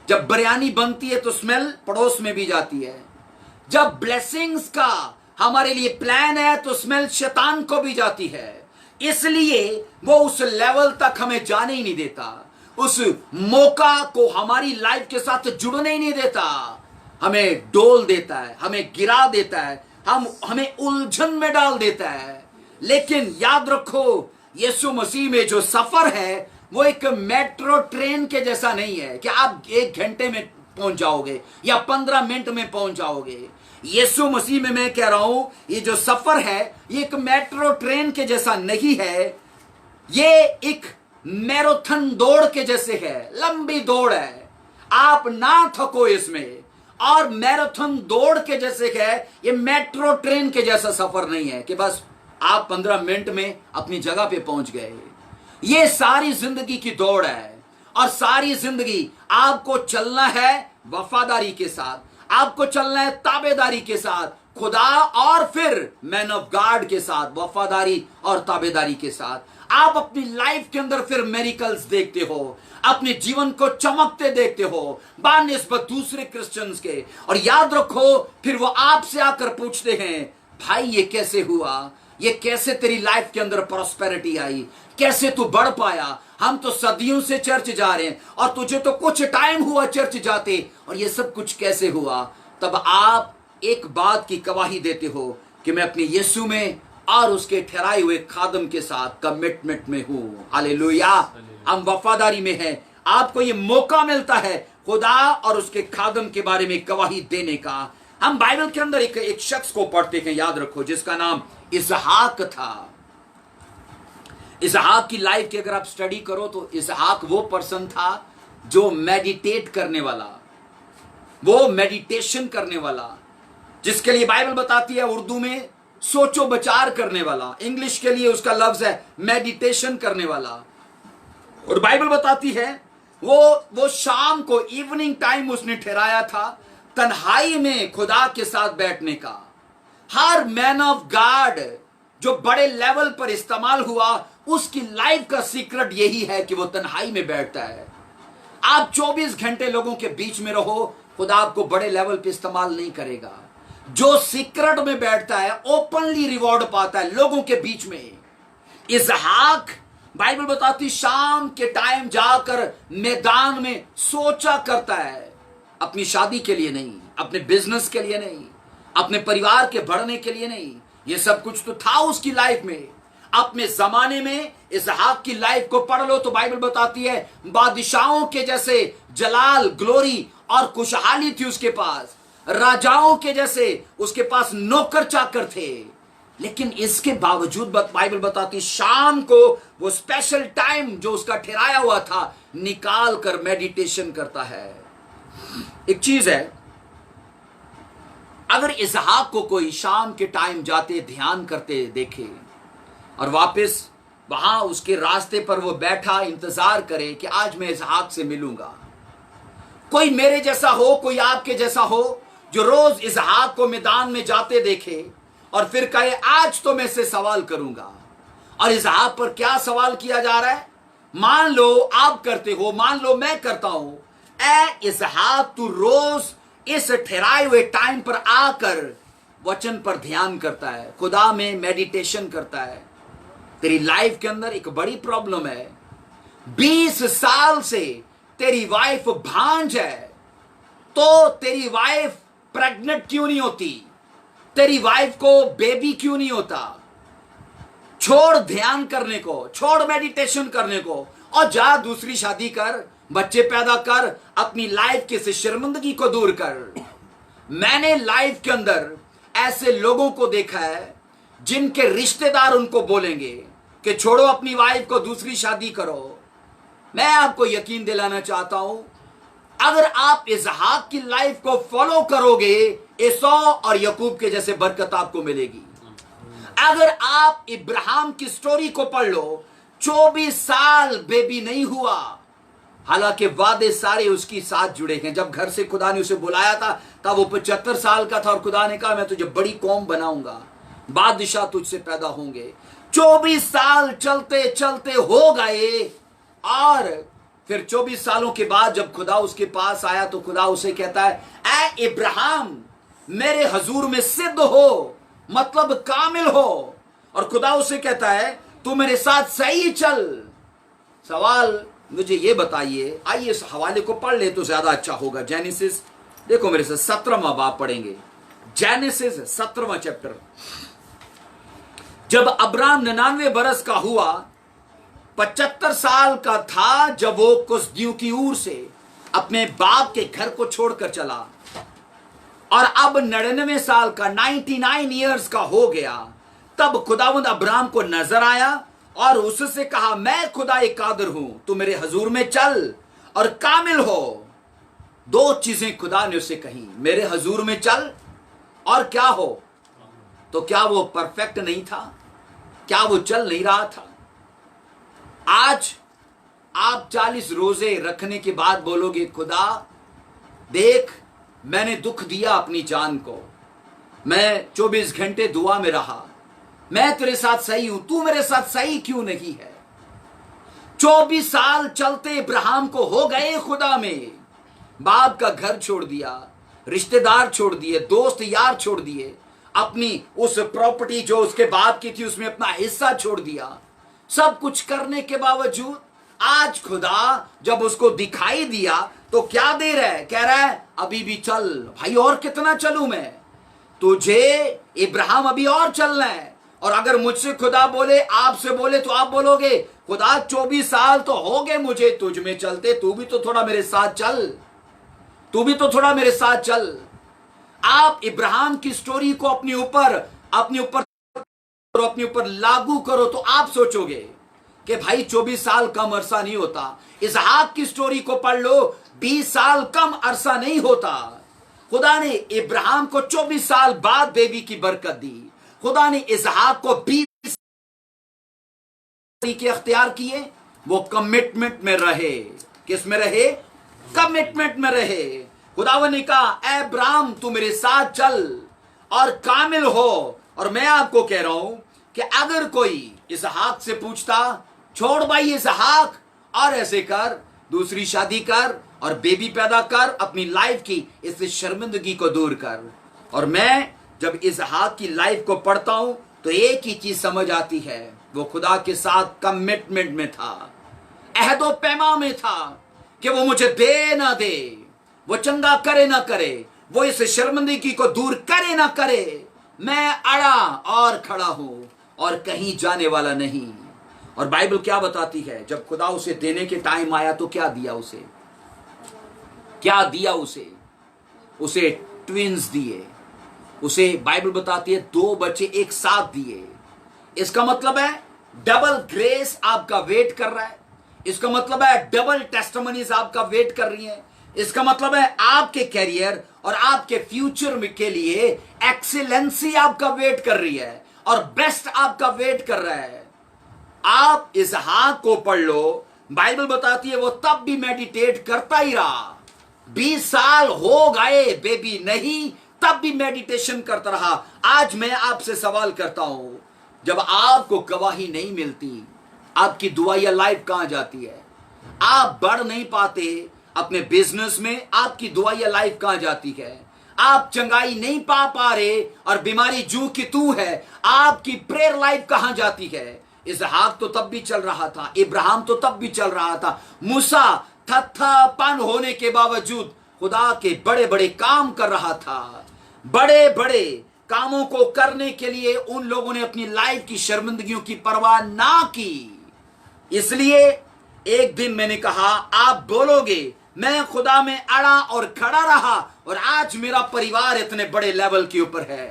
Speaker 1: जब बिरयानी बनती है तो स्मेल पड़ोस में भी जाती है। जब ब्लेसिंग्स का हमारे लिए प्लान है तो स्मेल शैतान को भी जाती है। इसलिए वो उस लेवल तक हमें जाने ही नहीं देता, उस मौका को हमारी लाइफ के साथ जुड़ने ही नहीं देता, हमें डोल देता है, हमें गिरा देता है, हमें उलझन में डाल देता है। लेकिन याद रखो, यीशु मसीह में जो सफर है वो एक मेट्रो ट्रेन के जैसा नहीं है कि आप 1 घंटे में पहुंच जाओगे या 15 मिनट में पहुंच जाओगे। यीशु मसीह में मैं कह रहा हूं, ये जो सफर है ये एक मेट्रो ट्रेन के जैसा नहीं है, ये एक मैराथन दौड़ के जैसे है, लंबी दौड़ है, आप ना थको इसमें। और मैराथन दौड़ के जैसे है, ये मेट्रो ट्रेन के जैसा सफर नहीं है कि बस आप 15 मिनट में अपनी जगह पे पहुंच गए। ये सारी जिंदगी की दौड़ है, और सारी जिंदगी आपको चलना है वफादारी के साथ, आपको चलना है ताबेदारी के साथ, खुदा और फिर मैन ऑफ गॉड के साथ, वफादारी और ताबेदारी के साथ। आप अपनी लाइफ के अंदर फिर मेरिकल्स देखते हो, अपने जीवन को चमकते देखते हो बानिस्बत दूसरे क्रिश्चियंस के। और याद रखो, फिर वो आपसे आकर पूछते हैं, भाई ये कैसे हुआ, ये कैसे तेरी लाइफ के अंदर प्रॉस्पेरिटी आई, कैसे तू बढ़ पाया? हम तो सदियों से चर्च जा रहे हैं और तुझे तो कुछ टाइम हुआ चर्च जाते, और ये सब कुछ कैसे हुआ? तब आप एक बात की गवाही देते हो कि मैं अपने यीशु में और उसके ठहराए हुए खादम के साथ कमिटमेंट में हूं। हालेलुया, हम वफादारी में हैं। आपको ये मौका मिलता है खुदा और उसके खादम के बारे में गवाही देने का। हम बाइबल के अंदर एक शख्स को पढ़ते हैं, याद रखो, जिसका नाम इसहाक था। इसहाक की लाइफ की अगर आप स्टडी करो तो इसहाक वो पर्सन था जो मेडिटेट करने वाला, वो मेडिटेशन करने वाला, जिसके लिए बाइबल बताती है उर्दू में सोचो विचार करने वाला, इंग्लिश के लिए उसका लफ्ज है मेडिटेशन करने वाला। और बाइबल बताती है वो शाम को, इवनिंग टाइम उसने ठहराया था तन्हाई में खुदा के साथ बैठने का। हर मैन ऑफ गॉड जो बड़े लेवल पर इस्तेमाल हुआ, उसकी लाइफ का सीक्रेट यही है कि वो तन्हाई में बैठता है। आप 24 घंटे लोगों के बीच में रहो, खुदा आपको बड़े लेवल पे इस्तेमाल नहीं करेगा। जो सीक्रेट में बैठता है ओपनली रिवॉर्ड पाता है लोगों के बीच में। इसहाक, बाइबल बताती, शाम के टाइम जाकर मैदान में सोचा करता है, अपनी शादी के लिए नहीं, अपने बिजनेस के लिए नहीं, अपने परिवार के बढ़ने के लिए नहीं। ये सब कुछ तो था उसकी लाइफ में। अपने जमाने में इसहाक की लाइफ को पढ़ लो तो बाइबल बताती है बादशाहों के जैसे जलाल, ग्लोरी और खुशहाली थी उसके पास, राजाओं के जैसे उसके पास नौकर चाकर थे। लेकिन इसके बावजूद बाइबल बताती, शाम को वो स्पेशल टाइम जो उसका ठहराया हुआ था निकाल कर मेडिटेशन करता है। एक चीज है, अगर इसहाक को कोई शाम के टाइम जाते ध्यान करते देखे और वापस वहां उसके रास्ते पर वो बैठा इंतजार करे कि आज मैं इसहाक से मिलूंगा, कोई मेरे जैसा हो, कोई आपके जैसा हो, जो रोज इसहाक को मैदान में जाते देखे और फिर कहे आज तो मैं इससे सवाल करूंगा। और इसहाक पर क्या सवाल किया जा रहा है? मान लो आप करते हो, मान लो मैं करता हूं, ए इसहाक तू रोज इस ठहराए हुए टाइम पर आकर वचन पर ध्यान करता है, खुदा में मेडिटेशन करता है। तेरी लाइफ के अंदर एक बड़ी प्रॉब्लम है, 20 साल से तेरी वाइफ भांज है, तो तेरी वाइफ प्रेग्नेंट क्यों नहीं होती? तेरी वाइफ को बेबी क्यों नहीं होता? छोड़ ध्यान करने को, छोड़ मेडिटेशन करने को और जा दूसरी शादी कर, बच्चे पैदा कर, अपनी लाइफ की शर्मिंदगी को दूर कर। मैंने लाइफ के अंदर ऐसे लोगों को देखा है जिनके रिश्तेदार उनको बोलेंगे कि छोड़ो अपनी वाइफ को, दूसरी शादी करो। मैं आपको यकीन दिलाना चाहता हूं, अगर आप इसहाक की लाइफ को फॉलो करोगे, एसौ और यकूब के जैसे बरकत आपको मिलेगी। अगर आप इब्राहिम की स्टोरी को पढ़ लो, 24 साल बेबी नहीं हुआ, हालांकि वादे सारे उसकी साथ जुड़े हैं। जब घर से खुदा ने उसे बुलाया था तब वो 75 साल का था और खुदा ने कहा मैं तुझे बड़ी कौम बनाऊंगा, बादशाह तुझसे पैदा होंगे। 24 साल चलते चलते हो गए और फिर 24 सालों के बाद जब खुदा उसके पास आया तो खुदा उसे कहता है, ऐ इब्राहिम मेरे हजूर में सिद्ध हो, मतलब कामिल हो। और खुदा उसे कहता है तू मेरे साथ सही चल। सवाल मुझे ये बताइए, आइए इस हवाले को पढ़ ले तो ज्यादा अच्छा होगा। जेनेसिस देखो मेरे से 17वां बाब पढ़ेंगे। जेनेसिस 17वां चैप्टर। जब अब्राम 99 बरस का हुआ, 75 साल का था जब वो कसदियों की ऊर से अपने बाप के घर को छोड़कर चला, और अब 99 साल का 99 ईयर्स का हो गया। तब खुदावंद अब्राम को नजर आया और उससे कहा, मैं खुदा कादिर हूं, तू मेरे हजूर में चल और कामिल हो। दो चीजें खुदा ने उसे कही, मेरे हजूर में चल और क्या हो। तो क्या वो परफेक्ट नहीं था? क्या वो चल नहीं रहा था? आज आप 40 रोजे रखने के बाद बोलोगे, खुदा देख मैंने दुख दिया अपनी जान को, मैं 24 घंटे दुआ में रहा, मैं तेरे साथ सही हूं, तू मेरे साथ सही क्यों नहीं है? 24 साल चलते इब्राहिम को हो गए खुदा में। बाप का घर छोड़ दिया, रिश्तेदार छोड़ दिए, दोस्त यार छोड़ दिए, अपनी उस प्रॉपर्टी जो उसके बाप की थी उसमें अपना हिस्सा छोड़ दिया। सब कुछ करने के बावजूद आज खुदा जब उसको दिखाई दिया तो क्या दे रहा है? कह रहा है अभी भी चल भाई, और कितना चलूं मैं? तुझे इब्राहिम अभी और चलना है। और अगर मुझसे खुदा बोले, आपसे बोले, तो आप बोलोगे खुदा 24 साल तो हो गए मुझे तुझ में चलते, तू भी तो थोड़ा मेरे साथ चल, तू भी तो थोड़ा मेरे साथ चल। आप इब्राहिम की स्टोरी को अपने ऊपर लागू करो तो आप सोचोगे कि भाई 24 साल कम अरसा नहीं होता। इसहाक की स्टोरी को पढ़ लो, 20 साल कम अरसा नहीं होता। खुदा ने इब्राहिम को 24 साल बाद बेबी की बरकत दी। खुदा ने इसहाक को 20 के अख्तियार किए, वो कमिटमेंट में रहे। किस में रहे? कमिटमेंट में रहे। खुदावन ने कहा, ऐ इब्राहिम तू मेरे साथ चल और कामिल हो। और मैं आपको कह रहा हूं कि अगर कोई इसहाक से पूछता, छोड़ भाई इसहाक और ऐसे कर, दूसरी शादी कर और बेबी पैदा कर, अपनी लाइफ की इस शर्मिंदगी को दूर कर। और मैं जब इसहाक की लाइफ को पढ़ता हूं तो एक ही चीज समझ आती है, वो खुदा के साथ कमिटमेंट में था, अहदो पैमा में था कि वो मुझे दे ना दे, वो चंगा करे ना करे, वो इस शर्मिंदगी को दूर करे ना करे, मैं अड़ा और खड़ा हूं और कहीं जाने वाला नहीं। और बाइबल क्या बताती है, जब खुदा उसे देने के टाइम आया तो क्या दिया उसे? क्या दिया उसे? उसे ट्विंस दिए। उसे बाइबल बताती है 2 बच्चे एक साथ दिए। इसका मतलब है डबल ग्रेस आपका वेट कर रहा है। इसका मतलब है डबल टेस्टिमनीज आपका वेट कर रही हैं। इसका मतलब है आपके कैरियर और आपके फ्यूचर में के लिए एक्सीलेंसी आपका वेट कर रही है और बेस्ट आपका वेट कर रहा है। आप इसहाक को पढ़ लो, बाइबल बताती है वो तब भी मेडिटेट करता ही रहा। 20 साल हो गए बेबी नहीं, तब भी मेडिटेशन करता रहा। आज मैं आपसे सवाल करता हूं, जब आपको गवाही नहीं मिलती, आपकी दुआ या लाइफ कहां जाती है? आप बढ़ नहीं पाते अपने बिजनेस में, आपकी दुआ या लाइफ कहां जाती है? आप चंगाई नहीं पा रहे और बीमारी जू की तू है, आपकी प्रेयर लाइफ कहां जाती है? इसहाक तो तब भी चल रहा था, इब्राहिम तो तब भी चल रहा था, मूसा थत्थापन होने के बावजूद खुदा के बड़े बड़े काम कर रहा था। बड़े बड़े कामों को करने के लिए उन लोगों ने अपनी लाइफ की शर्मिंदगियों की परवाह ना की। इसलिए एक दिन मैंने कहा, आप बोलोगे मैं खुदा में अड़ा और खड़ा रहा और आज मेरा परिवार इतने बड़े लेवल के ऊपर है।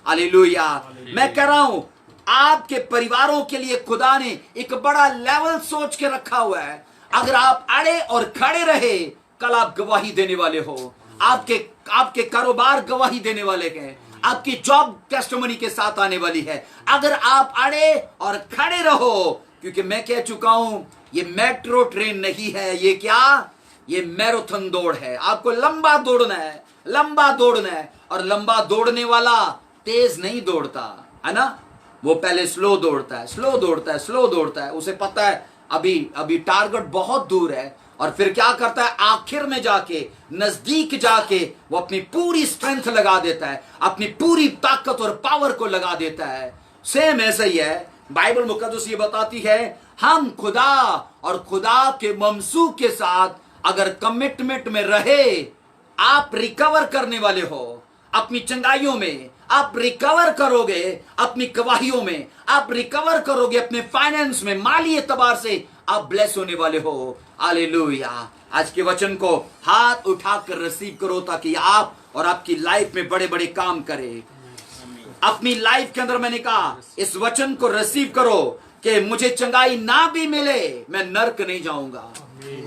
Speaker 1: हालेलुया। मैं कह रहा हूं आपके परिवारों के लिए खुदा ने एक बड़ा लेवल सोच के रखा हुआ है। अगर आप अड़े और खड़े रहे, कल आप गवाही देने वाले हो। आपके कारोबार गवाही देने वाले हैं, आपकी जॉब टेस्टिमनी के साथ आने वाली है। अगर आप अड़े और खड़े रहो, क्योंकि मैं कह चुका हूं ये मेट्रो ट्रेन नहीं है, ये क्या, ये मैराथन दौड़ है। आपको लंबा दौड़ना है, लंबा दौड़ना है। और लंबा दौड़ने वाला तेज नहीं दौड़ता है ना, वो पहले स्लो दौड़ता है, स्लो दौड़ता है, स्लो दौड़ता है। उसे पता है अभी टारगेट बहुत दूर है, और फिर क्या करता है, आखिर में जाके, नजदीक जाके वो अपनी पूरी स्ट्रेंथ लगा देता है, अपनी पूरी ताकत और पावर को लगा देता है। सेम ऐसा ही है, बाइबल मुकद्दस ये बताती है, हम खुदा और खुदा के ममसूक के साथ अगर कमिटमेंट में रहे, आप रिकवर करने वाले हो अपनी चंगाइयों में, आप रिकवर करोगे अपनी गवाहियों में, आप रिकवर करोगे अपने फाइनेंस में, माली एतबार से आप ब्लेस होने वाले हो। हालेलुया। आज के वचन को हाथ उठाकर रिसीव करो, ताकि आप और आपकी लाइफ में बड़े बड़े काम करे। अपनी लाइफ के अंदर मैंने कहा, इस वचन को रिसीव करो कि मुझे चंगाई ना भी मिले, मैं नर्क नहीं जाऊंगा।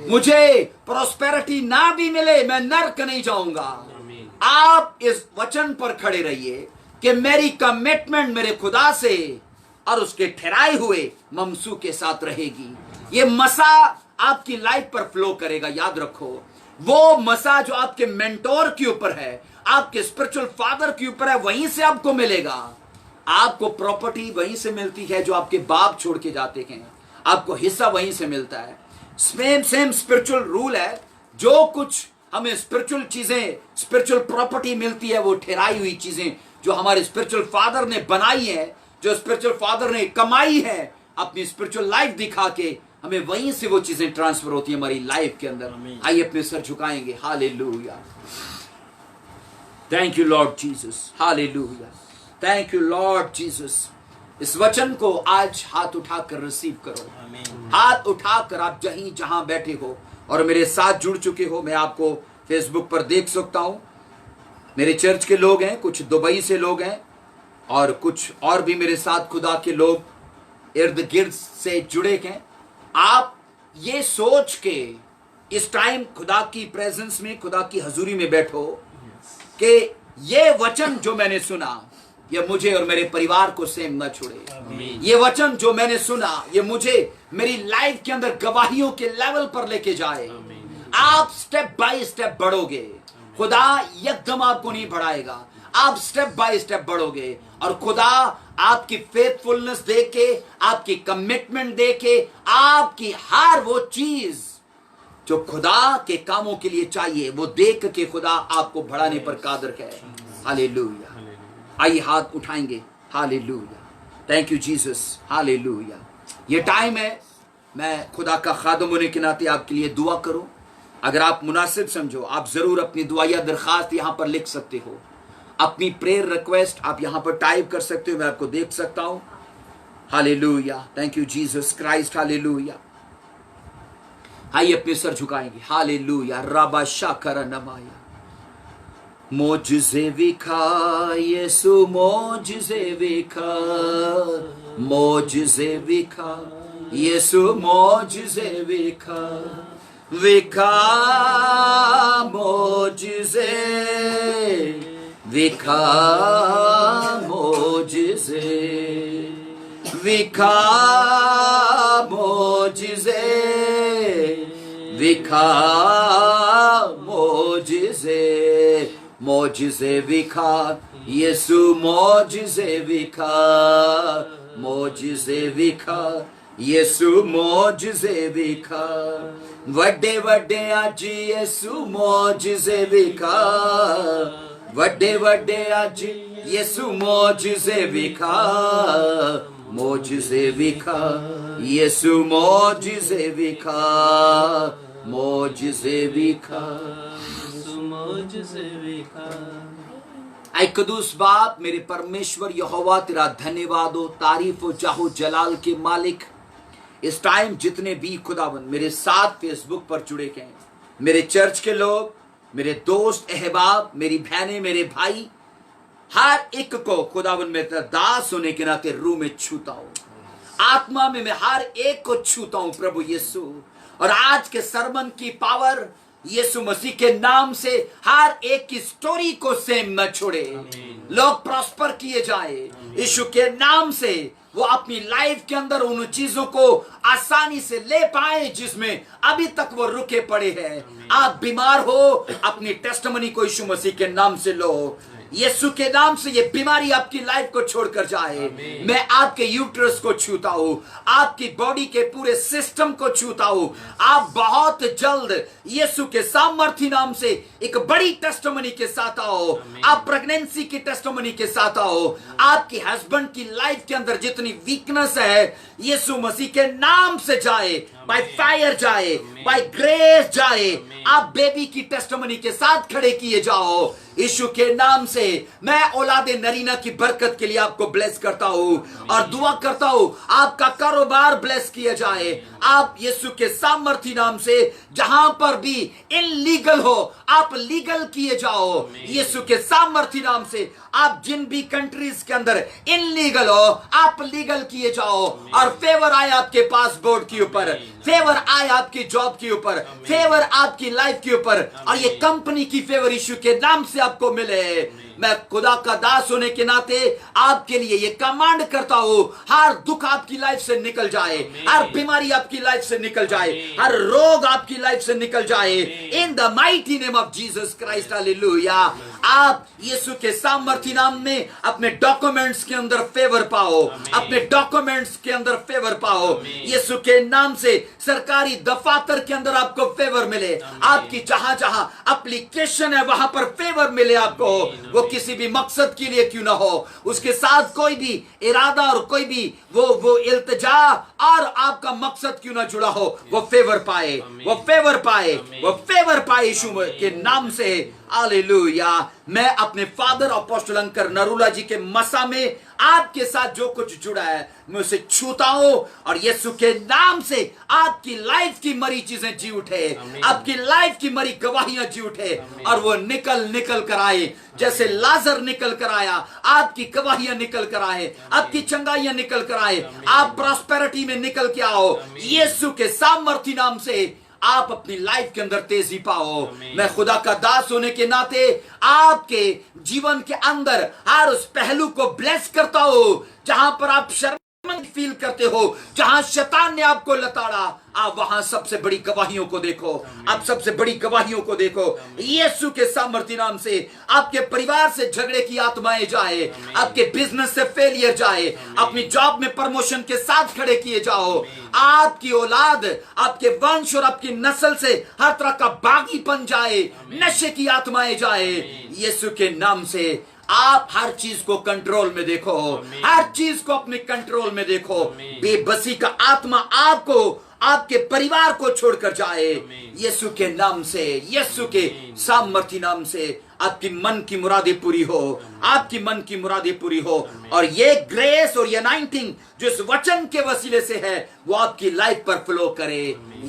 Speaker 1: मुझे प्रोस्पेरिटी ना भी मिले, मैं नर्क नहीं जाऊंगा। आप इस वचन पर खड़े रहिए कि मेरी कमिटमेंट मेरे खुदा से और उसके ठहराए हुए ममसू के साथ रहेगी। ये मसा आपकी लाइफ पर फ्लो करेगा। याद रखो, वो मसा जो आपके मेंटोर के ऊपर है, आपके स्पिरिचुअल फादर के ऊपर है, वहीं से आपको मिलेगा। आपको प्रॉपर्टी वहीं से मिलती है जो आपके बाप छोड़ के जाते हैं, आपको हिस्सा वहीं से मिलता है। सेम स्पिरिचुअल रूल है। जो कुछ हमें स्पिरिचुअल चीजें, स्पिरिचुअल प्रॉपर्टी मिलती है, वो ठहराई हुई चीजें जो हमारे स्पिरिचुअल फादर ने बनाई है, जो स्पिरिचुअल फादर ने कमाई है, अपनी स्पिरिचुअल लाइफ दिखा के हमें वहीं से वो चीजें ट्रांसफर होती है हमारी लाइफ के अंदर। आइए अपने सर झुकाएंगे। Hallelujah. Thank you Lord Jesus. Hallelujah. Thank you Lord Jesus. इस वचन को आज हाथ उठाकर रिसीव करो। हाथ उठाकर आप जहां बैठे हो और मेरे साथ जुड़ चुके हो, मैं आपको फेसबुक पर देख सकता हूं। मेरे चर्च के लोग हैं, कुछ दुबई से लोग हैं, और कुछ और भी मेरे साथ खुदा के लोग इर्द गिर्द से जुड़े हैं। आप ये सोच के इस टाइम खुदा की प्रेजेंस में, खुदा की हजूरी में बैठो कि ये वचन जो मैंने सुना, ये मुझे और मेरे परिवार को सेम न छोड़े। ये वचन जो मैंने सुना, ये मुझे मेरी लाइफ के अंदर गवाहियों के लेवल पर लेके जाए। आप स्टेप बाय स्टेप बढ़ोगे, खुदा एकदम आपको नहीं बढ़ाएगा। आप स्टेप बाय स्टेप बढ़ोगे, और खुदा आपकी फेथफुलनेस देके, आपकी कमिटमेंट देके, आपकी हर वो चीज जो खुदा के कामों के लिए चाहिए, वो देख के खुदा आपको बढ़ाने पर कादर है। हालेलुया। आइए हाथ उठाएंगे। Hallelujah. Thank you Jesus. Hallelujah. ये टाइम है, मैं खुदा का खादम होने के नाते आपके लिए दुआ करूं। अगर आप मुनासिब समझो, आप जरूर अपनी दुआ या दरखास्त यहां पर लिख सकते हो। अपनी प्रेयर रिक्वेस्ट आप यहां पर टाइप कर सकते हो, मैं आपको देख सकता हूं। Hallelujah. Thank you Jesus Christ. Hallelujah. आइए अपने सर झुकाएंगे। हालेलुया। रबा शाकर नमाया। मोजज़े विखा यीशु, मोजज़े विखा, मोजज़े विखा यीशु, मोजज़े विखा, विखा मोजज़े, विखा मोजज़े, विखा मोजज़े, विखा मोजज़े, मोजज़े विखा यीशु, मोजज़े विखा, मोजज़े विखा यीशु, मोजज़े विखा, वड्डे वड्डे अज यीशु मोजज़े विखा, वड्डे वड्डे अज यीशु मोजज़े विखा, मोजज़े विखा यीशु, मोजज़े विखा, मोजज़े विखा, मोजज़े विखा। ऐ कदूस बाप, मेरे परमेश्वर यहोवा, तेरा धन्यवाद हो, तारीफ हो, जाहो जलाल के मालिक। इस टाइम जितने भी खुदावन मेरे साथ फेसबुक पर जुड़े गए, मेरे चर्च के लोग, मेरे दोस्त अहबाब, मेरी बहनें, मेरे भाई, हर एक को खुदावन में दास होने के नाते रूह में छूता हूं, आत्मा में मैं हर एक को छूता हूं प्रभु यीशु। और आज के सरमन की पावर यीशु मसीह के नाम से हर एक की स्टोरी को सेम न छोड़े, लोग प्रॉस्पर किए जाए यीशु के नाम से। वो अपनी लाइफ के अंदर उन चीजों को आसानी से ले पाए जिसमें अभी तक वो रुके पड़े हैं। आप बीमार हो, अपनी टेस्टिमनी को यीशु मसीह के नाम से लो। यीशु के नाम से ये बीमारी आपकी लाइफ को छोड़कर जाए। मैं आपके यूट्रस को छूता हूं, आपकी बॉडी के पूरे सिस्टम को छूता हूं। आप बहुत जल्द यीशु के सामर्थी नाम से एक बड़ी टेस्टिमनी के साथ आओ। आप प्रेगनेंसी की टेस्टिमनी के साथ आओ। आपकी हस्बैंड की लाइफ के अंदर जितनी वीकनेस है यीशु मसीह के नाम से जाए, बाय फायर जाए, बाय ग्रेस जाए। आप बेबी की टेस्टिमनी के साथ खड़े किए जाओ यीशु के नाम से। मैं औलादे नरीना की बरकत के लिए आपको ब्लेस करता हूं और दुआ करता हूं आपका कारोबार ब्लेस किया जाए। आप यीशु के सामर्थी नाम से जहां पर भी इनलीगल हो आप लीगल किए जाओ यीशु के सामर्थी नाम से। आप जिन भी कंट्रीज के अंदर इनलीगल हो आप लीगल किए जाओ और फेवर आए आपके पासपोर्ट के ऊपर, फेवर आए आपकी जॉब के ऊपर, फेवर आपकी लाइफ के ऊपर और ये कंपनी की फेवर यीशु के नाम से आपको मिले। मैं खुदा का दास होने के नाते आपके लिए ये कमांड करता हूं, हर दुख आपकी लाइफ से निकल जाए, हर बीमारी आपकी लाइफ से निकल जाए, हर रोग आपकी लाइफ से निकल जाए इन the mighty name of Jesus Christ. Hallelujah. आप यीशु के सामर्थी नाम में अपने डॉक्यूमेंट्स के अंदर फेवर पाओ, अपने डॉक्यूमेंट्स के अंदर फेवर पाओ यीशु के नाम से। सरकारी दफातर के अंदर आपको फेवर मिले, आपकी जहां जहां एप्लीकेशन है वहां पर फेवर मिले आपको। वो किसी भी मकसद के लिए क्यों ना हो, उसके साथ कोई भी इरादा और कोई भी वो इल्तिजा और आपका मकसद क्यों ना जुड़ा हो, वो फेवर पाए, वो फेवर पाए, वो फेवर पाए यीशु के नाम से। हालेलुया। मैं अपने फादर अपोस्टल अंकर नरूला जी के मसा में आपके साथ जो कुछ जुड़ा है मैं उसे छूता हूं और यीशु के नाम से आपकी लाइफ की मरी चीजें जी उठे, आपकी लाइफ की मरी गवाहियां जी उठे और वो निकल कर आए जैसे लाजर निकल कर आया। आपकी गवाहियां निकल कर आए, आपकी चंगाइयां निकल कर आए, आप प्रॉस्पेरिटी में निकल के आओ यीशु के सामर्थी नाम से। आप अपनी लाइफ के अंदर तेजी पाओ। मैं खुदा का दास होने के नाते आपके जीवन के अंदर हर उस पहलू को ब्लेस करता हूं जहां पर आप शर्मिंदा फील करते हो, जहां शैतान ने आपको लताड़ा। आप वहां सबसे बड़ी गवाहियों को देखो, आप सबसे बड़ी गवाहियों को देखो यीशु के सामर्थी नाम से। आपके परिवार से झगड़े की आत्माएं जाए, आपके बिजनेस से फेलियर जाए, अपनी जॉब में प्रमोशन के साथ खड़े किए जाओ। आपकी औलाद, आपके वंश और आपकी नस्ल से हर तरह का बागीपन जाए, नशे की आत्माएं जाए यीशु के नाम से। आप हर चीज को कंट्रोल में देखो, हर चीज को अपने कंट्रोल में देखो। बेबसी का आत्मा आपको, आपके परिवार को छोड़कर जाए यीशु के नाम से, यीशु के सामर्थी नाम से। आपकी मन की मुरादें पूरी हो, आपकी मन की मुरादें पूरी हो और ये ग्रेस और ये अनॉइंटिंग जो इस वचन के वसीले से है वो आपकी लाइफ पर फ्लो करे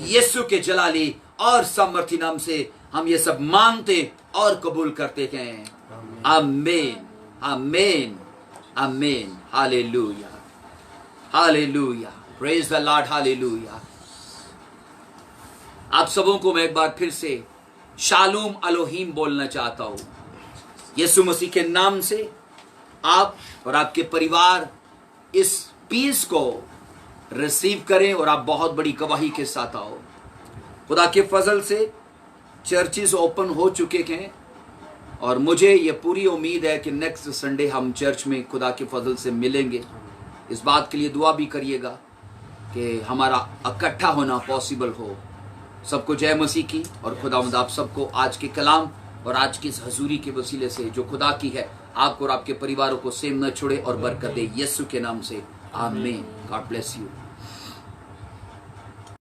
Speaker 1: यीशु के जलाली और सामर्थी नाम से। हम ये सब मांगते और कबूल करते हैं। आमीन, आमीन, आमीन। Hallelujah, hallelujah, praise the Lord, hallelujah. आप सबों को मैं एक बार फिर से शालोम अलोहीम बोलना चाहता हूं। यीशु मसीह के नाम से आप और आपके परिवार इस पीस को रिसीव करें और आप बहुत बड़ी गवाही के साथ आओ। खुदा के फजल से चर्चेस ओपन हो चुके हैं और मुझे ये पूरी उम्मीद है कि नेक्स्ट संडे हम चर्च में खुदा के फजल से मिलेंगे। इस बात के लिए दुआ भी करिएगा कि हमारा इकट्ठा होना पॉसिबल हो। सबको जय मसीह की और खुदावंद आप सबको आज के कलाम और आज की इस हजूरी के वसीले से जो खुदा की है आपको और आपके परिवारों को सेम न छोड़े और बरकत दे यीशु के नाम से। आमीन। God bless you.